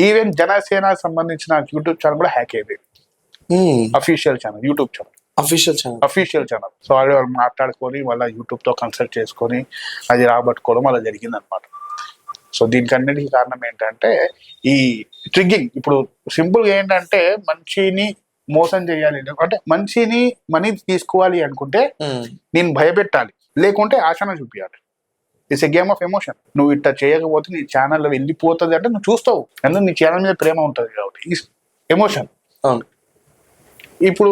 ఈవెన్ జనసేన సంబంధించిన యూట్యూబ్ ఛానల్ కూడా హ్యాక్ అయిపోయింది. Official channel, YouTube channel, official channel. So అది వాళ్ళు మాట్లాడుకొని వాళ్ళ యూట్యూబ్ తో కన్సల్ట్ చేసుకొని అది రాబట్టుకోవడం అలా జరిగింది అనమాట. సో దీనికన్నిటికీ కారణం ఏంటంటే ఈ ట్రిగ్గింగ్. ఇప్పుడు సింపుల్ గా ఏంటంటే మనిషిని మోసం చేయాలి అంటే మనిషిని మనీ తీసుకోవాలి అనుకుంటే నేను భయపెట్టాలి, లేకుంటే ఆశను చూపించాలి. It's a game of emotion. నువ్వు ఇట్లా చేయకపోతే నీ ఛానల్ వెళ్ళిపోతుంది అంటే నువ్వు చూస్తావు, ఎందుకంటే నీ ఛానల్ మీద ప్రేమ ఉంటుంది కాబట్టి. ఎమోషన్. ఇప్పుడు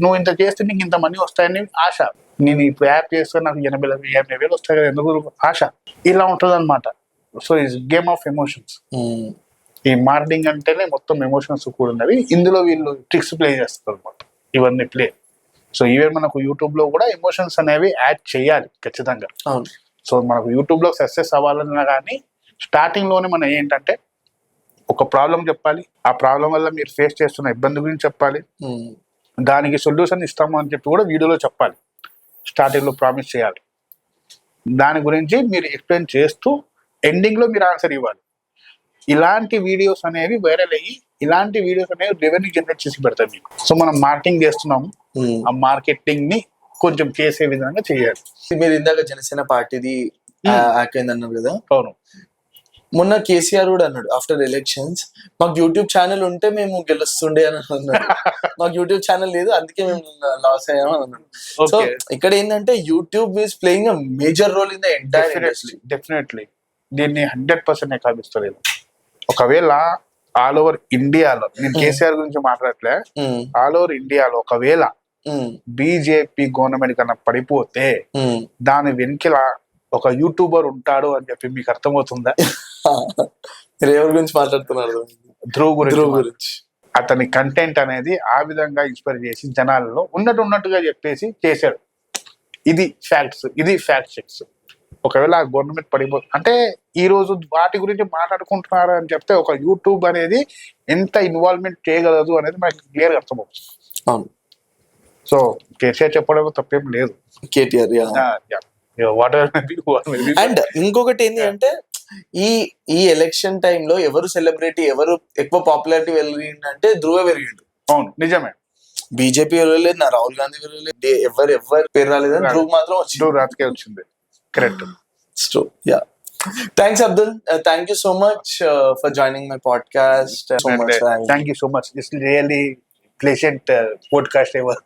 నువ్వు ఇంత చేస్తే నీకు ఇంత మనీ వస్తాయని ఆశ. నేను ఇప్పుడు యాప్ చేస్తే నాకు 80,000 వస్తాయి కదా, ఎందుకు ఆశ. ఇలా ఉంటుంది అనమాట. So it's game of emotions. ఈ మార్కెటింగ్ అంటేనే మొత్తం ఎమోషన్స్ కూడినవి. ఇందులో వీళ్ళు ట్రిక్స్ ప్లే చేస్తారు అనమాట, ఇవన్నీ ప్లే. సో ఈవెన్ మనకు యూట్యూబ్ లో కూడా ఎమోషన్స్ అనేవి యాడ్ చేయాలి ఖచ్చితంగా. సో మనకు యూట్యూబ్ లో సక్సెస్ అవ్వాలన్నా కానీ స్టార్టింగ్ లోనే మనం ఏంటంటే ఒక ప్రాబ్లం చెప్పాలి, ఆ ప్రాబ్లం వల్ల మీరు ఫేస్ చేస్తున్న ఇబ్బంది గురించి చెప్పాలి, దానికి సొల్యూషన్ ఇస్తాము అని చెప్పి కూడా వీడియోలో చెప్పాలి. స్టార్టింగ్ లో ప్రామిస్ చేయాలి, దాని గురించి మీరు ఎక్స్ప్లెయిన్ చేస్తూ ఎండింగ్ లో మీరు ఆన్సర్ ఇవ్వాలి. ఇలాంటి వీడియోస్ అనేవి వైరల్ అయ్యి ఇలాంటి వీడియోస్ అనేవి రెవెన్యూ జనరేట్ చేసి పెడతాయి మీకు. సో మనం మార్కెటింగ్ చేస్తున్నాము, ఆ మార్కెటింగ్ ని కొంచెం చేసే విధంగా చేయాలి. మీరు ఇందాక జనసేన పార్టీది హ్యాక్ అయింది అన్నారు కదా. అవును, మొన్న కేసీఆర్ కూడా అన్నాడు ఆఫ్టర్ ఎలక్షన్స్ మాకు యూట్యూబ్ ఛానల్ ఉంటే మేము గెలుస్తుండే అని అన్నాడు. మాకు యూట్యూబ్ ఛానల్ లేదు అందుకే మేము లాస్ అయ్యాము అని అన్నాడు. సో ఇక్కడ ఏంటంటే YouTube is playing a major role in the entire industry. Definitely దీన్ని 100% కాపిస్తలేదు. ఒకవేళ ఆల్ ఓవర్ ఇండియాలో, నేను కేసీఆర్ గురించి మాట్లాడట్లే, ఆల్ ఓవర్ ఇండియాలో ఒకవేళ బీజేపీ గవర్నమెంట్ కన్నా పడిపోతే దాని వెనుకల ఒక యూట్యూబర్ ఉంటాడు అని చెప్పి మీకు అర్థమవుతుందా? మీరు ఎవరి గురించి మాట్లాడుతున్నారు? ధ్రువ్ గురించి. అతని కంటెంట్ అనేది ఆ విధంగా ఇన్స్పైర్ చేసి జనాలలో ఉన్నట్టుగా చెప్పేసి చేశాడు. ఇది ఫ్యాక్ట్ చెక్స్. ఒకవేళ గవర్నమెంట్ అంటే ఈ రోజు వాటి గురించి మాట్లాడుకుంటున్నారు అని చెప్తే ఒక యూట్యూబ్ అనేది ఎంత ఇన్వాల్వ్మెంట్ చేయగలదు అనేది మనకి క్లియర్ అర్థమవుతుంది. అవును. సో కేసీఆర్ చెప్పడం తప్పేం లేదు. కేటీఆర్ అండ్ ఇంకొకటి ఏంటి అంటే ఈ ఎలక్షన్ టైంలో ఎవరు సెలబ్రిటీ, ఎవరు ఎక్కువ పాపులారిటీ వెళ్ళిందంటే ధ్రువ పెరిగిండు. అవును, నిజమే. బీజేపీ వెళ్ళలేదు, నా రాహుల్ గాంధీ వెళ్ళలేదు, ఎవరు పేరు రాలేదని ధ్రువ్ మాత్రం వచ్చింది. Correct. Yeah. Thanks Abdul. Thank you so much for joining my podcast. Thank you so much. It's really pleasant podcast ever.